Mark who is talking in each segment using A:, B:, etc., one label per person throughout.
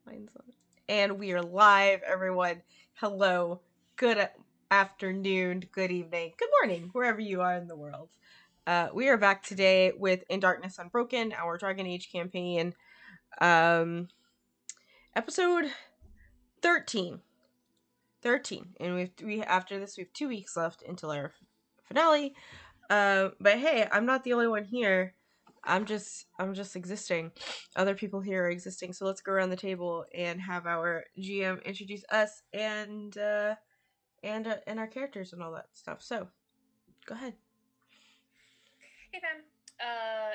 A: find something. And we are live, everyone. Hello, good afternoon, good evening, good morning, wherever you are in the world. We are back today with In Darkness Unbroken, our Dragon Age campaign, episode 13. And we after this we have 2 weeks left until our finale. But hey, I'm not the only one here. I'm just existing. Other people here are existing. So let's go around the table and have our GM introduce us and our characters and all that stuff. So, go ahead.
B: Hey fam,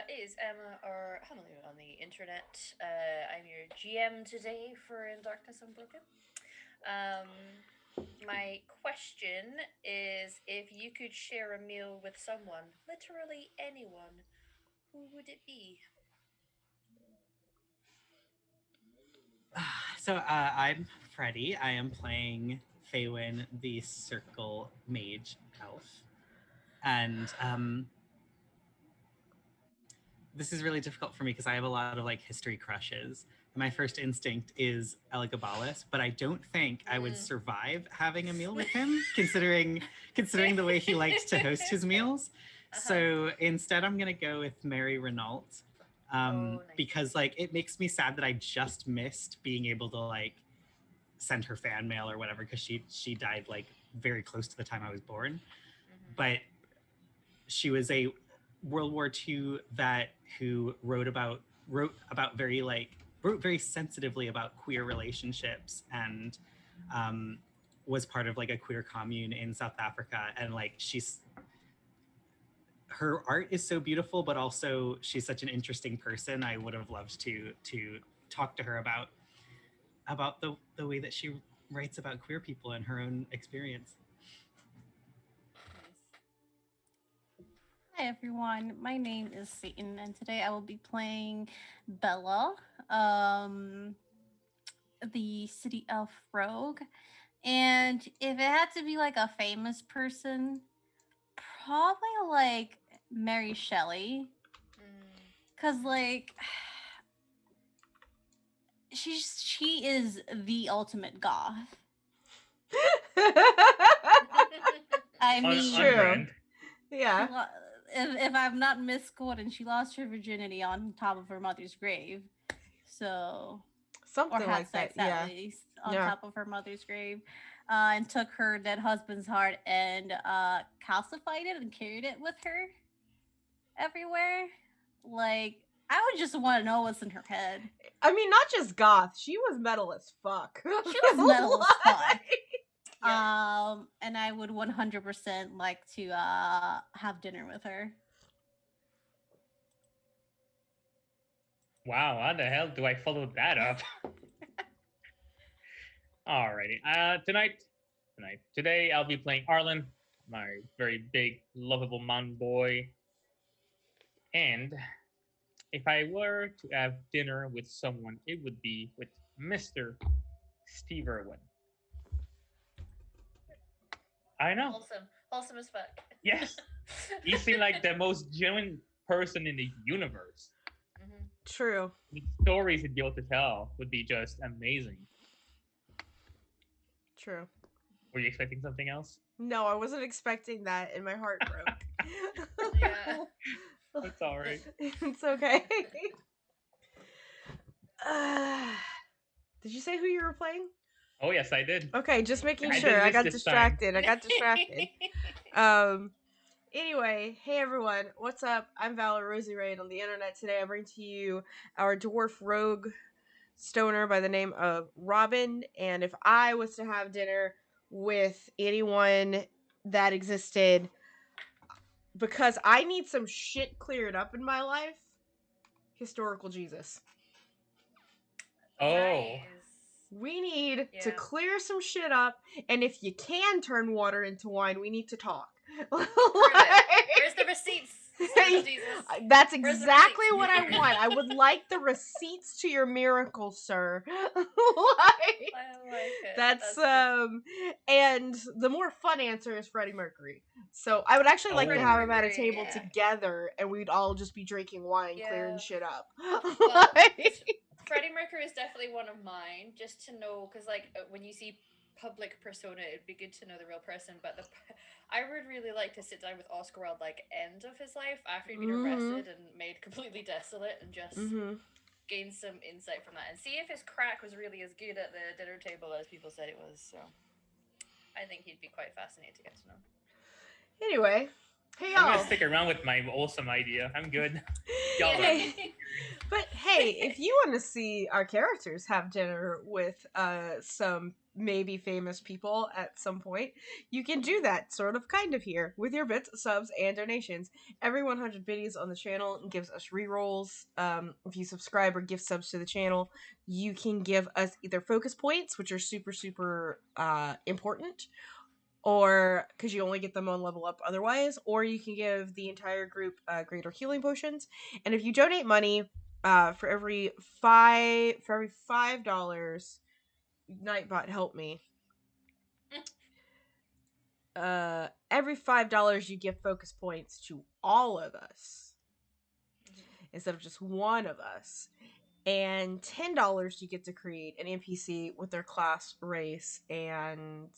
B: it is Emma or Emily on the internet. I'm your GM today for In Darkness Unbroken. My question is, if you could share a meal with someone, literally anyone, who would it be?
C: So I'm Freddie. I am playing Faywin, the Circle Mage Elf, and this is really difficult for me because I have a lot of like history crushes. And my first instinct is Elagabalus, but I don't think I would survive having a meal with him, considering the way he likes to host his meals. So instead, I'm gonna go with Mary Renault.
B: Nice.
C: Because like it makes me sad that I just missed being able to like send her fan mail or whatever, because she died like very close to the time I was born. But she was a World War II vet who wrote very sensitively about queer relationships, and was part of like a queer commune in South Africa. And like her art is so beautiful, but also she's such an interesting person. I would have loved to talk to her about the way that she writes about queer people and her own experience.
D: Hi everyone, my name is Satan, and today I will be playing Bella, the city elf rogue. And if it had to be like a famous person, probably like Mary Shelley, because like she is the ultimate goth. I mean,
A: true. Yeah.
D: If I'm not misquoted, she lost her virginity on top of her mother's grave. So
A: something
D: or had
A: like
D: sex
A: that,
D: at least on top of her mother's grave, and took her dead husband's heart and calcified it and carried it with her everywhere. Like, I would just want to know what's in her head.
A: I mean, not just goth. She was metal as fuck.
D: She was metal as fuck. And I would 100% like to have dinner with her.
E: Wow, how the hell do I follow that up? Alrighty. Today I'll be playing Arlen, my very big, lovable mountain boy. And if I were to have dinner with someone, it would be with Mr. Steve Irwin. I know.
B: Wholesome as fuck.
E: Yes. He seemed like the most genuine person in the universe.
A: True.
E: The stories he'd be able to tell would be just amazing.
A: True.
E: Were you expecting something else?
A: No, I wasn't expecting that, and my heart broke.
B: Yeah.
E: That's all right.
A: It's okay. Did you say who you were playing?
E: Oh, yes, I did.
A: Okay, just making sure. I got distracted. Anyway, hey everyone, what's up? I'm Valor Rosie Raid on the internet. Today I bring to you our dwarf rogue stoner by the name of Robin. And if I was to have dinner with anyone that existed, because I need some shit cleared up in my life, historical Jesus.
E: Oh.
B: Nice.
A: We need to clear some shit up, and if you can turn water into wine, we need to talk.
B: Where's the receipts? Lord Jesus.
A: That's
B: Where's the
A: exactly
B: receipts?
A: what I want. I would like the receipts to your miracle, sir. Like,
B: I like it.
A: that's
B: good.
A: and the more fun answer is Freddie Mercury. So I would actually like to
E: Oh.
A: have him at a
B: Mercury,
A: table
B: yeah.
A: together, and we'd all just be drinking wine, clearing
B: Yeah.
A: shit up.
B: Well,
A: Like-
B: Freddie Mercury is definitely one of mine, just to know, because like when you see public persona, it'd be good to know the real person. But I would really like to sit down with Oscar Wilde, like end of his life after he'd been arrested and made completely desolate, and just gain some insight from that, and see if his crack was really as good at the dinner table as people said it was. So, I think he'd be quite fascinating to get to know.
A: Anyway, hey
E: I'm gonna
A: y'all.
E: stick around with my awesome idea. I'm good. Y'all are.
A: Hey. But hey, if you want to see our characters have dinner with some maybe famous people at some point, you can do that sort of kind of here with your bits, subs, and donations. Every 100 biddies on the channel gives us rerolls. If you subscribe or give subs to the channel, you can give us either focus points, which are super important, or because you only get them on level up otherwise, or you can give the entire group greater healing potions. And if you donate money, for every $5, Nightbot, help me. Every $5 you give focus points to all of us instead of just one of us. And $10 you get to create an NPC with their class, race, and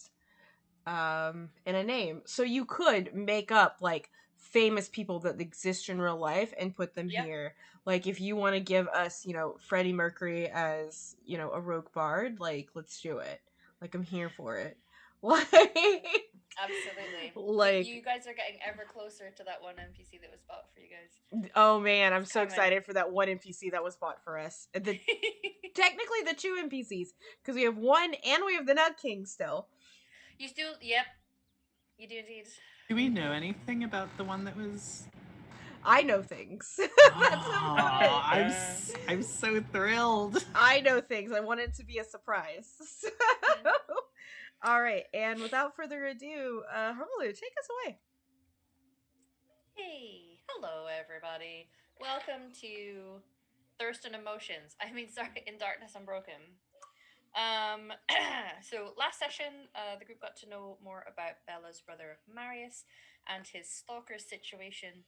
A: a name. So you could make up like famous people that exist in real life and put them here. Like if you want to give us, Freddie Mercury as, a rogue bard, like let's do it. Like I'm here for it. Like
B: Absolutely.
A: Like
B: you guys are getting ever closer to that one NPC that was bought for you guys.
A: oh man, I'm
B: It's
A: so
B: coming.
A: excited for that one NPC that was bought for us. Technically the two NPCs, because we have one and we have the Nug King still.
B: You still, yep. You do indeed.
C: Do we know anything about the one that was?
A: I know things.
C: Oh, I'm so thrilled.
A: I know things. I want it to be a surprise. So, all right, and without further ado, Hermalu, take us away.
B: Hey, hello everybody. Welcome to Thirst and Emotions. Sorry, In Darkness Unbroken. So last session, the group got to know more about Bella's brother Marius and his stalker situation.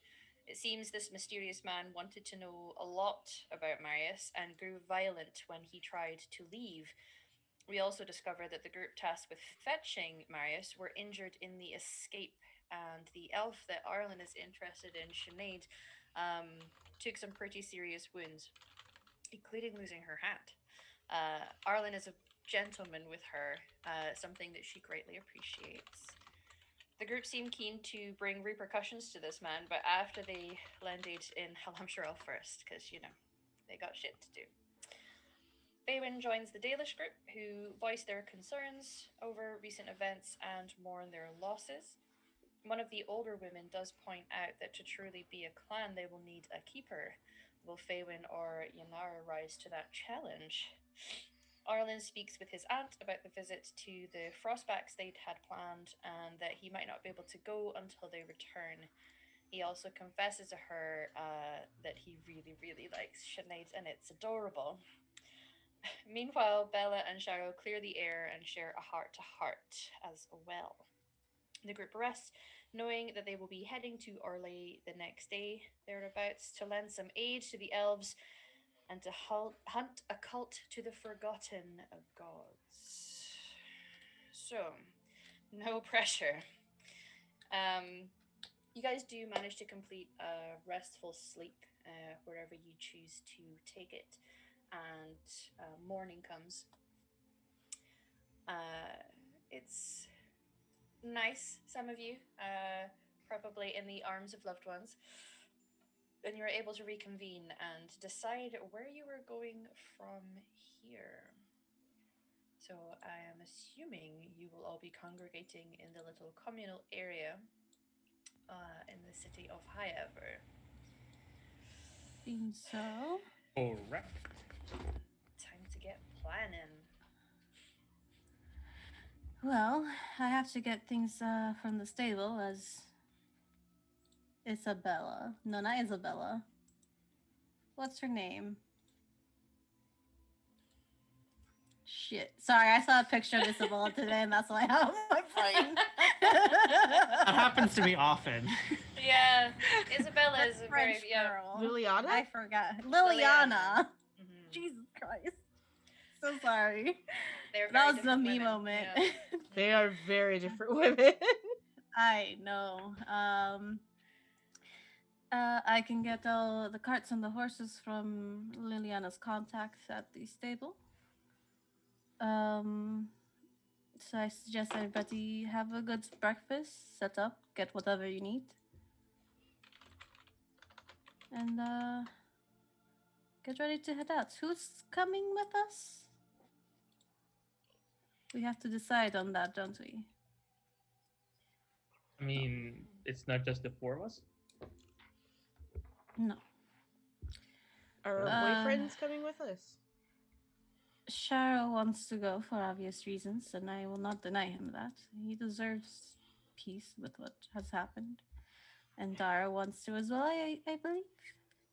B: It seems this mysterious man wanted to know a lot about Marius and grew violent when he tried to leave. We also discovered that the group tasked with fetching Marius were injured in the escape, and the elf that Arlen is interested in, Sinead, took some pretty serious wounds, including losing her hat. Arlen is a gentleman with her, something that she greatly appreciates. The group seemed keen to bring repercussions to this man, but after they landed in Halamshirel first, because, they got shit to do. Faywin joins the Dalish group, who voice their concerns over recent events and mourn their losses. One of the older women does point out that to truly be a clan, they will need a keeper. Will Faywin or Yanara rise to that challenge? Arlen speaks with his aunt about the visit to the Frostbacks they'd had planned and that he might not be able to go until they return. He also confesses to her that he really, really likes Sinead, and it's adorable. Meanwhile, Bella and Sharo clear the air and share a heart-to-heart as well. The group rests, knowing that they will be heading to Orlais the next day, thereabouts, to lend some aid to the elves and to hunt a cult to the forgotten gods. So, no pressure. You guys do manage to complete a restful sleep wherever you choose to take it, and morning comes. It's nice, some of you, probably in the arms of loved ones, and you're able to reconvene and decide where you are going from here. So I am assuming you will all be congregating in the little communal area in the city of Highever.
D: Seems so.
E: Correct.
B: Time to get planning.
D: Well, I have to get things from the stable, as Isabella. No, not Isabella. What's her name? Shit. Sorry, I saw a picture of Isabella today, and that's why I have my brain.
C: That happens to me often.
B: Yeah, Isabella
D: That's
B: is a
D: French
B: very yeah.
D: girl.
A: Liliana?
D: I forgot. Liliana.
B: Mhm.
D: Jesus Christ. So sorry.
B: They're
D: That
B: very
D: was the
B: different
D: me
B: women,
D: moment.
B: yeah.
A: They are very different women.
D: I know. I can get all the carts and the horses from Liliana's contacts at the stable. So I suggest everybody have a good breakfast, set up, get whatever you need, and get ready to head out. Who's coming with us? We have to decide on that, don't we?
E: I mean, it's not just the four of us.
D: No.
A: Are our boyfriends coming with us?
D: Sharo wants to go for obvious reasons, and I will not deny him that. He deserves peace with what has happened. And Dara wants to as well, I believe.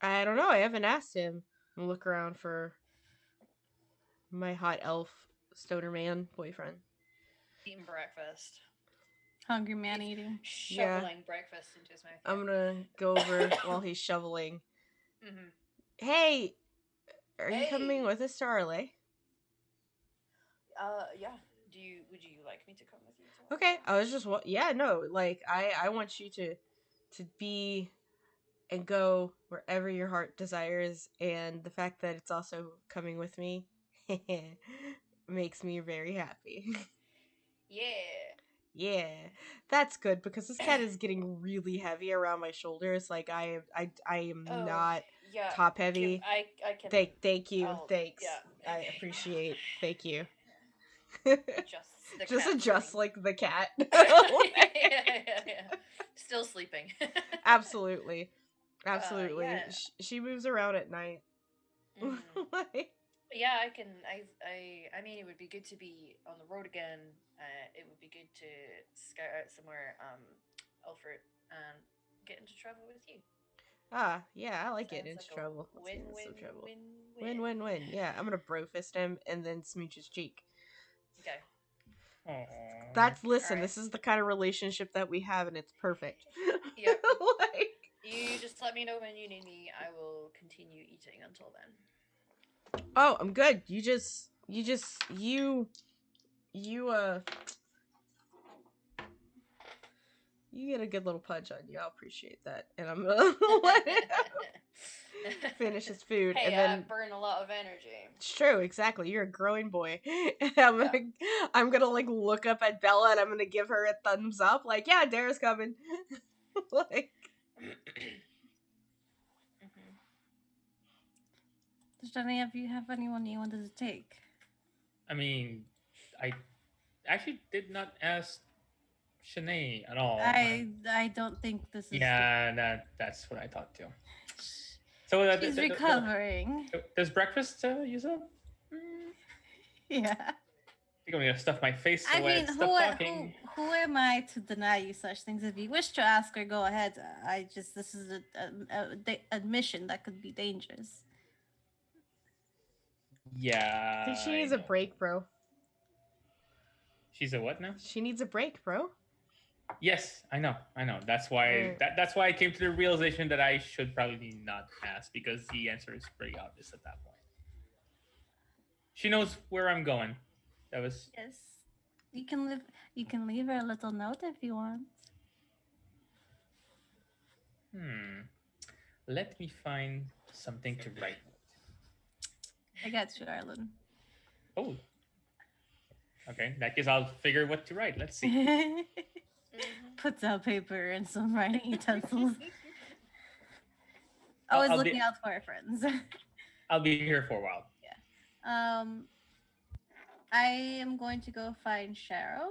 A: I don't know. I haven't asked him. I'll look around for my hot elf stoner man boyfriend.
B: Eating breakfast.
D: Hungry man
B: He's
D: eating.
B: shoveling breakfast into his mouth.
A: I'm gonna go over while he's shoveling.
B: Mm-hmm.
A: Hey, are you
B: Hey.
A: coming with us to Arle?
B: Yeah. Would you like me to come with you?
A: Okay, I was just like I want you to be and go wherever your heart desires, and the fact that it's also coming with me makes me very happy.
B: Yeah.
A: Yeah, that's good because this cat is getting really heavy around my shoulders. Like I am not
B: Yeah.
A: top heavy.
B: I can.
A: Thank you. Thanks.
B: Yeah.
A: I appreciate. Thank you.
B: Adjust the
A: Just
B: cat
A: adjust
B: sleeping.
A: like the cat.
B: yeah. Still sleeping.
A: Absolutely. Absolutely.
B: Yeah.
A: She moves around at night.
B: Mhm.
A: Like,
B: Yeah, I can. I mean, it would be good to be on the road again. It would be good to scout out somewhere, Alfred, and get into trouble with you.
A: yeah, I like getting
B: Sounds
A: into
B: like
A: trouble.
B: a
A: Let's get into some trouble.
B: win-win-win-win.
A: Yeah, I'm gonna bro fist him and then smooch his cheek.
B: Okay.
A: Listen,
B: Alright.
A: this is the kind of relationship that we have, and it's perfect.
B: Yep.
A: Like,
B: You just let me know when you need me. I will continue eating until then.
A: oh, I'm good. You you get a good little punch on you. I'll appreciate that, and I'm gonna let him finish his food,
B: Hey,
A: and then
B: I burn a lot of energy.
A: it's true, exactly. You're a growing boy. I'm gonna like look up at Bella, and I'm gonna give her a thumbs up, like, yeah, Dara's coming. Like,
D: Does any of you have anyone you wanted to take?
E: I mean, I actually did not ask Shanae at all.
D: I don't think this is.
E: Yeah, that's what I thought too. So
D: She's recovering.
E: Does breakfast use up?
D: Yeah.
E: I think I'm gonna stuff my face
D: I
E: away
D: mean,
E: and stop talking.
D: who am I to deny you such things? If you wish to ask her, go ahead. This is a mission that could be dangerous.
E: Yeah.
A: I think she needs a break, bro.
E: She's a what now?
A: She needs a break, bro.
E: Yes, I know. That's why that's why I came to the realization that I should probably not ask, because the answer is pretty obvious at that point. She knows where I'm going. That was
D: Yes. You can leave her a little note if you want.
E: Let me find something to write.
D: I got you, Arlen.
E: Oh. Okay, in that case I'll figure what to write. Let's see.
D: Puts out paper and some writing utensils. Always looking out for our friends.
E: I'll be here for a while.
D: Yeah. I am going to go find Sharo.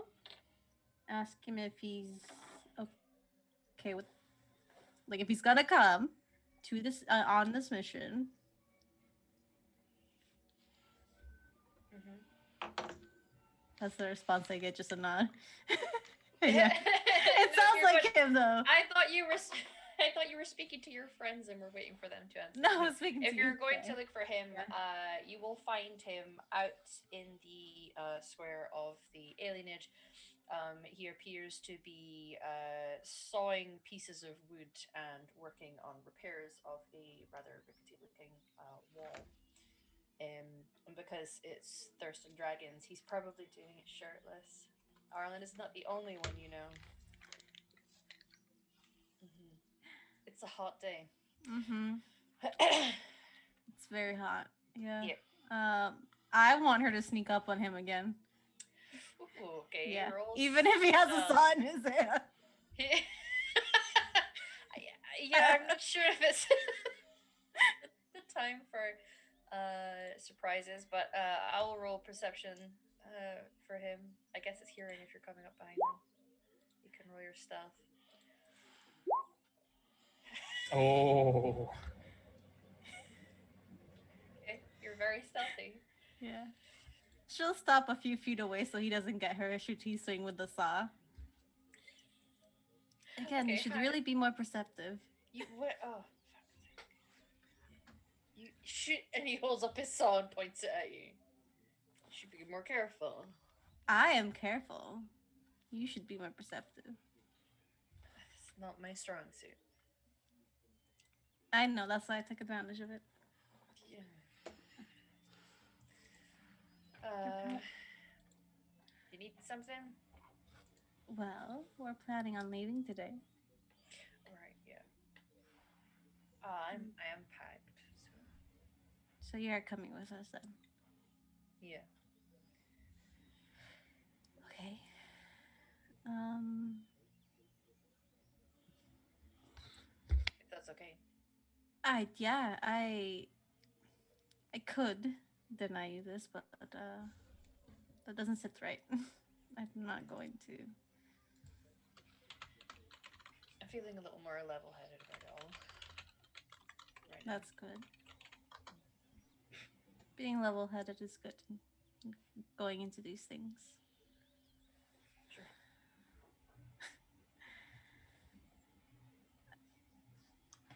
D: Ask him if he's okay with, like, if he's gonna come to this on this mission. That's the response I get, just a nod. Yeah. It sounds like him though.
B: I thought you were I thought you were speaking to your friends and were waiting for them to answer.
D: No, I was speaking
B: If
D: to
B: you're
D: you.
B: going
D: Okay.
B: to look for him,
D: Yeah.
B: you will find him out in the square of the alienage. He appears to be sawing pieces of wood and working on repairs of a rather rickety-looking wall. And because it's Thirst and Dragons, he's probably doing it shirtless. Arlen is not the only one, you know. Hmm. It's a hot day.
D: Mm-hmm. It's very hot. Yeah.
B: Yep.
D: I want her to sneak up on him again.
B: Ooh, okay,
D: Yeah.
B: rolls.
D: Even if he has a saw in his hand.
B: Yeah, I'm not sure if it's the time for surprises, but I'll roll perception for him. I guess it's hearing if you're coming up behind him. You can roll your stealth.
E: Oh.
B: Okay, you're very stealthy.
D: Yeah. She'll stop a few feet away so he doesn't get her shoot he swing with the saw. Again, you
B: Okay,
D: should
B: hi.
D: really be more perceptive.
B: You what? Oh, fuck. You shoot, and he holds up his saw and points it at you. You should be more careful.
D: I am careful. You should be more perceptive.
B: It's not my strong suit.
D: I know, that's why I took advantage of it.
B: Yeah. Uh, you need something?
D: Well, we're planning on leaving today.
B: Right. Yeah. I am packed.
D: So you're coming with us then.
B: Yeah.
D: Okay.
B: If that's okay.
D: I could deny you this, but that doesn't sit right. I'm not going to.
B: I'm feeling a little more level-headed about it all. Right now.
D: That's good. Being level-headed is good. Going into these things.
B: Sure.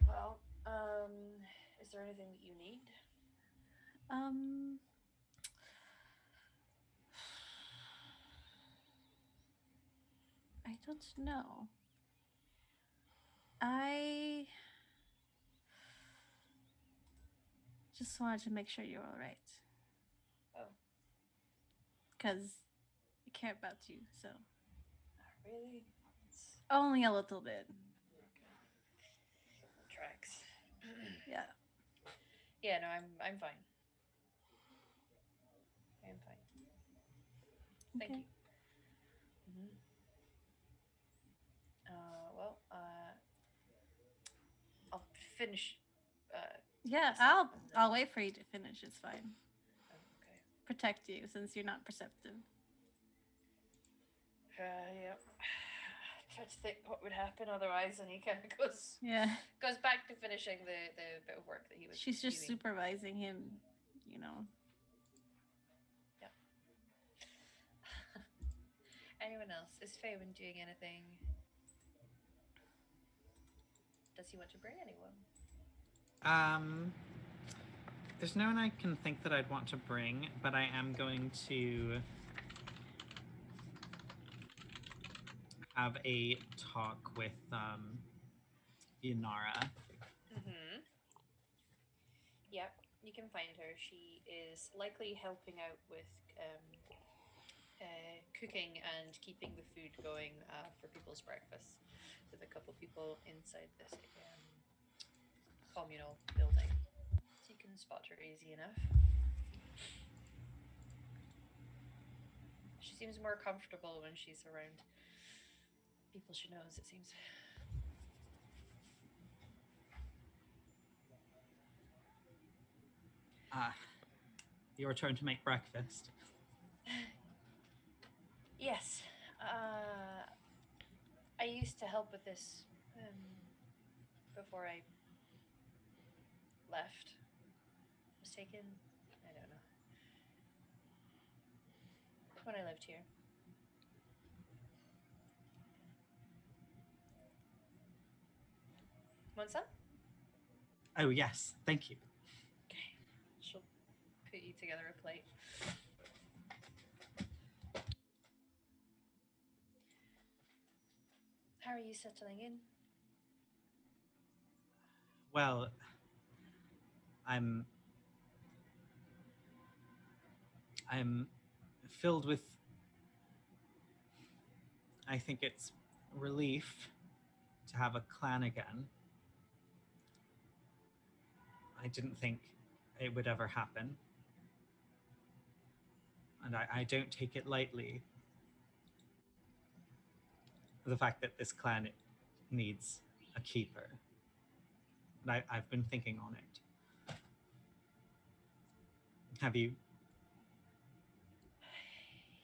B: Well, is there anything that you need?
D: I don't know. I just wanted to make sure you're all right.
B: Oh.
D: Because I care about you, so.
B: Really?
D: Only a little bit.
B: Okay. Tracks.
D: Yeah.
B: Yeah, no, I'm fine. I am fine. Thank
D: Okay.
B: you. Mm-hmm. Well, I'll finish.
D: Yeah,
B: this up and
D: I'll
B: then-
D: wait for you to finish. It's fine.
B: Okay.
D: Protect you since you're not perceptive.
B: Yep. Try to think what would happen otherwise, and he kind of goes
D: Yeah.
B: back to finishing the bit of work that he was.
D: She's just
B: doing.
D: supervising him, you know.
B: Yep. Anyone else? Is Faywin doing anything? Does he want to bring anyone?
C: There's no one I can think that I'd want to bring, but I am going to have a talk with Inara.
B: Mm-hmm. Yep, you can find her. She is likely helping out with cooking and keeping the food going for people's breakfast with a couple people inside this communal building. So you can spot her easy enough. She seems more comfortable when she's around people she knows, it seems.
C: Your turn to make breakfast.
B: Yes. I used to help with this before I left. Was taken? I don't know. When I lived here. Want some?
C: Oh, yes. Thank you.
B: She'll put you together a plate. How are you settling in?
C: Well, I'm I'm filled with, I think it's relief to have a clan again. I didn't think it would ever happen. And I don't take it lightly, the fact that this clan needs a keeper. And I've been thinking on it. Have you?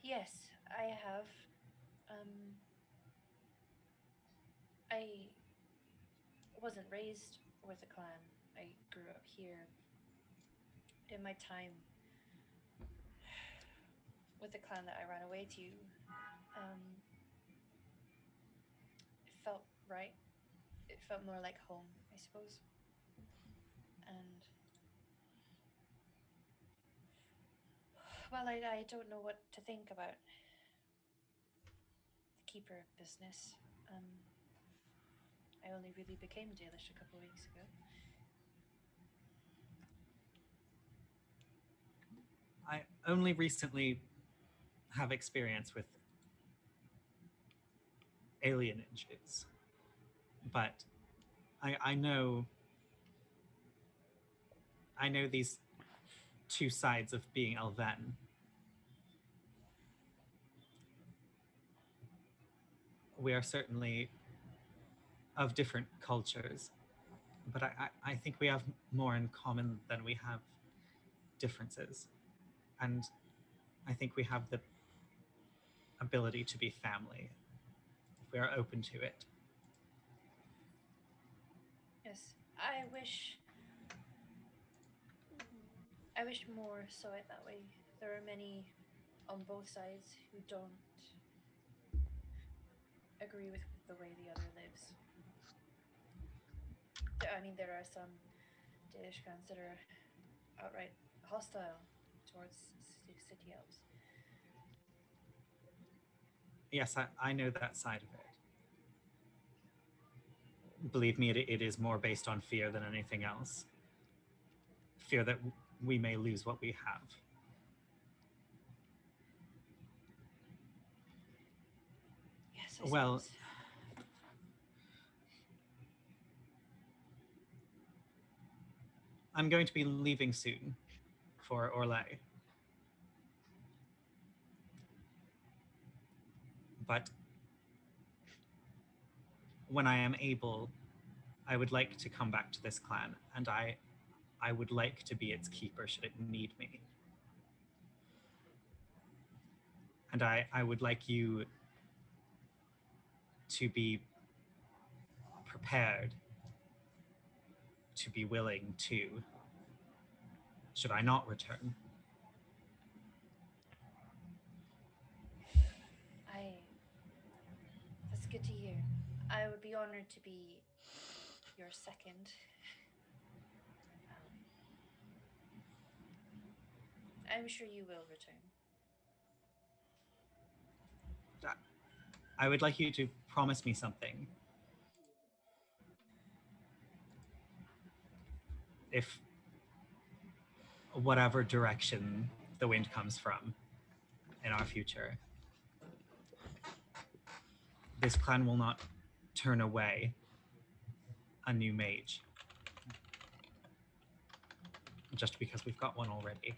B: Yes, I have. Um, I wasn't raised with a clan. I grew up here. In my time with the clan that I ran away to, it felt right. It felt more like home, I suppose. And well, I don't know what to think about the keeper business. I only really became Dalish a couple of weeks ago.
C: I only recently have experience with alienages, but I know these two sides of being Elven. We are certainly of different cultures, but I think we have more in common than we have differences. And I think we have the ability to be family if we are open to it.
B: Yes, I wish more saw it that way. There are many on both sides who don't agree with the way the other lives. I mean, there are some Danish clans that are outright hostile towards city elves.
C: Yes, I know that side of it. Believe me, it is more based on fear than anything else. Fear that we may lose what we have.
B: Yes, I
C: Well,
B: suppose.
C: I'm going to be leaving soon for Orlais. But when I am able, I would like to come back to this clan, and I would like to be its keeper should it need me. And I would like you to be prepared, to be willing to, should I not return.
B: I. That's good to hear. I would be honored to be your second. Um, I'm sure you will return.
C: I would like you to promise me something. If whatever direction the wind comes from in our future, this clan will not turn away a new mage just because we've got one already.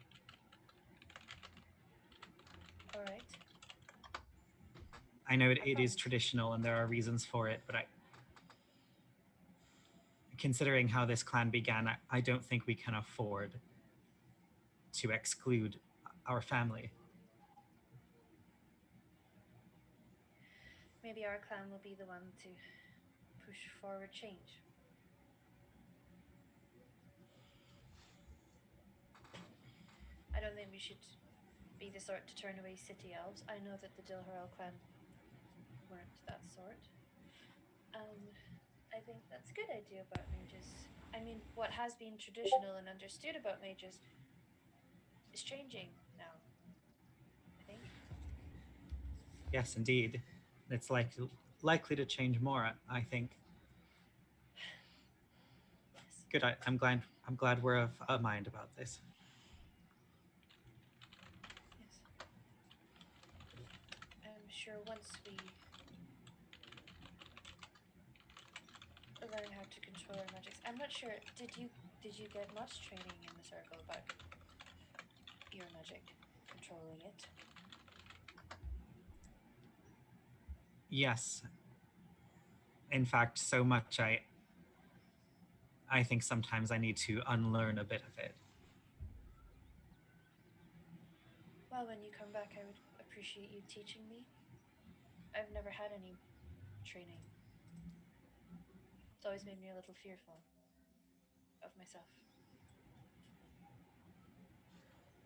B: All right.
C: I know
B: I
C: it is
B: promise.
C: traditional and there are reasons for it, but considering how this clan began, I don't think we can afford to exclude our family.
B: Maybe our clan will be the one to push forward change. I don't think we should be the sort to turn away city elves. I know that the Dilharel clan weren't that sort. Um, I think that's a good idea about mages. I mean, what has been traditional and understood about mages is changing now, I think.
C: Yes, indeed. It's likely to change more, I think.
B: Yes.
C: Good. I'm glad we're of a mind about this.
B: Yes. I'm sure once we learn how to control our magics. I'm not sure. Did you get much training in the circle about your magic, controlling it?
C: Yes. In fact, so much I think sometimes I need to unlearn a bit of it.
B: Well, when you come back, I would appreciate you teaching me. I've never had any training. It's always made me a little fearful of myself.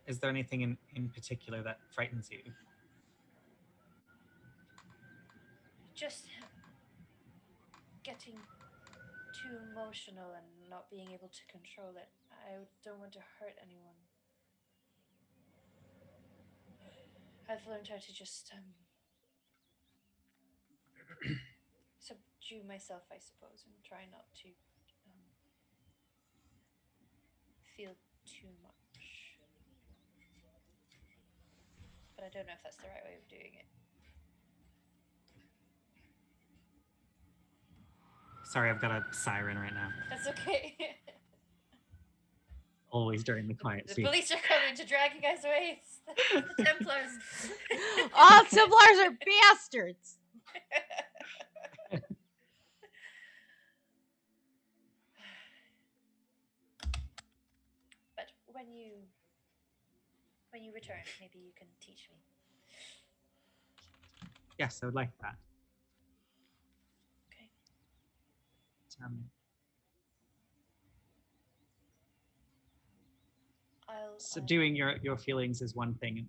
C: Is there anything in particular that frightens you?
B: Just getting too emotional and not being able to control it. I don't want to hurt anyone. I've learned how to just subdue myself, I suppose, and try not to um, feel too much. But I don't know if that's the right way of doing it.
C: Sorry, I've got a siren right now.
B: That's okay.
C: Always during the quiet
B: The
C: scene.
B: police are coming to drag you guys away. It's the Templars.
A: All Templars are bastards.
B: But when you return, maybe you can teach me.
C: Yes, I would like that.
B: Okay.
C: Subduing your feelings is one thing.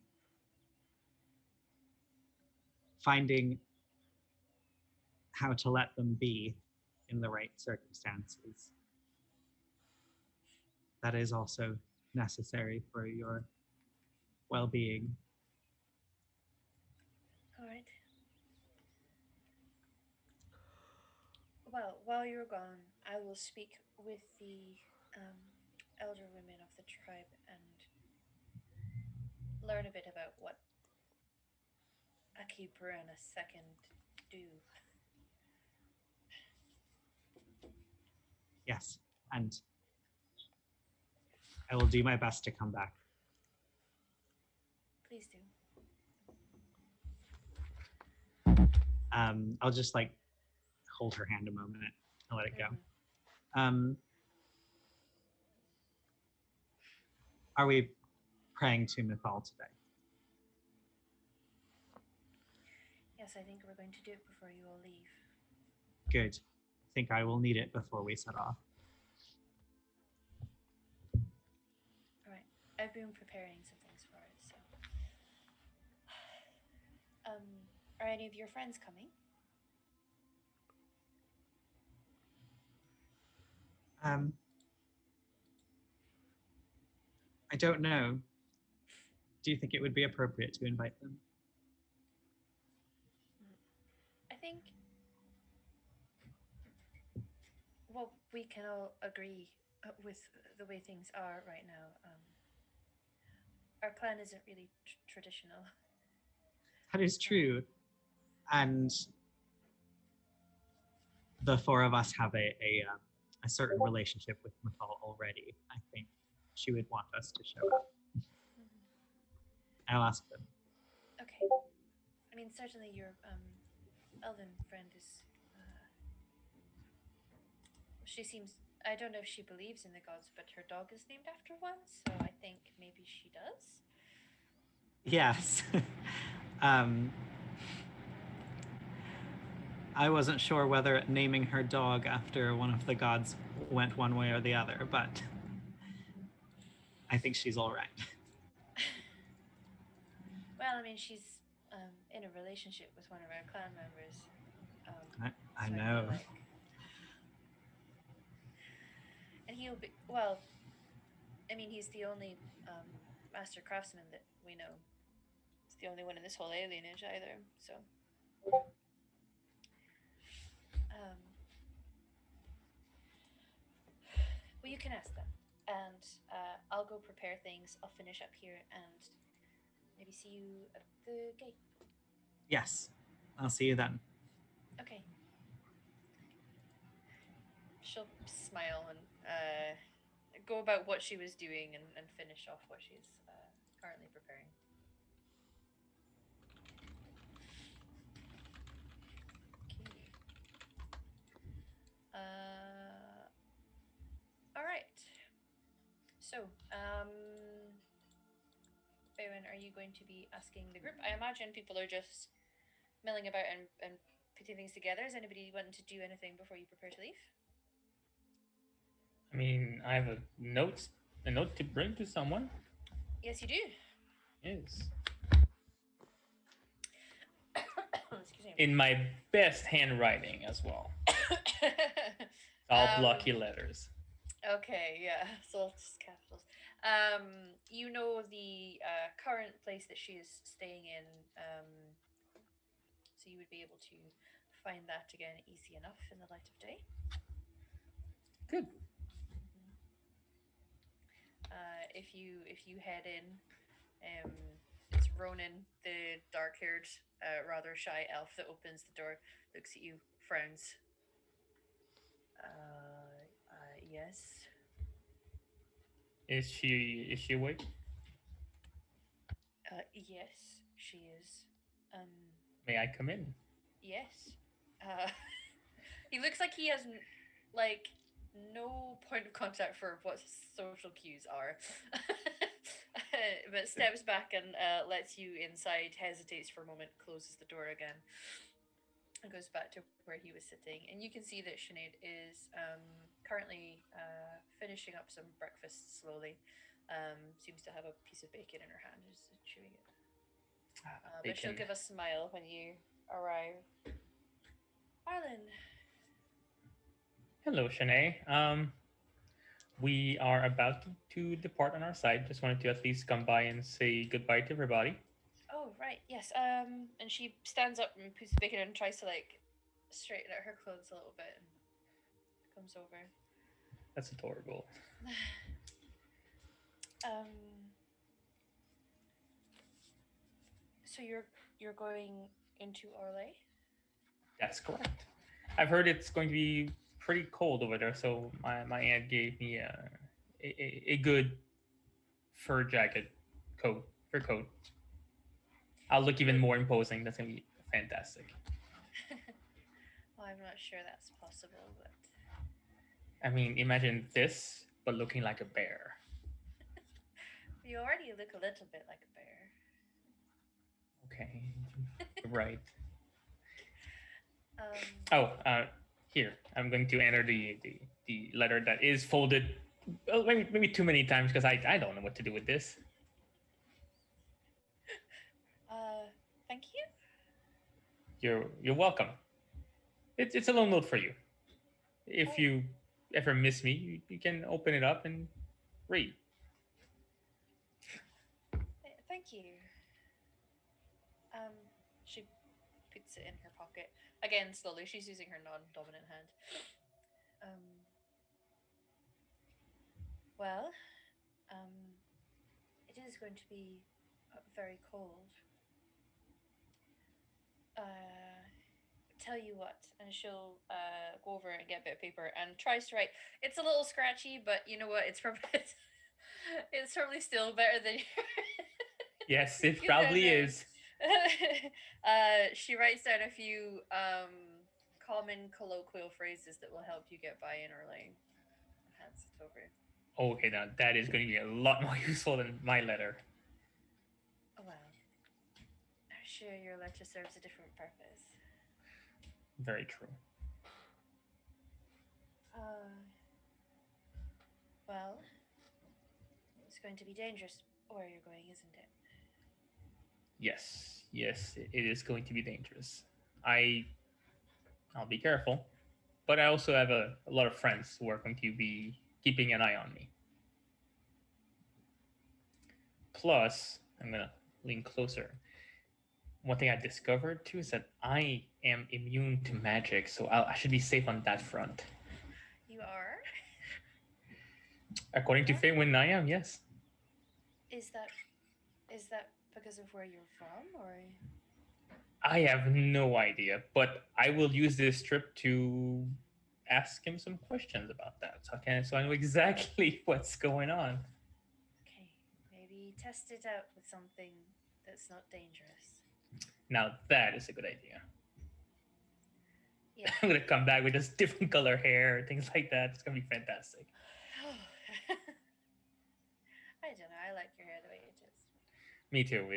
C: Finding how to let them be in the right circumstances, that is also necessary for your well-being.
B: All right. Well, while you're gone, I will speak with the elder women of the tribe and learn a bit about what a keeper and a second do.
C: Yes, and I will do my best to come back.
B: Please do.
C: I'll just hold her hand a moment and let it go.
B: Mhm.
C: Are we praying to Mythal today?
B: Yes, I think we're going to do it before you all leave.
C: Good. I think I will need it before we set off.
B: All right. I've been preparing some things for it, so. Are any of your friends coming?
C: I don't know. Do you think it would be appropriate to invite them?
B: I think, well, we can all agree with the way things are right now. Our clan isn't really traditional.
C: That is true. And the four of us have a certain relationship with Mythal already. I think she would want us to show up. I'll ask them.
B: Okay. I mean, certainly your elven friend is. She seems. I don't know if she believes in the gods, but her dog is named after one, so I think maybe she does.
C: Yes. I wasn't sure whether naming her dog after one of the gods went one way or the other, but I think she's all right.
B: Well, I mean, she's in a relationship with one of our clan members.
C: I
B: so
C: know.
B: feel like he'll be well. I mean, he's the only master craftsman that we know. He's the only one in this whole alienage either. So, um, well, you can ask them, and I'll go prepare things. I'll finish up here and maybe see you at the gate.
C: Yes, I'll see you then.
B: Okay. She'll smile and go about what she was doing and finish off what she's currently preparing. Okay. All right. So, Baywin, are you going to be asking the group? I imagine people are just milling about and putting things together. Is anybody wanting to do anything before you prepare to leave?
E: I mean, I have a note to bring to someone.
B: Yes, you do.
E: Yes.
B: Excuse me.
E: In my best handwriting as well. All blocky letters.
B: Okay, yeah, so just capitals. You know the current place that she is staying in, so you would be able to find that again easy enough in the light of day.
E: Good.
B: If you head in, it's Ronan, the dark-haired, rather shy elf that opens the door, looks at you, frowns. Yes.
E: Is she awake?
B: Yes, she is.
E: May I come in?
B: Yes. He looks like he has like no point of contact for what social cues are. But steps back and lets you inside, hesitates for a moment, closes the door again, and goes back to where he was sitting. And you can see that Sinead is currently finishing up some breakfast slowly. Seems to have a piece of bacon in her hand, just chewing it. But she'll give a smile when you arrive. Arlen.
E: Hello, Shanae. We are about to depart on our side. Just wanted to at least come by and say goodbye to everybody.
B: Oh, right, yes. And she stands up and puts the bacon and tries to like straighten out her clothes a little bit and comes over.
E: That's adorable.
B: So you're going into Orlais?
E: That's correct. I've heard it's going to be pretty cold over there, so my aunt gave me a good fur jacket fur coat. I'll look even more imposing. That's gonna be fantastic.
B: Well, I'm not sure that's possible, but
E: I mean, imagine this, but looking like a bear.
B: you already look a little bit like a bear.
E: Okay, right. Here I'm going to enter the letter that is folded. Well, maybe too many times because I don't know what to do with this.
B: Thank you.
E: You're welcome. It's a little note for you. If you ever miss me, you can open it up and read.
B: Thank you. She puts it in her pocket again slowly. She's using her non-dominant hand. Well, it is going to be very cold. Tell you what, and she'll go over and get a bit of paper and tries to write. It's a little scratchy, but you know what? It's probably it's probably still better than your
E: Yes, it probably is.
B: She writes down a few common colloquial phrases that will help you get by in Orlais. Hands it over.
E: Okay, now that is going to be a lot more useful than my letter.
B: Well, I'm sure your letter serves a different purpose.
E: Very true.
B: Well, it's going to be dangerous where you're going, isn't it?
E: Yes, it is going to be dangerous. I'll be careful, but I also have a lot of friends who are going to be keeping an eye on me. Plus, I'm gonna lean closer. One thing I discovered too is that I am immune to magic, so I should be safe on that front.
B: You are?
E: According to Feywind, I am, yes.
B: Is that because of where you're from, or?
E: I have no idea, but I will use this trip to ask him some questions about that. So I know exactly what's going on.
B: Okay, maybe test it out with something that's not dangerous.
E: Now that is a good idea.
B: Yeah.
E: I'm gonna come back with just different color hair, things like that. It's gonna be fantastic.
B: I don't know. I like your hair the way it is.
E: Me too.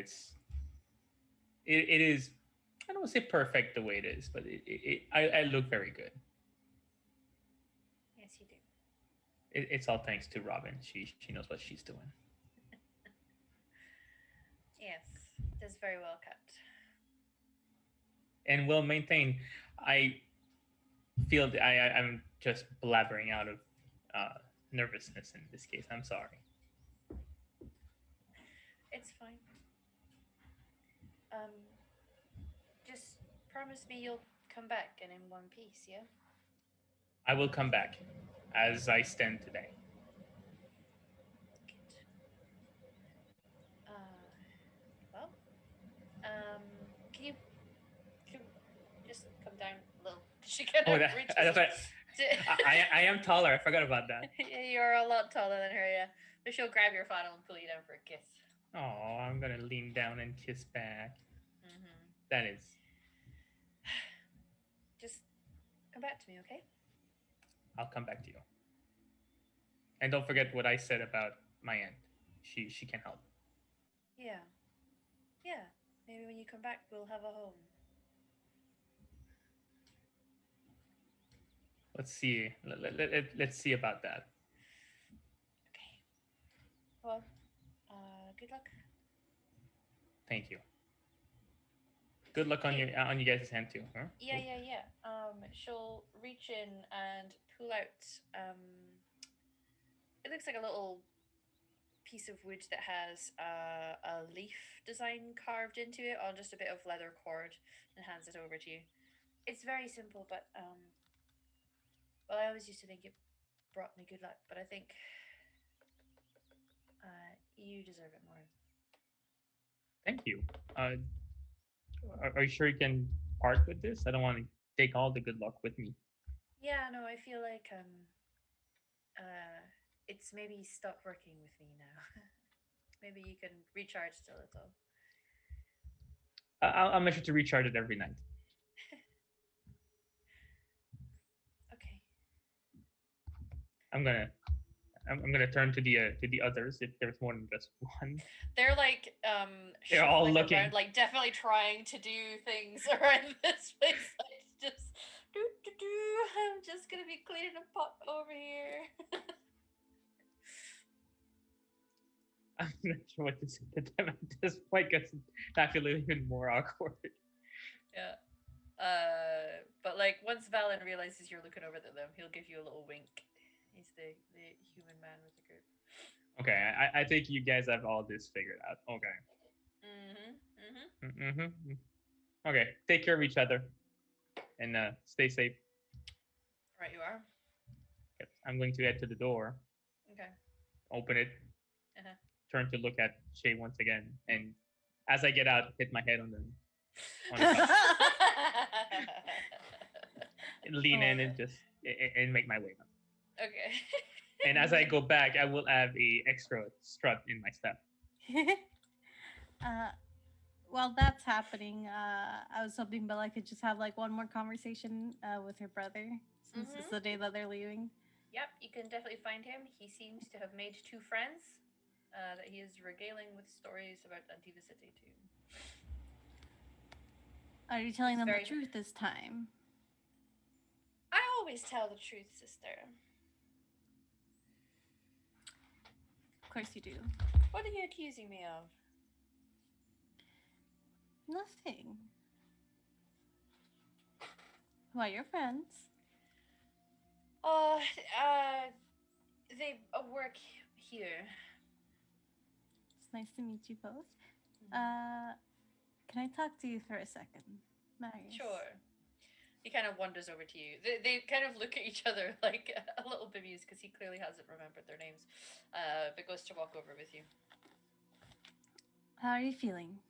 E: It is. I don't want to say perfect the way it is, but I look very good.
B: Yes, you do.
E: It's all thanks to Robin. She knows what she's doing.
B: Yes, it is very well kept.
E: And well maintained. I feel that I'm just blabbering out of nervousness in this case. I'm sorry.
B: It's fine. Just promise me you'll come back and in one piece, yeah?
E: I will come back as I stand today.
B: Good. Well, can you just come down a little? She kind of reaches.
E: That's right. I am taller. I forgot about that.
B: Yeah, you're a lot taller than her, yeah. But she'll grab your flannel and pull you down for a kiss.
E: Oh, I'm gonna lean down and kiss back.
B: Mm-hmm.
E: That is.
B: Just come back to me, okay?
E: I'll come back to you. And don't forget what I said about my aunt. She can help.
B: Yeah. Yeah. Maybe when you come back, we'll have a home.
E: Let's see. Let's see about that.
B: Okay. Well, good luck.
E: Thank you. Good luck on your guys' hand too, huh?
B: Yeah. She'll reach in and pull out. It looks like a little piece of wood that has a leaf design carved into it on just a bit of leather cord, and hands it over to you. It's very simple, but well, I always used to think it brought me good luck, but I think you deserve it more.
E: Thank you. Are you sure you can part with this? I don't want to take all the good luck with me.
B: Yeah, no, I feel like it's maybe stopped working with me now. Maybe you can recharge it a little.
E: I'll make sure to recharge it every night.
B: Okay.
E: I'm gonna turn to the others if there's more than just one.
B: They're like
E: They're all looking
B: around, like definitely trying to do things around this place. Like just I'm just gonna be cleaning a pot over here.
E: I'm not sure what to say to them at this point because I feel even more awkward.
B: Yeah. But like once Valen realizes you're looking over at them, he'll give you a little wink. He's the human man with the group.
E: Okay, I think you guys have all this figured out. Okay. Okay, take care of each other and stay safe.
B: Right, you are.
E: Okay, I'm going to head to the door.
B: Okay.
E: Open it.
B: Uh-huh.
E: Turn to look at Shay once again, and as I get out, hit my head on the lean in and just and make my way up.
B: Okay.
E: And as I go back, I will have a extra strut in my step.
D: While that's happening, I was hoping Bella could just have like one more conversation with her brother since it's the day that they're leaving.
B: Yep, you can definitely find him. He seems to have made 2 friends that he is regaling with stories about Antiva City too.
D: Are you telling them the truth this time?
B: I always tell the truth, sister.
D: Of course you do.
B: What are you accusing me of?
D: Nothing. Who are your friends?
B: They work here.
D: It's nice to meet you both.
B: Mhm.
D: Can I talk to you for a second, Marius?
B: Sure. He kind of wanders over to you. They kind of look at each other like a little bemused because he clearly hasn't remembered their names, but goes to walk over with you.
D: How are you feeling?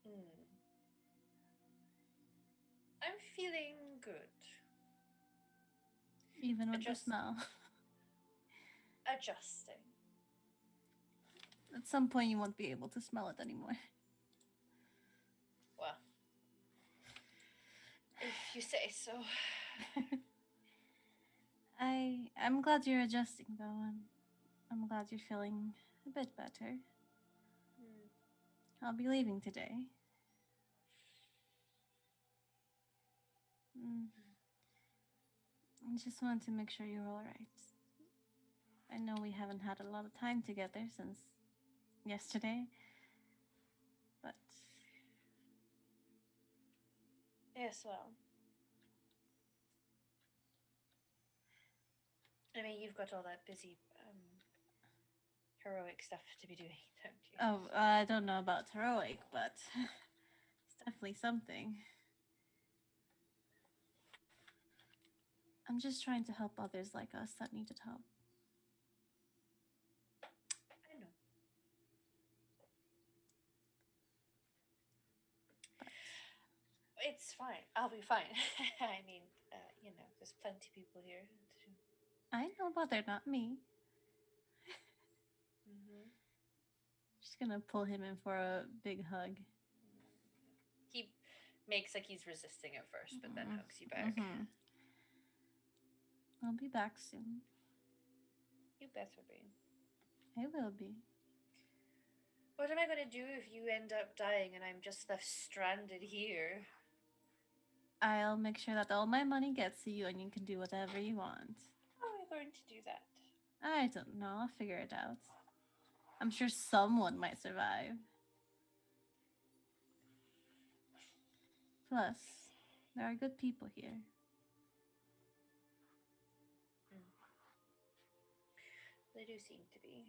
B: Hmm. I'm feeling good.
D: Even with the
B: Adjust,
D: smell.
B: adjusting.
D: At some point, you won't be able to smell it anymore.
B: Well, if you say so.
D: I'm glad you're adjusting though, and I'm glad you're feeling a bit better.
B: Hmm.
D: I'll be leaving today. Mm, I just wanted to make sure you're all right. I know we haven't had a lot of time together since yesterday, but
B: Yes, well. I mean, you've got all that busy, heroic stuff to be doing, don't you?
D: oh, I don't know about heroic, but it's definitely something. I'm just trying to help others like us that needed help.
B: I know.
D: But
B: It's fine. I'll be fine. I mean, there's plenty of people here.
D: I know, but they're not me.
B: Mm-hmm.
D: Just gonna pull him in for a big hug.
B: He makes like he's resisting at first, but then hugs you back.
D: Mm-hmm. I'll be back soon.
B: You better be.
D: I will be.
B: What am I going to do if you end up dying and I'm just left stranded here?
D: I'll make sure that all my money gets to you and you can do whatever you want.
B: How are we going to do that?
D: I don't know. I'll figure it out. I'm sure someone might survive. Plus, there are good people here.
B: They do seem to be.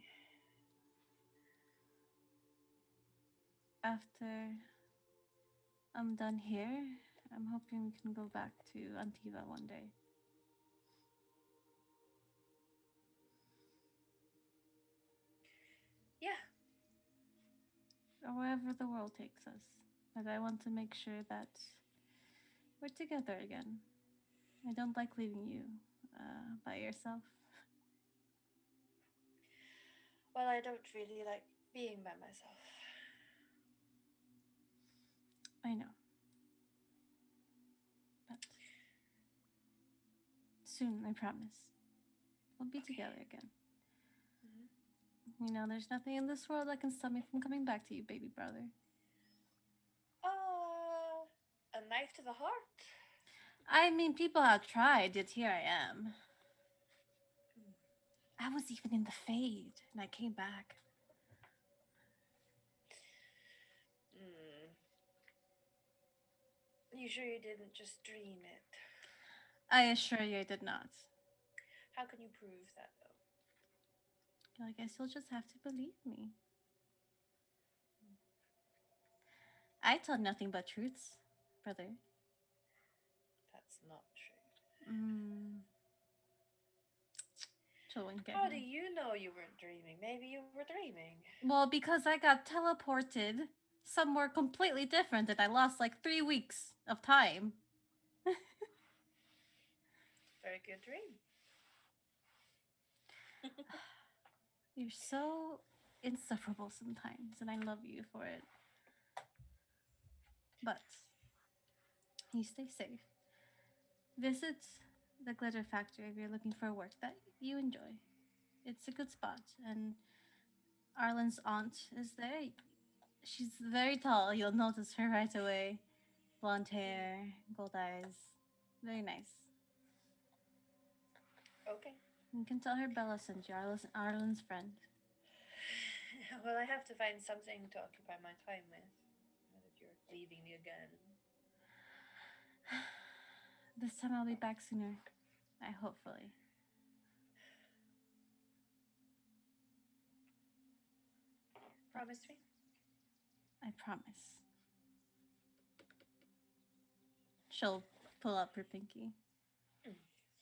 D: After I'm done here, I'm hoping we can go back to Antiva one day.
B: Yeah.
D: Or wherever the world takes us. But I want to make sure that we're together again. I don't like leaving you by yourself.
B: Well, I don't really like being by myself.
D: I know. But soon, I promise. We'll be together again.
B: Mm-hmm.
D: You know, there's nothing in this world that can stop me from coming back to you, baby brother.
B: A knife to the heart?
D: I mean, people have tried, yet here I am. I was even in the Fade, and I came back.
B: Hmm. You sure you didn't just dream it?
D: I assure you I did not.
B: How can you prove that, though?
D: I guess you'll just have to believe me. I tell nothing but truths, brother.
B: That's not true. How do you know you weren't dreaming? Maybe you were dreaming.
D: Well, because I got teleported somewhere completely different and I lost like 3 weeks of time.
B: Very good dream.
D: You're so insufferable sometimes, and I love you for it. But you stay safe. Visit the Glitter Factory if you're looking for work that you enjoy. It's a good spot, and Arlen's aunt is there. She's very tall. You'll notice her right away. Blonde hair, gold eyes. Very nice.
B: Okay.
D: You can tell her Bella sent you, Arlen's friend.
B: Well, I have to find something to occupy my time with. Now that you're leaving me again.
D: This time I'll be back sooner. Hopefully.
B: Promise me.
D: I promise. She'll pull up her pinky.
B: He'll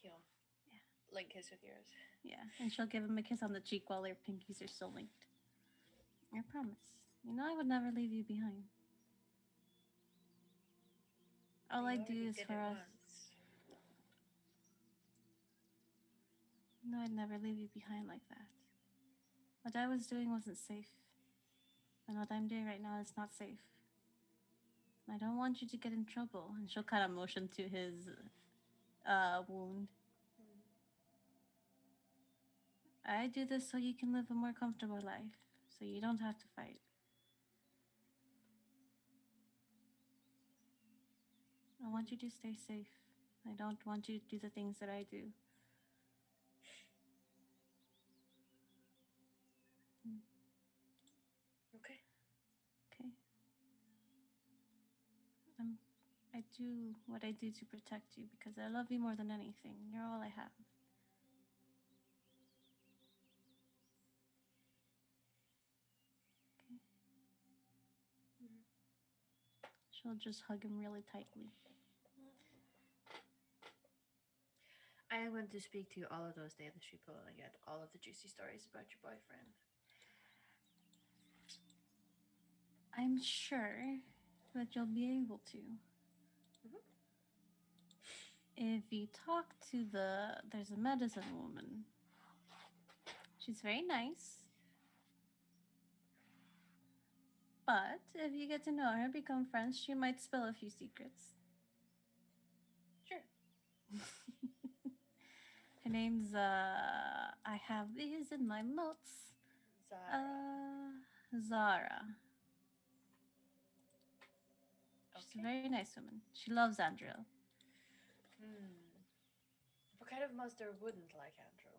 D: Yeah.
B: link his with yours.
D: Yeah, and she'll give him a kiss on the cheek while their pinkies are still linked. I promise. You know I would never leave you behind. All
B: We
D: I do
B: already
D: is
B: did
D: for
B: it
D: us.
B: once.
D: You know I'd never leave you behind like that. What I was doing wasn't safe. And what I'm doing right now is not safe. I don't want you to get in trouble. And she'll kind of motion to his wound. I do this so you can live a more comfortable life. So you don't have to fight. I want you to stay safe. I don't want you to do the things that I do.
B: Okay.
D: Okay? I do what I do to protect you because I love you more than anything. You're all I have. Okay? She'll just hug him really tightly.
B: I am going to speak to you all of those Danish people and get all of the juicy stories about your boyfriend.
D: I'm sure that you'll be able to. If you talk to there's a medicine woman. She's very nice. But if you get to know her, become friends, she might spill a few secrets.
B: Sure.
D: Her name's I have these in my notes.
B: Zara.
D: Zara. She's a very nice woman. She loves Andrew.
B: What kind of monster wouldn't like Andrew?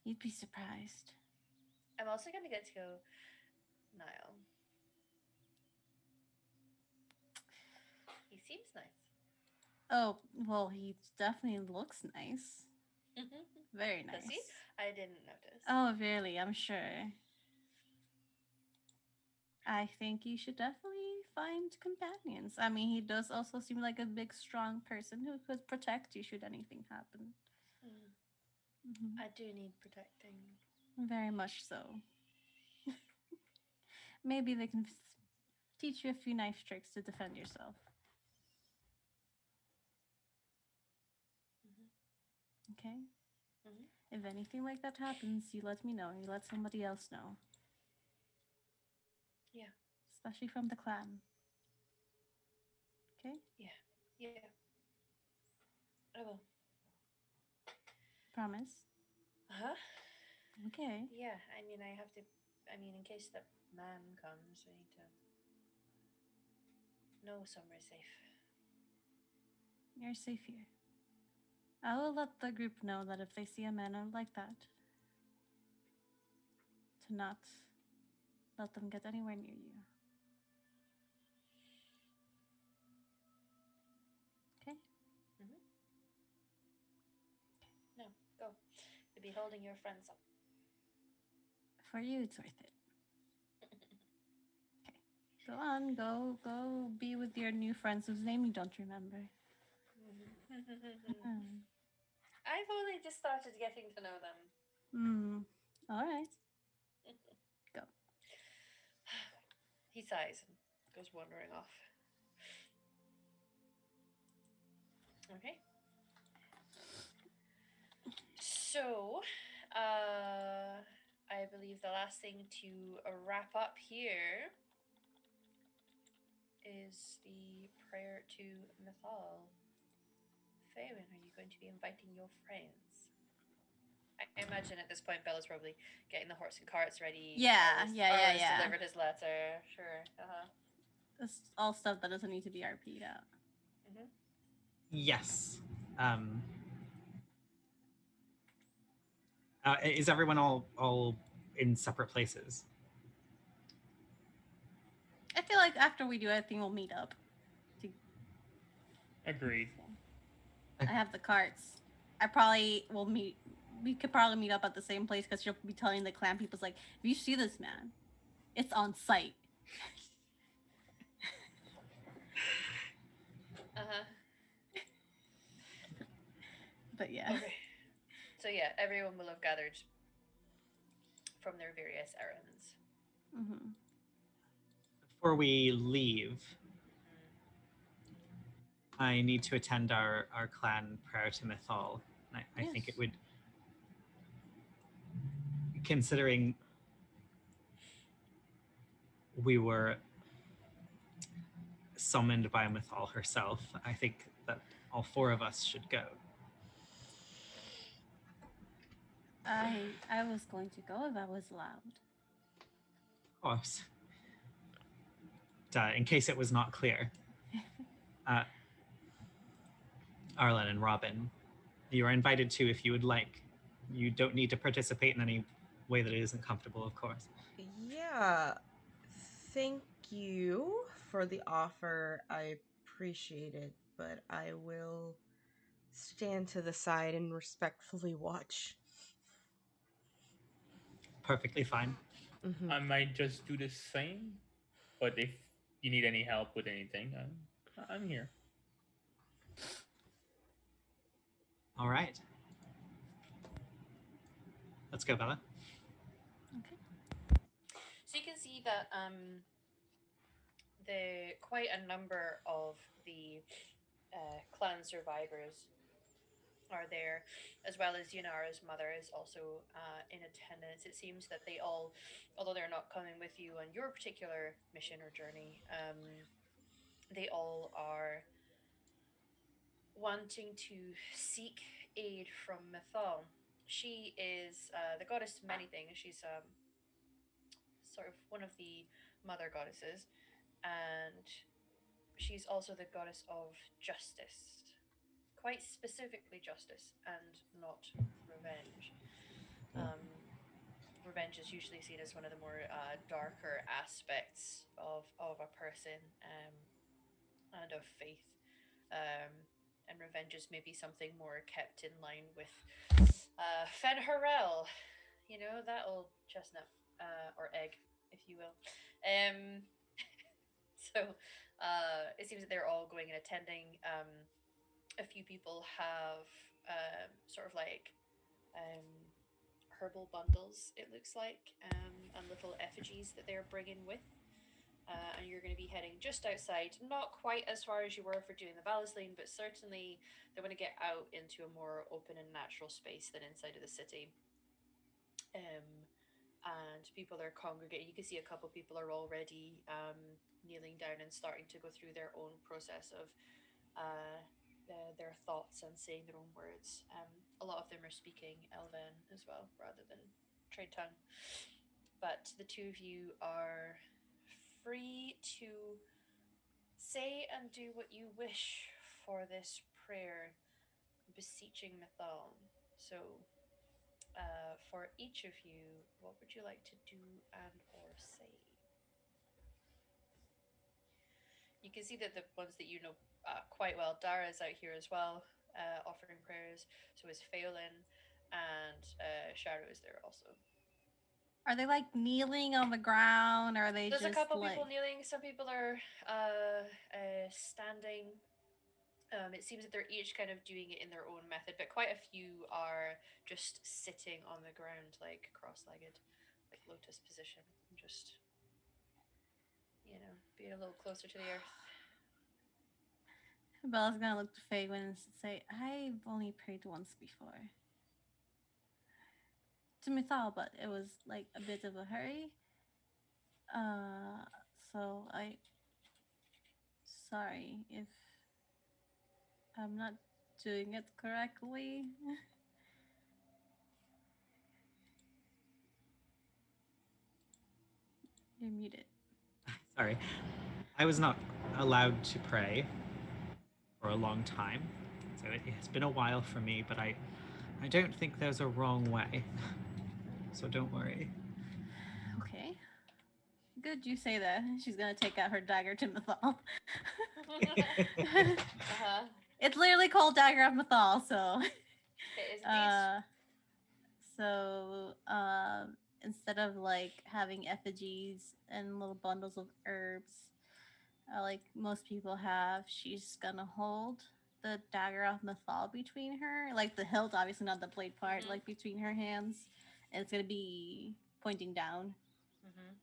D: You'd be surprised.
B: I'm also going to get to go Niall. He seems nice.
D: Oh, well, he definitely looks nice. Very nice.
B: Does he? I didn't notice.
D: Oh, really? I'm sure. I think you should definitely find companions. I mean, he does also seem like a big, strong person who could protect you should anything happen.
B: I do need protecting.
D: Very much so. Maybe they can teach you a few knife tricks to defend yourself. Okay? If anything like that happens, you let me know. You let somebody else know.
B: Yeah.
D: Especially from the clan. Okay?
B: Yeah. I will.
D: Promise?
B: Huh?
D: Okay.
B: Yeah, I mean, in case the man comes, I need to know somewhere safe.
D: You're safe here. I will let the group know that if they see a man like that, to not let them get anywhere near you. Okay?
B: No, go. You'll be holding your friends up.
D: For you, it's worth it. Okay. Go on, go be with your new friends whose name you don't remember.
B: I've only just started getting to know them.
D: All right. Go.
B: He sighs and goes wandering off. Okay. So, I believe the last thing to wrap up here is the prayer to Mythal. Faerun, are you going to be inviting your friends? I imagine at this point Bella's probably getting the horse and carts ready.
D: Yeah.
B: Arlis delivered his letter. Sure.
D: That's all stuff that doesn't need to be RP'd out.
C: Yes. Is everyone all in separate places?
D: I feel like after we do everything, we'll meet up.
E: Agreed.
D: I have the carts. I probably will meet. We could probably meet up at the same place because she'll be telling the clan people, like, if you see this man, It's on site.
B: Uh-huh.
D: But yeah.
B: Okay. So yeah, everyone will have gathered from their various errands.
D: Mm-hmm.
C: Before we leave,
B: Mm.
C: I need to attend our clan prayer to Mythal. I think it
D: Yes.
C: would, considering we were summoned by Mythal herself, I think that all four of us should go.
D: I was going to go if I was allowed.
C: Of course. In case it was not clear, uh, Arlen and Robin, you are invited to if you would like. You don't need to participate in any way that isn't comfortable, of course.
A: Yeah. Thank you for the offer. I appreciate it, but I will stand to the side and respectfully watch.
C: Perfectly fine.
A: Mm-hmm.
E: I might just do the same, but if you need any help with anything, I'm here.
C: All right. Let's go, Bella.
D: Okay.
B: So you can see that the quite a number of the clan survivors are there, as well as Yunara's mother is also in attendance. It seems that they all, although they're not coming with you on your particular mission or journey, they all are wanting to seek aid from Mythal. She is the goddess of many things. She's sort of one of the mother goddesses, and she's also the goddess of justice. Quite specifically, justice and not revenge. Revenge is usually seen as one of the more darker aspects of a person and of faith. Um, and revenge is maybe something more kept in line with Fen Harel, you know, that old chestnut or egg, if you will. Um, so it seems that they're all going and attending. A few people have sort of like um, herbal bundles, it looks like, and little effigies that they're bringing with. And you're going to be heading just outside, not quite as far as you were for doing the Ballasline, but certainly they want to get out into a more open and natural space than inside of the city. Um, and people are congregating. You can see a couple people are already kneeling down and starting to go through their own process of uh, their thoughts and saying their own words. A lot of them are speaking Elven as well, rather than trade tongue. But the two of you are free to say and do what you wish for this prayer, beseeching Mythal. So, for each of you, what would you like to do and or say? You can see that the ones that you know quite well, Dara is out here as well, offering prayers. So is Phelan, and Shadow is there also.
D: Are they like kneeling on the ground? Or are they
B: There's a
D: just
B: couple
D: like?
B: people kneeling. Some people are standing. It seems that they're each kind of doing it in their own method, but quite a few are just sitting on the ground, like cross-legged, like lotus position, and just being a little closer to the earth.
D: Bella's gonna look to Faye and say, "I've only prayed once before to Mythal, but it was like a bit of a hurry. Uh, so I sorry if I'm not doing it correctly." You're muted.
C: Sorry. I was not allowed to pray for a long time. So it's been a while for me, but I don't think there's a wrong way. So don't worry.
D: Okay. Good you say that. She's gonna take out her dagger to Mythal.
B: Uh-huh.
D: It's literally called Dagger of Mythal, so
B: It is indeed.
D: so instead of like having effigies and little bundles of herbs, like most people have, she's gonna hold the dagger of Mythal between her, like the hilt, obviously not the blade part,
B: Mhm.
D: like between her hands, and it's gonna be pointing down.
B: Mm-hmm.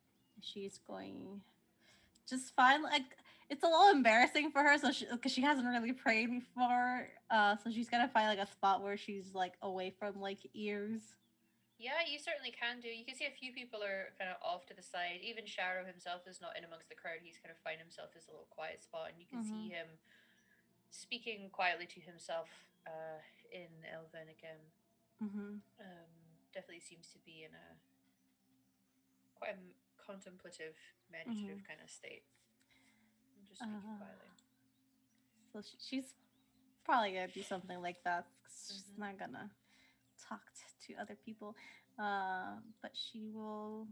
D: She's going just fine. Like it's a little embarrassing for her, so because she hasn't really prayed before, so she's gonna find like a spot where she's like away from like ears.
B: Yeah, you certainly can do. You can see a few people are kind of off to the side. Even Sharo himself is not in amongst the crowd. He's kind of found himself his little quiet spot, and you can see him speaking quietly to himself in Elven again.
D: Mm-hmm.
B: Definitely seems to be in a quite a contemplative,
D: Mm-hmm.
B: meditative kind of state. I'm just speaking
D: Uh,
B: quietly.
D: so she's probably gonna do something like that. 'Cause she's
B: Mm-hmm.
D: not gonna talk to other people, but she will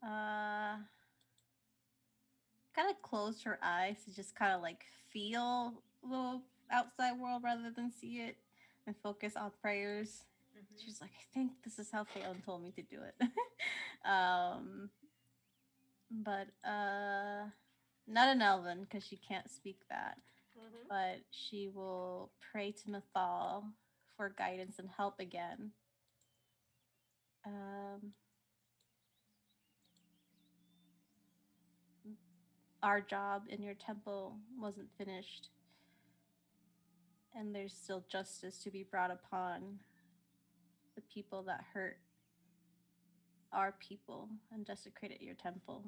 D: uh, kind of close her eyes to just kind of like feel the outside world rather than see it, and focus on prayers.
B: Mm-hmm.
D: She's like, I think this is how Phelan told me to do it. um, but not an Elven because she can't speak that.
B: Mm-hmm.
D: But she will pray to Mythal for guidance and help again. Um, our job in your temple wasn't finished, and there's still justice to be brought upon the people that hurt our people and desecrated your temple.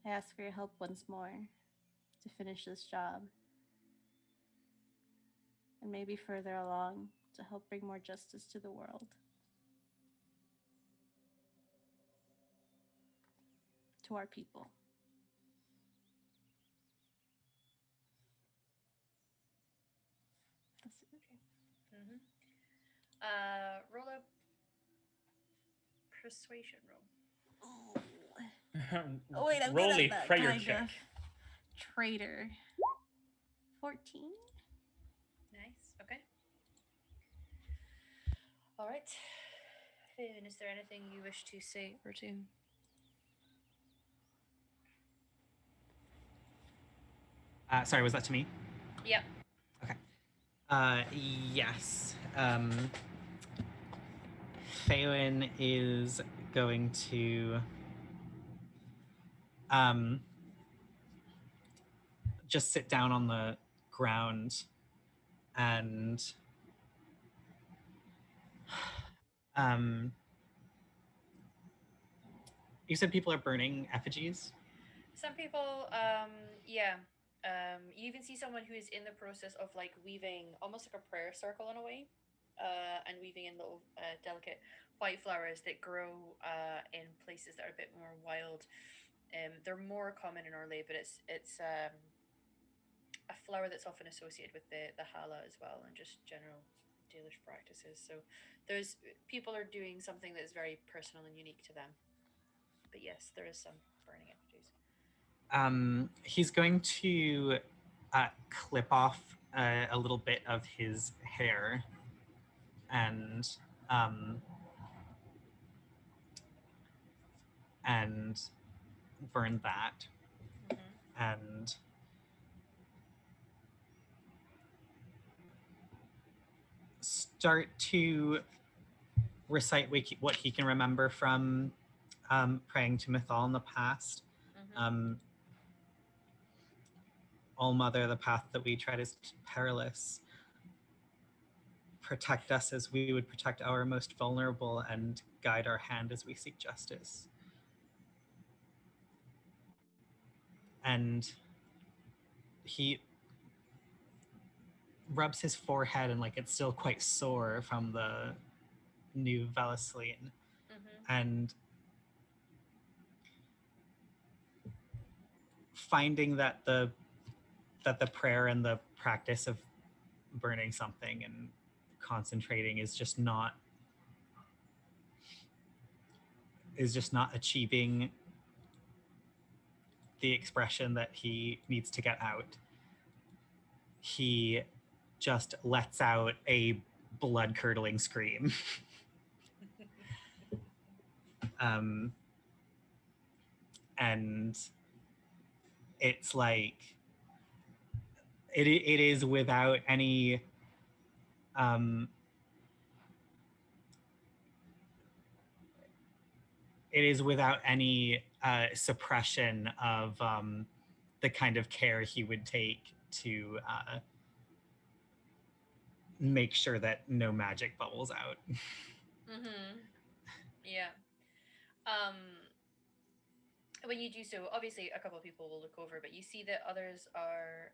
D: I ask for your help once more to finish this job, and maybe further along to help bring more justice to the world. To our people. That's it.
B: Mm-hmm. Roll a persuasion roll.
D: Oh wait, I'm good
E: Roll
D: at
E: a
D: that
E: prayer
D: kind
E: check.
D: of. Traitor. 14.
B: Nice. Okay. All right. Faven, is there anything you wish to say or do?
C: Sorry, was that to me?
B: Yep.
C: Okay. Yes. Phelan is going to just sit down on the ground and you said people are burning effigies?
B: Some people, yeah. You even see someone who is in the process of like weaving almost like a prayer circle in a way, and weaving in little delicate white flowers that grow in places that are a bit more wild. They're more common in Orlais, but it's a flower that's often associated with the Hala as well, and just general Dalish practices. So there's people are doing something that is very personal and unique to them. But yes, there is some burning effigies.
C: He's going to clip off a little bit of his hair and um, and burn that
B: Mm-hmm.
C: and start to recite what he can remember from praying to Mythal in the past.
B: Mm-hmm.
C: All Mother, the path that we tread is perilous. Protect us as we would protect our most vulnerable and guide our hand as we seek justice. And he rubs his forehead and like it's still quite sore from the new Velasline.
B: Mm-hmm.
C: And finding that the prayer and the practice of burning something and concentrating is just not achieving the expression that he needs to get out. He just lets out a blood curdling scream. um, and it's like it is without any um, it is without any suppression of the kind of care he would take to make sure that no magic bubbles out.
B: Mm-hmm. Yeah. Um, when you do so, obviously a couple of people will look over, but you see that others are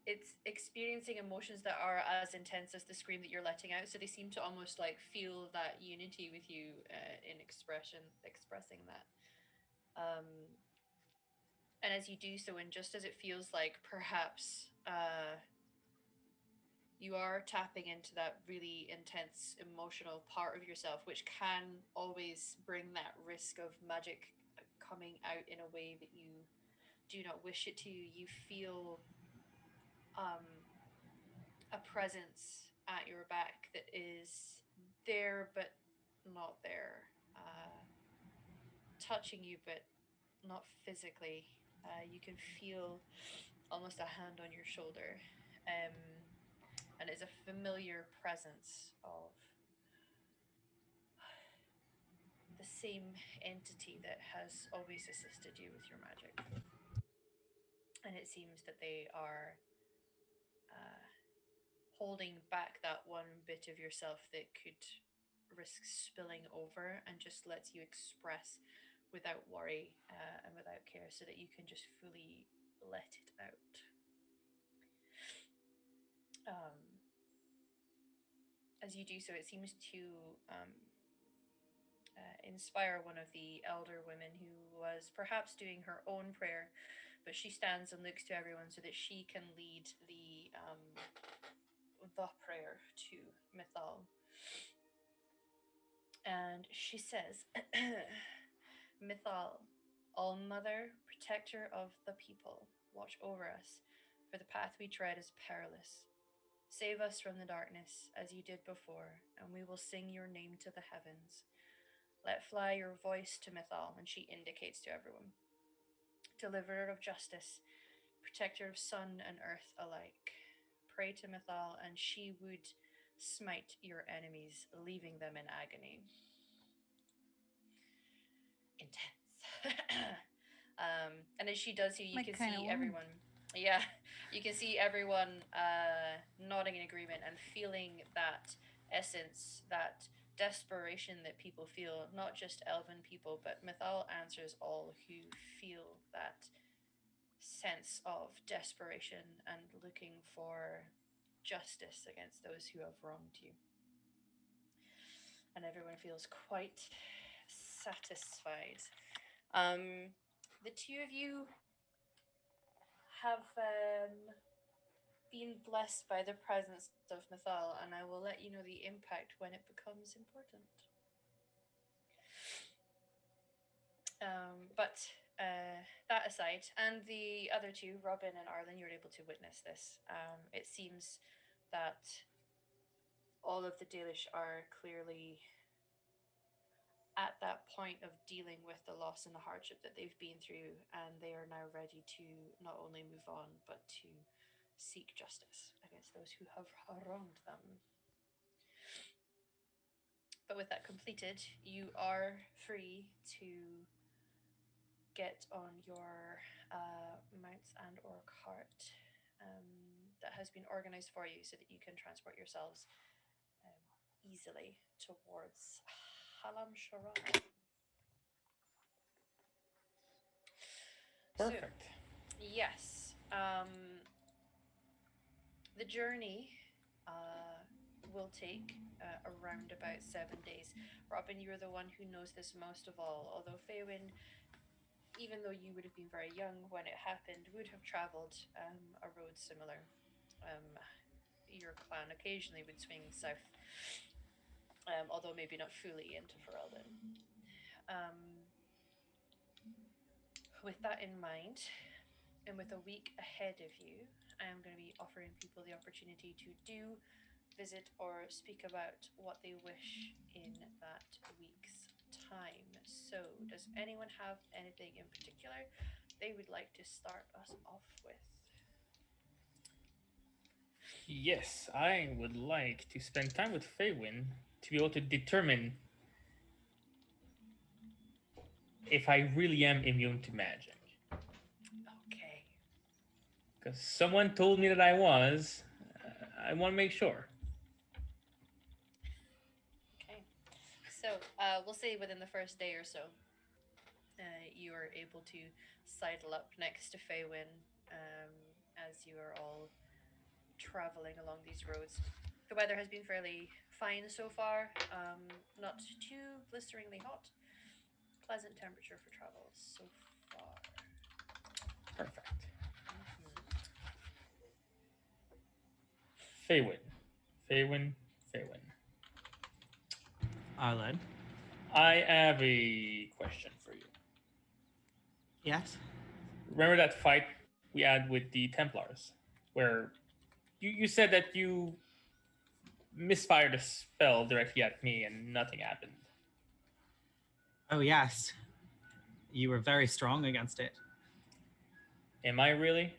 B: it's experiencing emotions that are as intense as the scream that you're letting out. So they seem to almost like feel that unity with you in expressing that. Um, and as you do so, and just as it feels like perhaps you are tapping into that really intense emotional part of yourself, which can always bring that risk of magic coming out in a way that you do not wish it to. You feel um, a presence at your back that is there but not there, touching you but not physically. You can feel almost a hand on your shoulder, um, and it's a familiar presence of the same entity that has always assisted you with your magic. And it seems that they are uh, holding back that one bit of yourself that could risk spilling over and just lets you express without worry and without care so that you can just fully let it out. Um, as you do so, it seems to inspire one of the elder women who was perhaps doing her own prayer, but she stands and looks to everyone so that she can lead the prayer to Mythal. And she says, Mythal, All Mother, protector of the people, watch over us, for the path we tread is perilous. Save us from the darkness, as you did before, and we will sing your name to the heavens. Let fly your voice to Mythal, and she indicates to everyone. Deliverer of justice, protector of sun and earth alike. Pray to Mythal, and she would smite your enemies, leaving them in agony. Intense. And as she does so, you
D: My
B: can
D: kind of
B: see
D: woman.
B: everyone. Yeah, you can see everyone nodding in agreement and feeling that essence, that desperation that people feel, not just elven people, but Mythal answers all who feel that sense of desperation and looking for justice against those who have wronged you. And everyone feels quite satisfied. The two of you have been blessed by the presence of Mythal, and I will let you know the impact when it becomes important. But that aside, and the other two, Robin and Arlen, you're able to witness this. It seems that all of the Dalish are clearly at that point of dealing with the loss and the hardship that they've been through, and they are now ready to not only move on, but to seek justice against those who have wronged them. But with that completed, you are free to get on your mounts and or cart that has been organized for you so that you can transport yourselves easily towards Halam Sharan. So,
E: Perfect.
B: yes, the journey will take around about 7 days. Robin, you're the one who knows this most of all, although Faywin, even though you would have been very young when it happened, would have travelled a road similar. Um, your clan occasionally would swing south, although maybe not fully into Ferelden. Um, with that in mind, And with a week ahead of you, I am going to be offering people the opportunity to do, visit, or speak about what they wish in that week's time. So, does anyone have anything in particular they would like to start us off with?
E: Yes, I would like to spend time with Faywin to be able to determine if I really am immune to magic.
B: Okay.
E: Because someone told me that I was. I want to make sure.
B: Okay. So, we'll say within the first day or so, you are able to sidle up next to Faywin as you are all traveling along these roads. The weather has been fairly fine so far, not too blisteringly hot. Pleasant temperature for travel so far.
E: Perfect.
B: Mhm.
E: Faywin. Faywin. Faywin.
C: Arlen?
E: I have a question for you.
C: Yes?
E: Remember that fight we had with the Templars, where you said that you misfired a spell directly at me and nothing happened.
C: Oh, yes. You were very strong against it.
E: Am I really?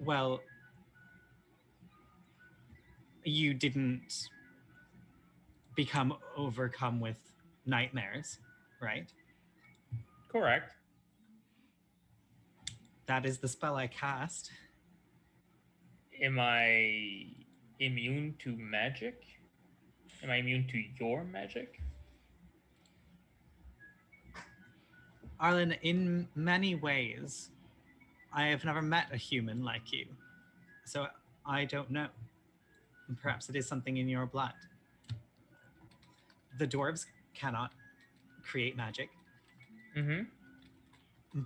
C: Well, you didn't become overcome with nightmares, right?
E: Correct.
C: That is the spell I cast.
E: Am I immune to magic? Am I immune to your magic?
C: Arlen, in many ways, I have never met a human like you. So I don't know. Perhaps it is something in your blood. The dwarves cannot create magic,
E: Mm-hmm.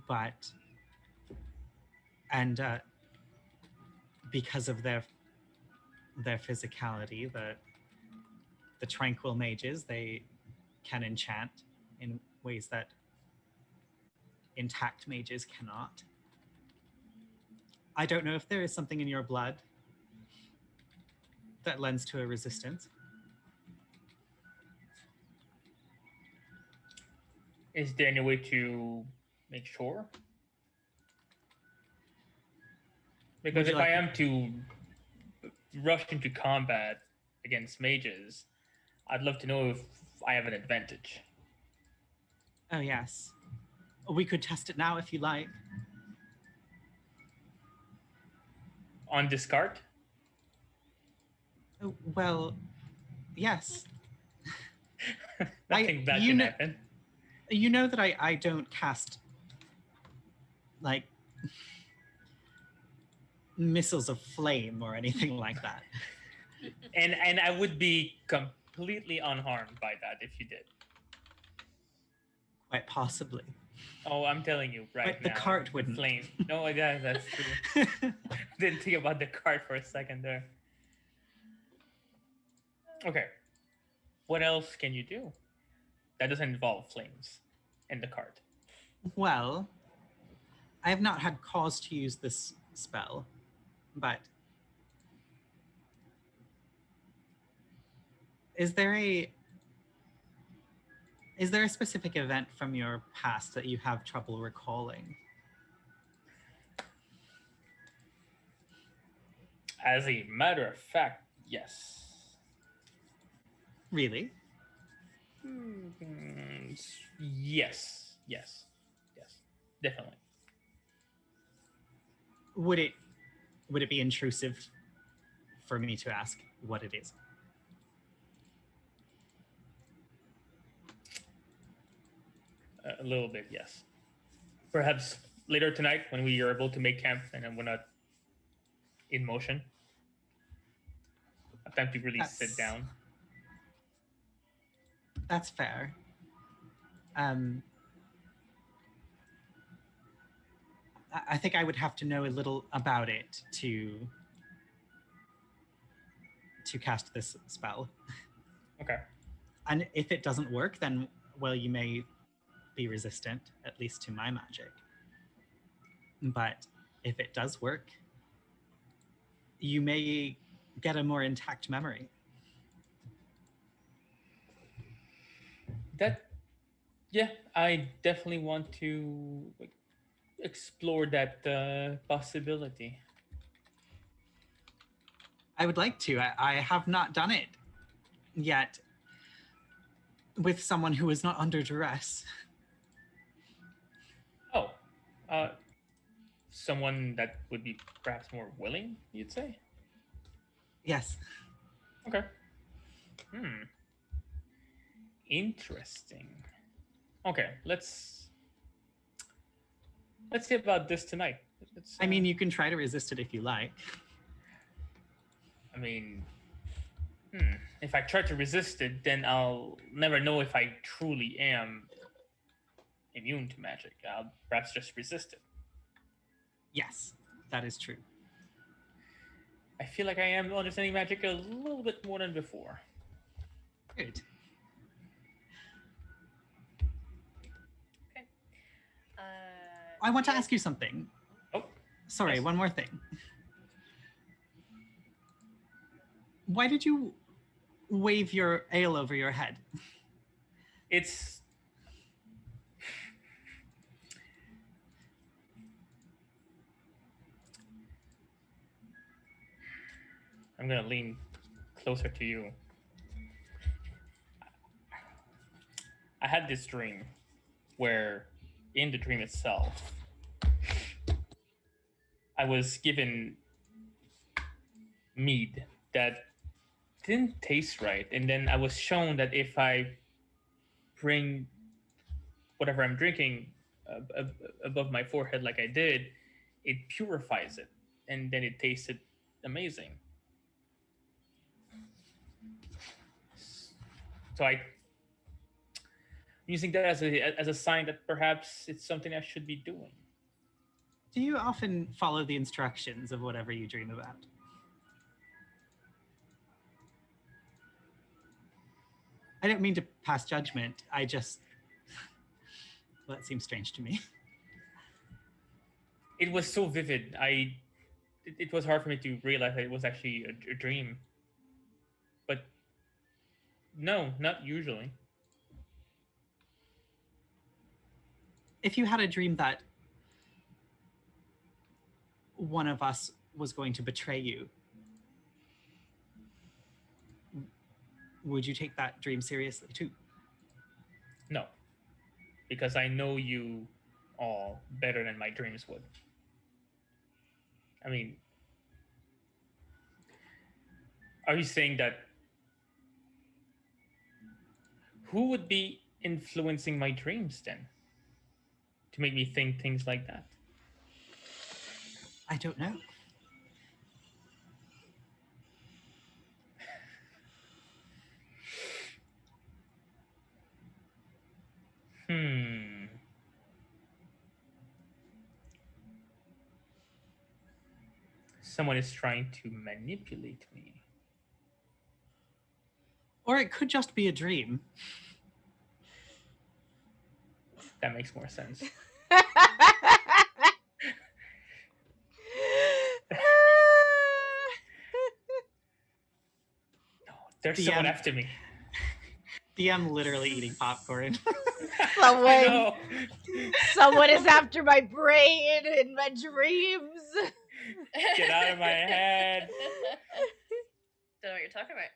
C: but and because of their physicality, the tranquil mages, they can enchant in ways that intact mages cannot. I don't know if there is something in your blood that lends to a resistance.
E: Is there any way to make sure?
C: Would
E: Because
C: you
E: if I
C: like?
E: am to rush into combat against mages, I'd love to know if I have an advantage.
C: Oh yes, we could test it now if you like.
E: On this cart?
C: Oh, well, yes.
E: Nothing bad
C: you
E: can
C: know,
E: happen.
C: you know that I don't cast like missiles of flame or anything like that.
E: And I would be completely unharmed by that if you did.
C: Quite possibly.
E: Oh, I'm telling you right
C: But the
E: now.
C: cart wouldn't.
E: Flame. No, yeah, that's true. Didn't think about the cart for a second there. Okay. What else can you do that doesn't involve flames in the cart?
C: Well, I have not had cause to use this spell, but is there a specific event from your past that you have trouble recalling?
E: As a matter of fact, yes.
C: Really?
E: Yes, yes, yes, definitely.
C: Would it be intrusive for me to ask what it is?
E: A little bit, yes. Perhaps later tonight when we are able to make camp and we're not in motion. Have time to really sit down.
C: That's fair. I think I would have to know a little about it to cast this spell.
E: Okay.
C: And if it doesn't work, then well, you may be resistant, at least to my magic. But if it does work, you may get a more intact memory.
E: That, yeah, I definitely want to like, explore that possibility.
C: I would like to. I have not done it yet with someone who is not under duress.
E: Oh, uh, someone that would be perhaps more willing, you'd say?
C: Yes.
E: Okay. Hmm. Interesting. Okay, let's see about this tonight. Let's,
C: I mean, you can try to resist it if you like.
E: I mean, if I try to resist it, then I'll never know if I truly am immune to magic. I'll perhaps just resist it.
C: Yes, that is true.
E: I feel like I am understanding magic a little bit more than before.
C: Good.
B: Okay.
C: I want to ask you something.
E: Oh,
C: Sorry,
E: yes.
C: one more thing. Why did you wave your ale over your head?
E: It's I'm gonna lean closer to you. I had this dream where, in the dream itself, I was given mead that didn't taste right, and then I was shown that if I bring whatever I'm drinking above my forehead like I did, it purifies it, and then it tasted amazing. So I'm using that as a sign that perhaps it's something I should be doing.
C: Do you often follow the instructions of whatever you dream about? I don't mean to pass judgment. I just... Well, that seems strange to me.
E: It was so vivid. It was hard for me to realize that it was actually a dream. But no, not usually.
C: If you had a dream that one of us was going to betray you, would you take that dream seriously too?
E: No, because I know you all better than my dreams would. I mean, are you saying that who would be influencing my dreams then to make me think things like that?
C: I don't know.
E: Hmm. Someone is trying to manipulate me.
C: Or it could just be a dream.
E: That makes more sense. No, there's someone
C: DM.
E: after me.
C: DM literally eating popcorn.
E: I know.
A: Someone is after my brain and my dreams.
E: Get out of my head.
B: Don't know what you're talking about.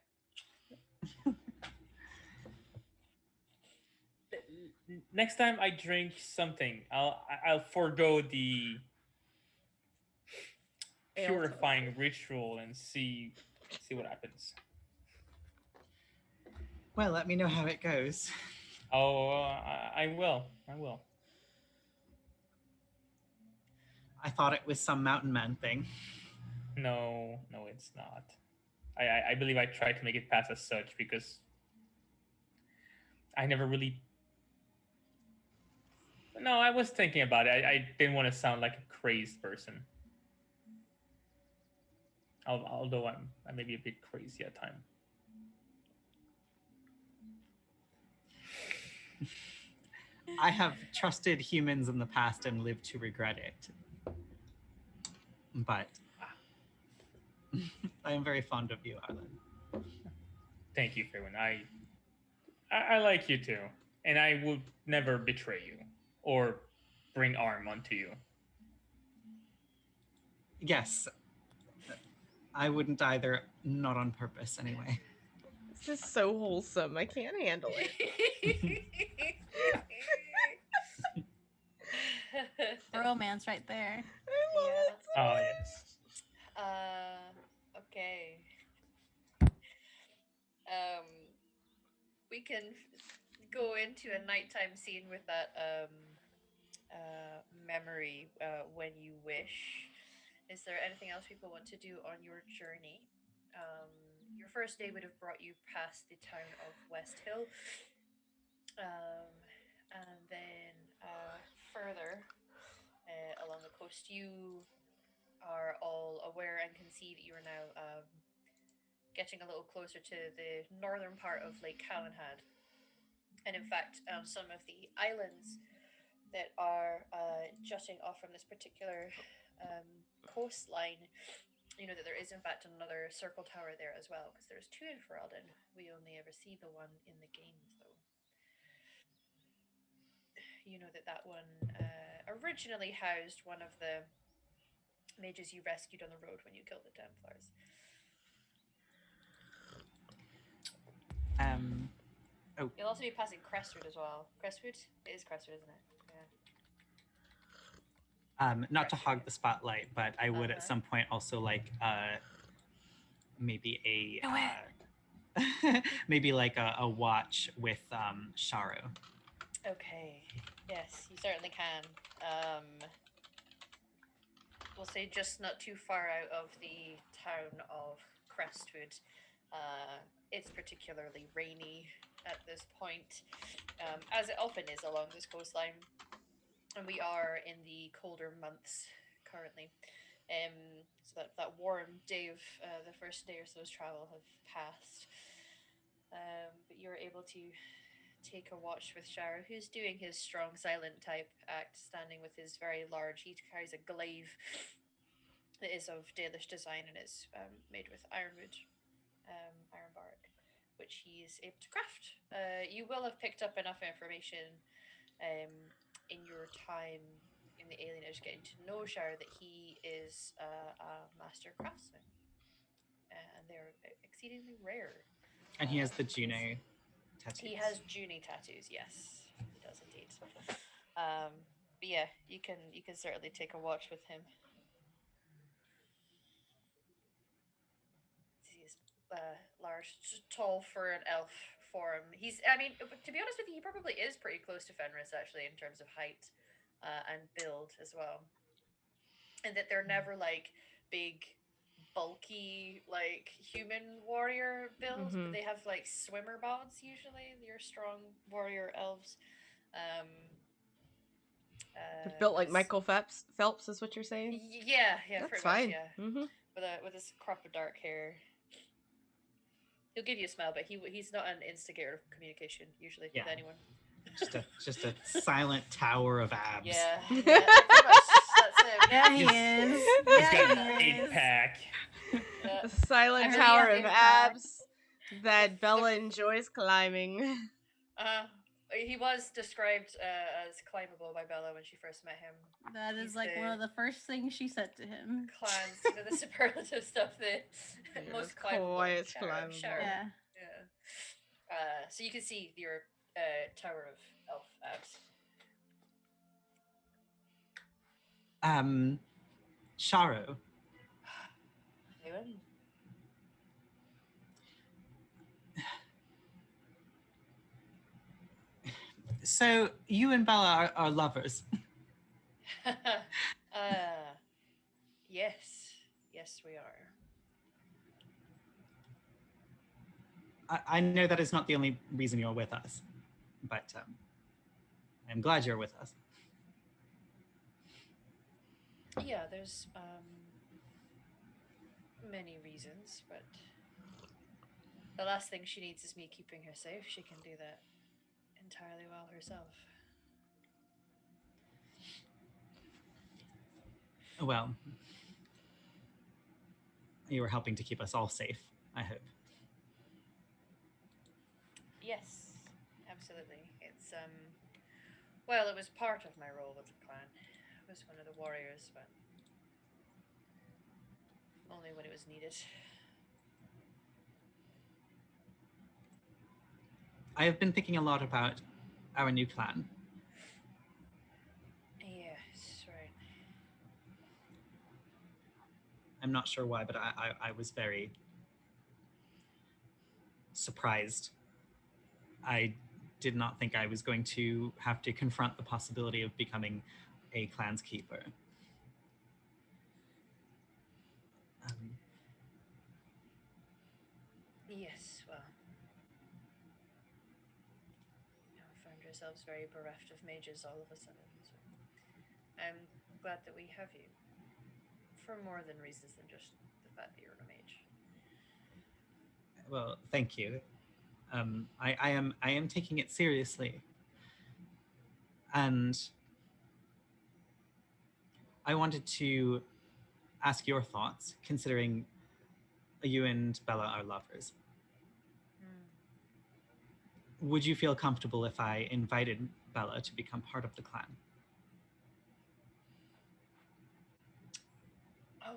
E: Next time I drink something, I'll forego the purifying ritual and see what happens.
C: Well, let me know how it goes.
E: Oh, I will. I will.
C: I thought it was some mountain man thing.
E: No, it's not. I believe I tried to make it pass as such because I never really. No, I was thinking about it. I didn't want to sound like a crazed person. Although I may be a bit crazy at times.
C: I have trusted humans in the past and lived to regret it. But I am very fond of you, Arlen.
E: Thank you, Fairwin. I like you too, and I will never betray you or bring harm onto you.
C: Yes, I wouldn't either, not on purpose anyway.
A: This is so wholesome. I can't handle it.
D: Romance right there.
A: I love
B: Yeah.
A: it so
E: Oh
A: much.
E: yes.
B: Okay. Um, we can go into a nighttime scene with that memory when you wish. Is there anything else people want to do on your journey? Um, your first day would have brought you past the town of West Hill, um, and then further along the coast, you are all aware and can see that you are now getting a little closer to the northern part of Lake Calenhad. And in fact, some of the islands that are jutting off from this particular coastline, you know that there is in fact another circle tower there as well, because there's two in Ferelden. We only ever see the one in the games, though. You know that that one originally housed one of the mages you rescued on the road when you killed the Templars.
C: Oh,
B: You'll also be passing Crestwood as well. Crestwood? It is Crestwood, isn't it? Yeah.
C: not to hog the spotlight, but I would at
B: Uh-huh.
C: some point also like maybe
D: Do
C: maybe like a watch with Sharo.
B: Okay. Yes, you certainly can. We'll say just not too far out of the town of Crestwood. It's particularly rainy at this point, as it often is along this coastline, and we are in the colder months currently. So that warm day of the first day or so's travel have passed, but you're able to take a watch with Shara, who's doing his strong silent type act, standing with his very large. He carries a glaive that is of Dalish design and is made with ironwood, ironbark, which he is able to craft. You will have picked up enough information in your time in the alienage getting to know Shara that he is a master craftsman, and they're exceedingly rare.
C: And he has the
B: He is-
C: Juno tattoos.
B: He has Junie tattoos. Yes, he does indeed. But yeah, you can certainly take a watch with him. He's large, tall for an elf form. I mean, to be honest with you, he probably is pretty close to Fenris actually in terms of height and build as well. And that they're never like big, bulky, like human warrior builds, but
A: Mhm.
B: they have like swimmer bods usually. They're strong warrior elves. Um,
A: Built
B: with
A: like
B: his
A: Michael Phelps. Phelps is what you're saying.
B: yeah,
A: That's
B: pretty much,
A: fine.
B: yeah.
A: Mm-hmm.
B: With his crop of dark hair. He'll give you a smile, but he's not an instigator of communication usually
C: Yeah.
B: with anyone.
C: just a silent tower of abs.
B: Yeah, pretty much. That's him.
D: Yeah, he
C: He's-
D: is.
E: He's
D: Yeah,
E: got an
D: he
E: eight
D: is.
E: pack.
B: Yeah.
A: The silent
B: I really
A: tower
B: have
A: of
D: impact.
A: abs that Bella enjoys climbing.
B: He was described as climbable by Bella when she first met him.
D: That
B: He's
D: is like one
B: the
D: of the first things she said to him.
B: clans, the superlative stuff, the
A: You're
B: most
A: as
B: climbable.
A: quiet as
B: Shara,
A: climbable.
B: Shara.
D: Yeah.
B: Yeah. So you can see your tower of elf abs.
C: Sharo,
B: Ewan?
C: so you and Bella are lovers.
B: Yes. Yes, we are.
C: I know that is not the only reason you're with us, but I'm glad you're with us.
B: Yeah, there's many reasons, but the last thing she needs is me keeping her safe. She can do that entirely well herself.
C: Well, you were helping to keep us all safe, I hope.
B: Yes, absolutely. It's well, it was part of my role with the clan. I was one of the warriors, but only when it was needed.
C: I have been thinking a lot about our new clan.
B: Yes, right.
C: I'm not sure why, but I was very surprised. I did not think I was going to have to confront the possibility of becoming a clan's keeper. Um,
B: Yes, well, we found ourselves very bereft of mages all of a sudden, so I'm glad that we have you. For more than reasons than just the fact that you're a mage.
C: well, thank you. I am taking it seriously, and I wanted to ask your thoughts, considering you and Bella are lovers.
B: Hmm.
C: Would you feel comfortable if I invited Bella to become part of the clan?
B: Oh,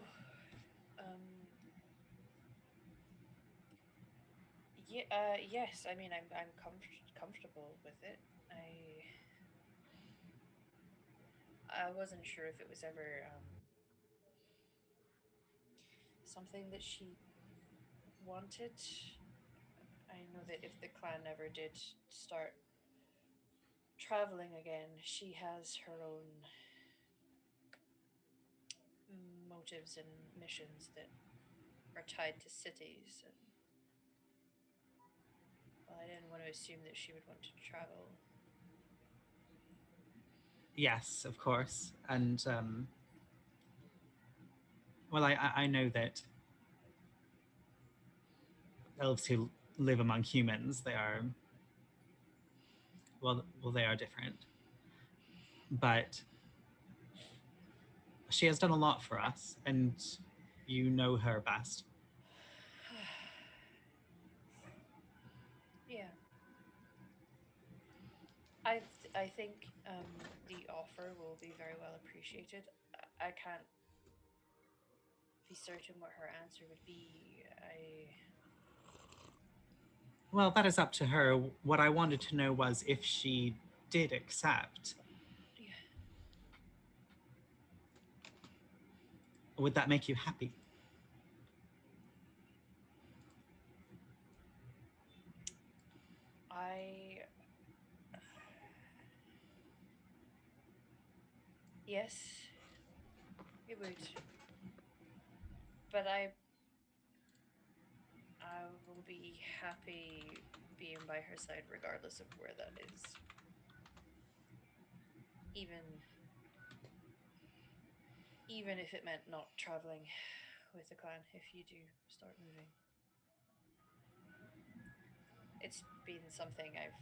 B: um, yeah, yes. I mean, I'm comfortable with it. I wasn't sure if it was ever something that she wanted. I know that if the clan ever did start traveling again, she has her own motives and missions that are tied to cities. And well, I didn't want to assume that she would want to travel.
C: Yes, of course. And well, I know that elves who live among humans, they are well they are different. But she has done a lot for us, and you know her best.
B: Yeah, I think the offer will be very well appreciated. I can't be certain what her answer would be. I
C: Well, that is up to her. What I wanted to know was if she did accept,
B: Yeah.
C: would that make you happy?
B: I yes, it would, but I will be happy being by her side regardless of where that is. Even even if it meant not traveling with the clan if you do start moving. It's been something I've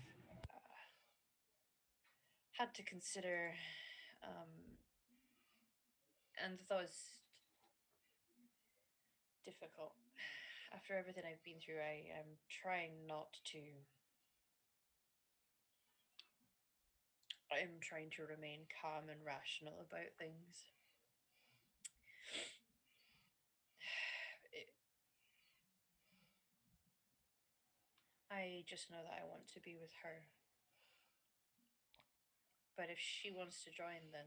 B: had to consider, um, and the thought is difficult. After everything I've been through, I am trying not to. I'm trying to remain calm and rational about things. It, I just know that I want to be with her. But if she wants to join, then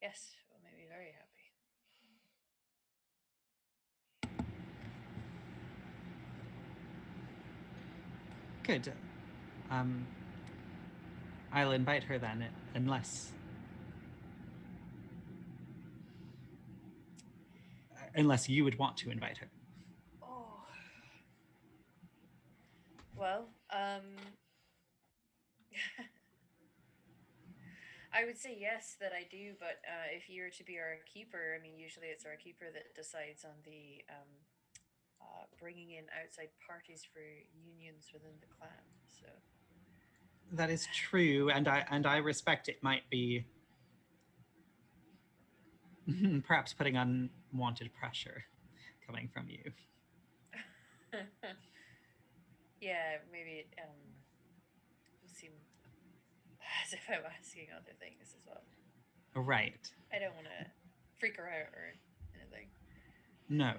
B: yes, it will make me very happy.
C: Good. Um, I'll invite her then, unless you would want to invite her.
B: Oh, well, I would say yes that I do, but if you were to be our keeper, I mean, usually it's our keeper that decides on the bringing in outside parties for unions within the clan. So
C: That is true, and I respect it might be Perhaps putting unwanted pressure coming from you.
B: Yeah, maybe it will seem as if I'm asking other things as well.
C: Right.
B: I don't want to freak her out or anything.
C: No.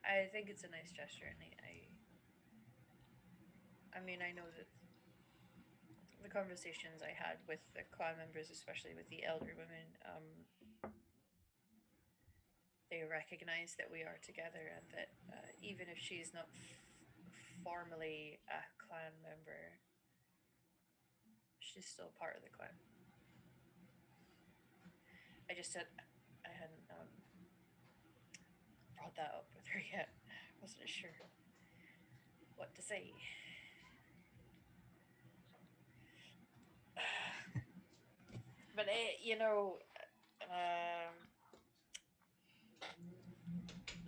B: I think it's a nice gesture, and I mean, I know that the conversations I had with the clan members, especially with the elder women, they recognize that we are together, and that even if she's not formally a clan member, she's still part of the clan. I just said I hadn't brought that up with her yet. I wasn't sure what to say. But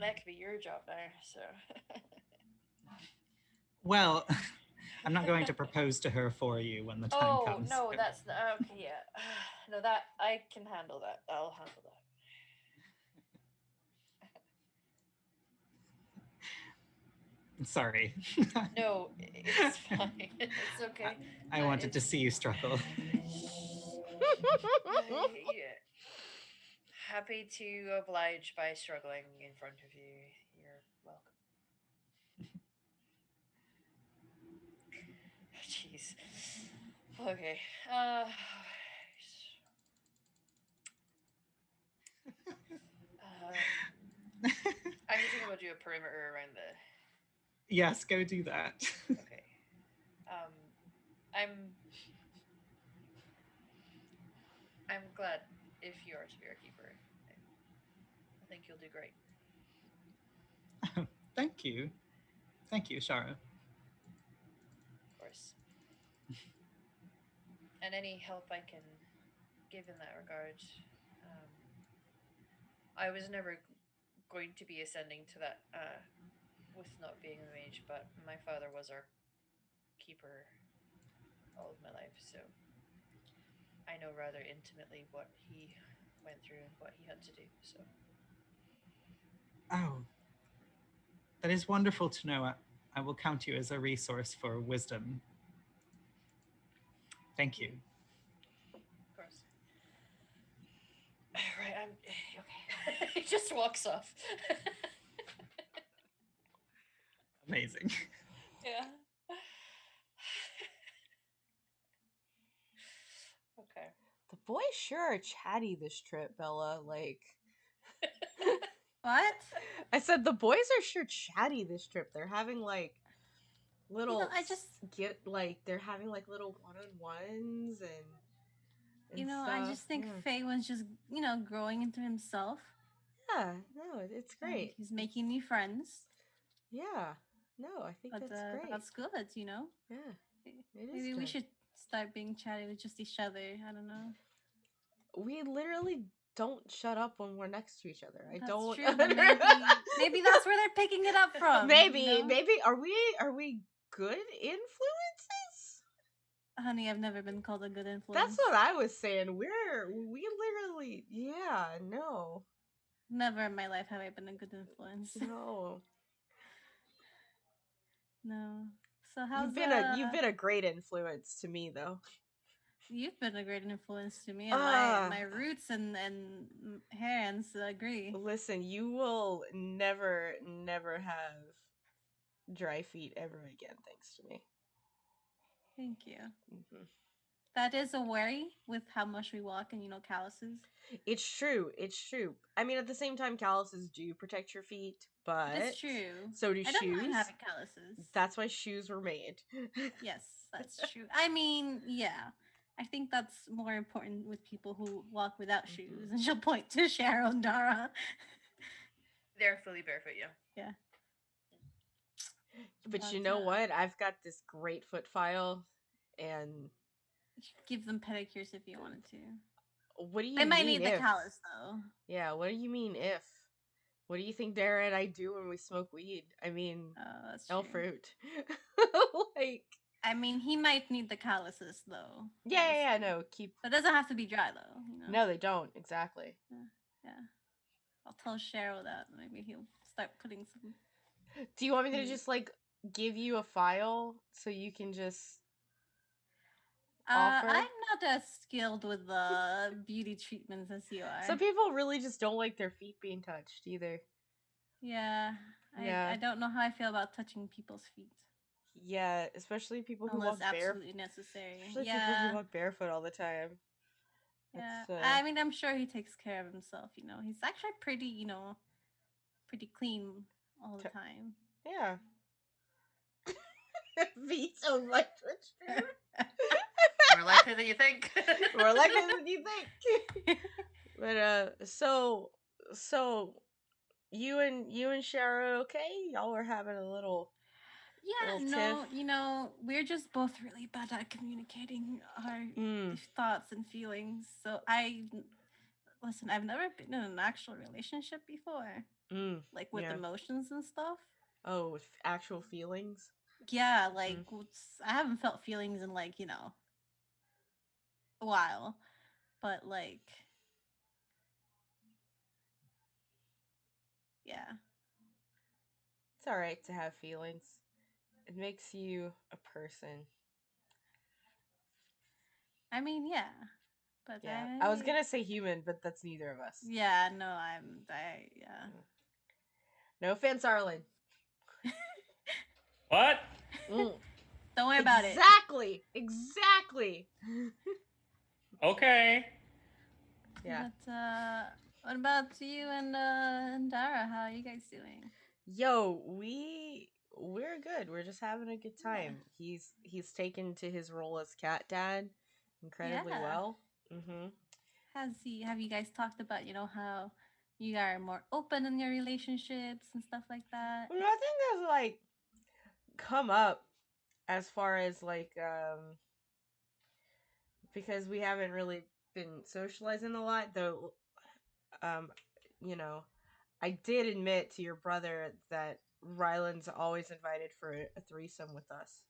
B: that could be your job now. So
C: Well, I'm not going to propose to her for you when the time
B: oh
C: comes.
B: no, that's okay. Yeah, no, that I can handle that. I'll handle that.
C: Sorry.
B: No, it's fine. It's okay.
C: I wanted to
B: It's
C: see you struggle.
B: yeah. Happy to oblige by struggling in front of you. You're welcome. Jeez. Okay. I'm just gonna go do a perimeter around the.
C: Yes, go do that.
B: Okay. Um, I'm. I'm glad if you are to be our keeper. I think you'll do great.
C: Thank you. Thank you, Shara.
B: Of course. And any help I can give in that regard. Um, I was never going to be ascending to that with not being a mage, but my father was our keeper all of my life, so I know rather intimately what he went through and what he had to do. So
C: Oh, that is wonderful to know. I will count you as a resource for wisdom. Thank you.
B: of course. Right, I'm okay. He just walks off.
C: Amazing.
B: Yeah. Okay.
A: The boys sure are chatty this trip, Bella. Like,
D: What?
A: I said the boys are sure chatty this trip. They're having like little
D: I just
A: they're having like little one-on-ones and
D: I
A: stuff.
D: just think
A: Yeah.
D: Faye was just, growing into himself.
A: Yeah, no, it's
D: And
A: great.
D: he's making new friends.
A: Yeah. No, I think
D: But
A: that's great.
D: that's good,
A: Yeah. It is
D: Maybe we
A: good.
D: should start being chatty with just each other. I don't know.
A: We literally don't shut up when we're next to each other. I
D: That's
A: don't
D: true, but maybe that's where they're picking it up from.
A: maybe are we good influences?
D: Honey, I've never been called a good influence.
A: That's what I was saying. We literally, yeah, no.
D: Never in my life have I been a good influence.
A: No.
D: No. So how's
A: You've been a great influence to me though.
D: You've been a great influence to me, and my roots and hands agree.
A: Listen, you will never have dry feet ever again thanks to me.
D: Thank you.
A: Mm-hmm.
D: That is a worry with how much we walk and calluses.
A: It's true. I mean, at the same time, calluses do protect your feet, but
D: it's true.
A: So do
D: I
A: shoes.
D: don't mind having calluses.
A: That's why shoes were made.
D: Yes, that's true. I mean, yeah. I think that's more important with people who walk without shoes. And she'll point to Sharon Dara.
B: They're fully barefoot, yeah.
D: Yeah.
A: But you know what? I've got this great foot file, and
D: give them pedicures if you wanted to.
A: What do you
D: they
A: mean?
D: Might need
A: if?
D: the callus though.
A: Yeah. What do you mean if? What do you think Dara and I do when we smoke weed? I mean,
D: that's
A: El
D: true.
A: fruit. Like,
D: I mean, he might need the calluses though.
A: Yeah,
D: obviously.
A: no, keep.
D: But it doesn't have to be dry though. You know.
A: No, they don't exactly.
D: Yeah. I'll tell Cheryl that. Maybe he'll start putting some.
A: Do you want me to
D: Mm.
A: just like give you a file so you can just offer?
D: I'm not as skilled with beauty treatments as you are.
A: Some people really just don't like their feet being touched either.
D: Yeah.
A: Yeah.
D: I don't know how I feel about touching people's feet.
A: Yeah, especially people who
D: Unless
A: walk
D: absolutely necessary.
A: Especially people
D: Yeah.
A: who walk barefoot all the time.
D: Yeah.
A: That's,
D: I mean, I'm sure he takes care of himself, you know. He's actually pretty, pretty clean all the time.
A: Yeah. Feet so much true.
B: More likely than you think.
A: More likely than you think. But so you and Shara are okay? Y'all were having a little
D: Yeah,
A: tiff.
D: we're just both really bad at communicating our
A: Mm.
D: thoughts and feelings. So listen, I've never been in an actual relationship before, like with emotions and stuff.
A: Oh, with actual feelings?
D: Yeah, like I haven't felt feelings in like, a while. But like yeah.
A: It's alright to have feelings. It makes you a person.
D: I mean, yeah. But
A: yeah. I was gonna say human, but that's neither of us.
D: Yeah, no, yeah.
A: No offense, Arlen.
E: What?
D: Don't worry about it.
A: Exactly.
E: Okay.
A: Yeah.
D: But what about you and Dara? How are you guys doing?
A: Yo, we're good. We're just having a good time. Yeah. He's taken to his role as cat dad incredibly well. Mm-hmm.
D: Have you guys talked about, how you are more open in your relationships and stuff like that?
A: Nothing has like come up as far as like because we haven't really been socializing a lot, though. You know, I did admit to your brother that Ryland's always invited for a threesome with us.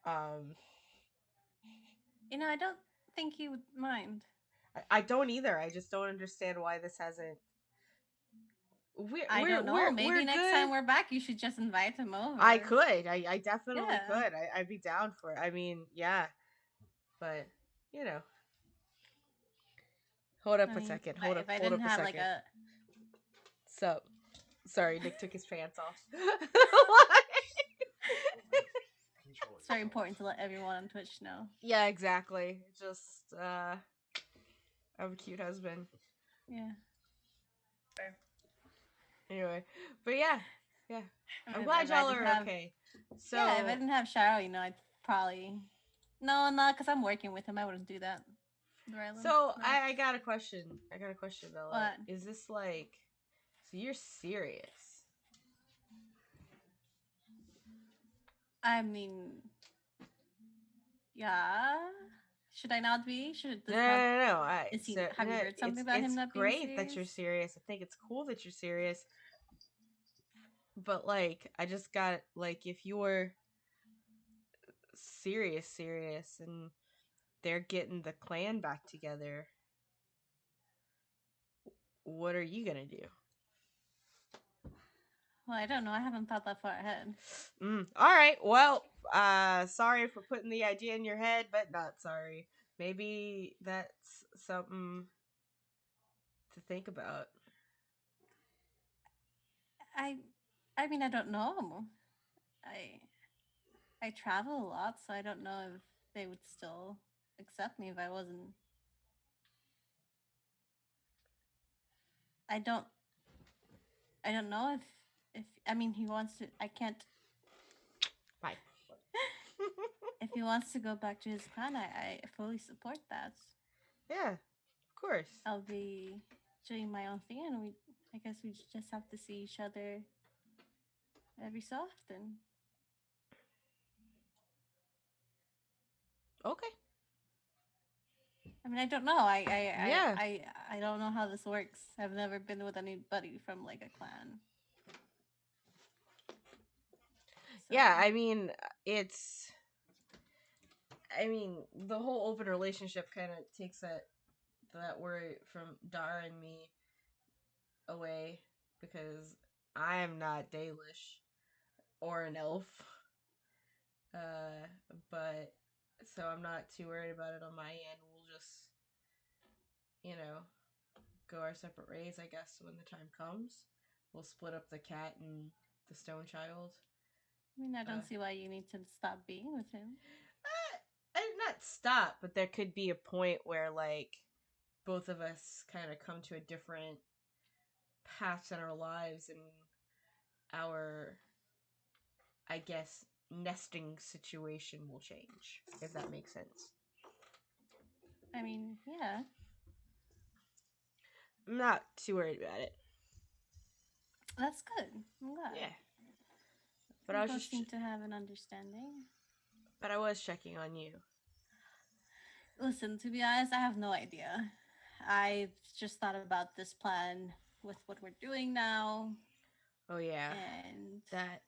D: I don't think he would mind.
A: I don't either. I just don't understand why this hasn't.
D: I don't know. Maybe
A: we're
D: next
A: good.
D: time we're back, you should just invite him over.
A: I could. I definitely could. I'd be down for it. I mean, yeah. But, Hold up a second. Hold up a second. So, sorry, Nick took his pants off.
D: It's very important to let everyone on Twitch know.
A: Yeah, exactly. Just, I have a cute husband.
D: Yeah.
A: Anyway, but yeah. I'm glad y'all are okay. So
D: yeah, if I didn't have Cheryl, I'd probably not because I'm working with him. I wouldn't do that.
A: So I got a question. Bella.
D: What?
A: Is this like? So you're serious?
D: I mean, yeah. Should I not be? Should this
A: no.
D: have you heard something about him not being serious?
A: It's great that you're serious. I think it's cool that you're serious. But like, I just got like, if you're serious, and they're getting the clan back together, what are you gonna do?
D: Well, I don't know. I haven't thought that far ahead.
A: All right. Well, sorry for putting the idea in your head, but not sorry. Maybe that's something to think about.
D: I mean, I don't know. I travel a lot, so I don't know if they would still accept me if I wasn't. I don't know if I mean he wants to. I can't.
A: Bye.
D: If he wants to go back to his clan, I fully support that.
A: Yeah, of course.
D: I'll be doing my own thing, and I guess we just have to see each other every so often.
A: Okay.
D: I mean, I don't know. I don't know how this works. I've never been with anybody from like a clan.
A: So. Yeah, I mean, it's I mean, the whole open relationship kind of takes that worry from Dara and me away because I am not Dalish or an elf. But so I'm not too worried about it on my end. We'll just, go our separate ways, I guess, when the time comes. We'll split up the cat and the stone child.
D: I mean, I don't see why you need to stop being with him.
A: I not stop, but there could be a point where, like, both of us kind of come to a different paths in our lives and our, I guess, nesting situation will change, if that makes sense.
D: I mean, yeah.
A: I'm not too worried about it.
D: That's good. I'm glad.
A: Yeah. But
D: We
A: I was
D: both
A: just
D: seem to have an understanding.
A: But I was checking on you.
D: Listen, to be honest, I have no idea. I've just thought about this plan with what we're doing now.
A: Oh yeah.
D: And
A: That.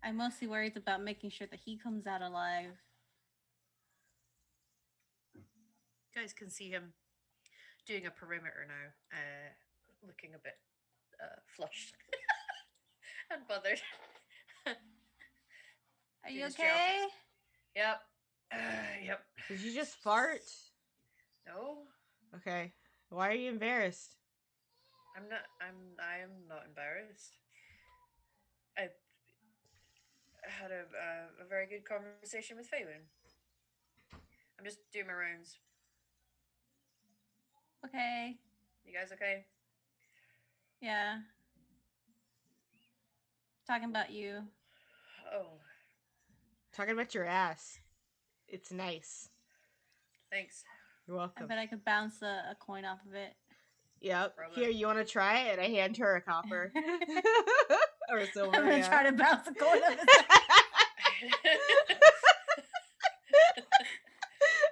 D: I'm mostly worried about making sure that he comes out alive.
B: You guys can see him doing a perimeter now, looking a bit flushed and bothered.
D: Are
B: Do
D: you
B: his
D: okay?
B: Yep. Yep.
A: Did you just fart?
B: No,
A: Okay. Why are you embarrassed?
B: I'm not. I am not embarrassed. I had a very good conversation with Phelan. I'm just doing my rounds.
D: Okay.
B: You guys okay?
D: Yeah. Talking about you.
B: Oh,
A: Talking about your ass. It's nice.
B: thanks.
A: You're
D: I
A: welcome.
D: bet I could bounce a coin off of it.
A: Yep.
B: Probably.
A: Here, you want to try it? And I hand her a copper. Or a silver,
D: I'm gonna
A: yeah.
D: try to bounce a coin off his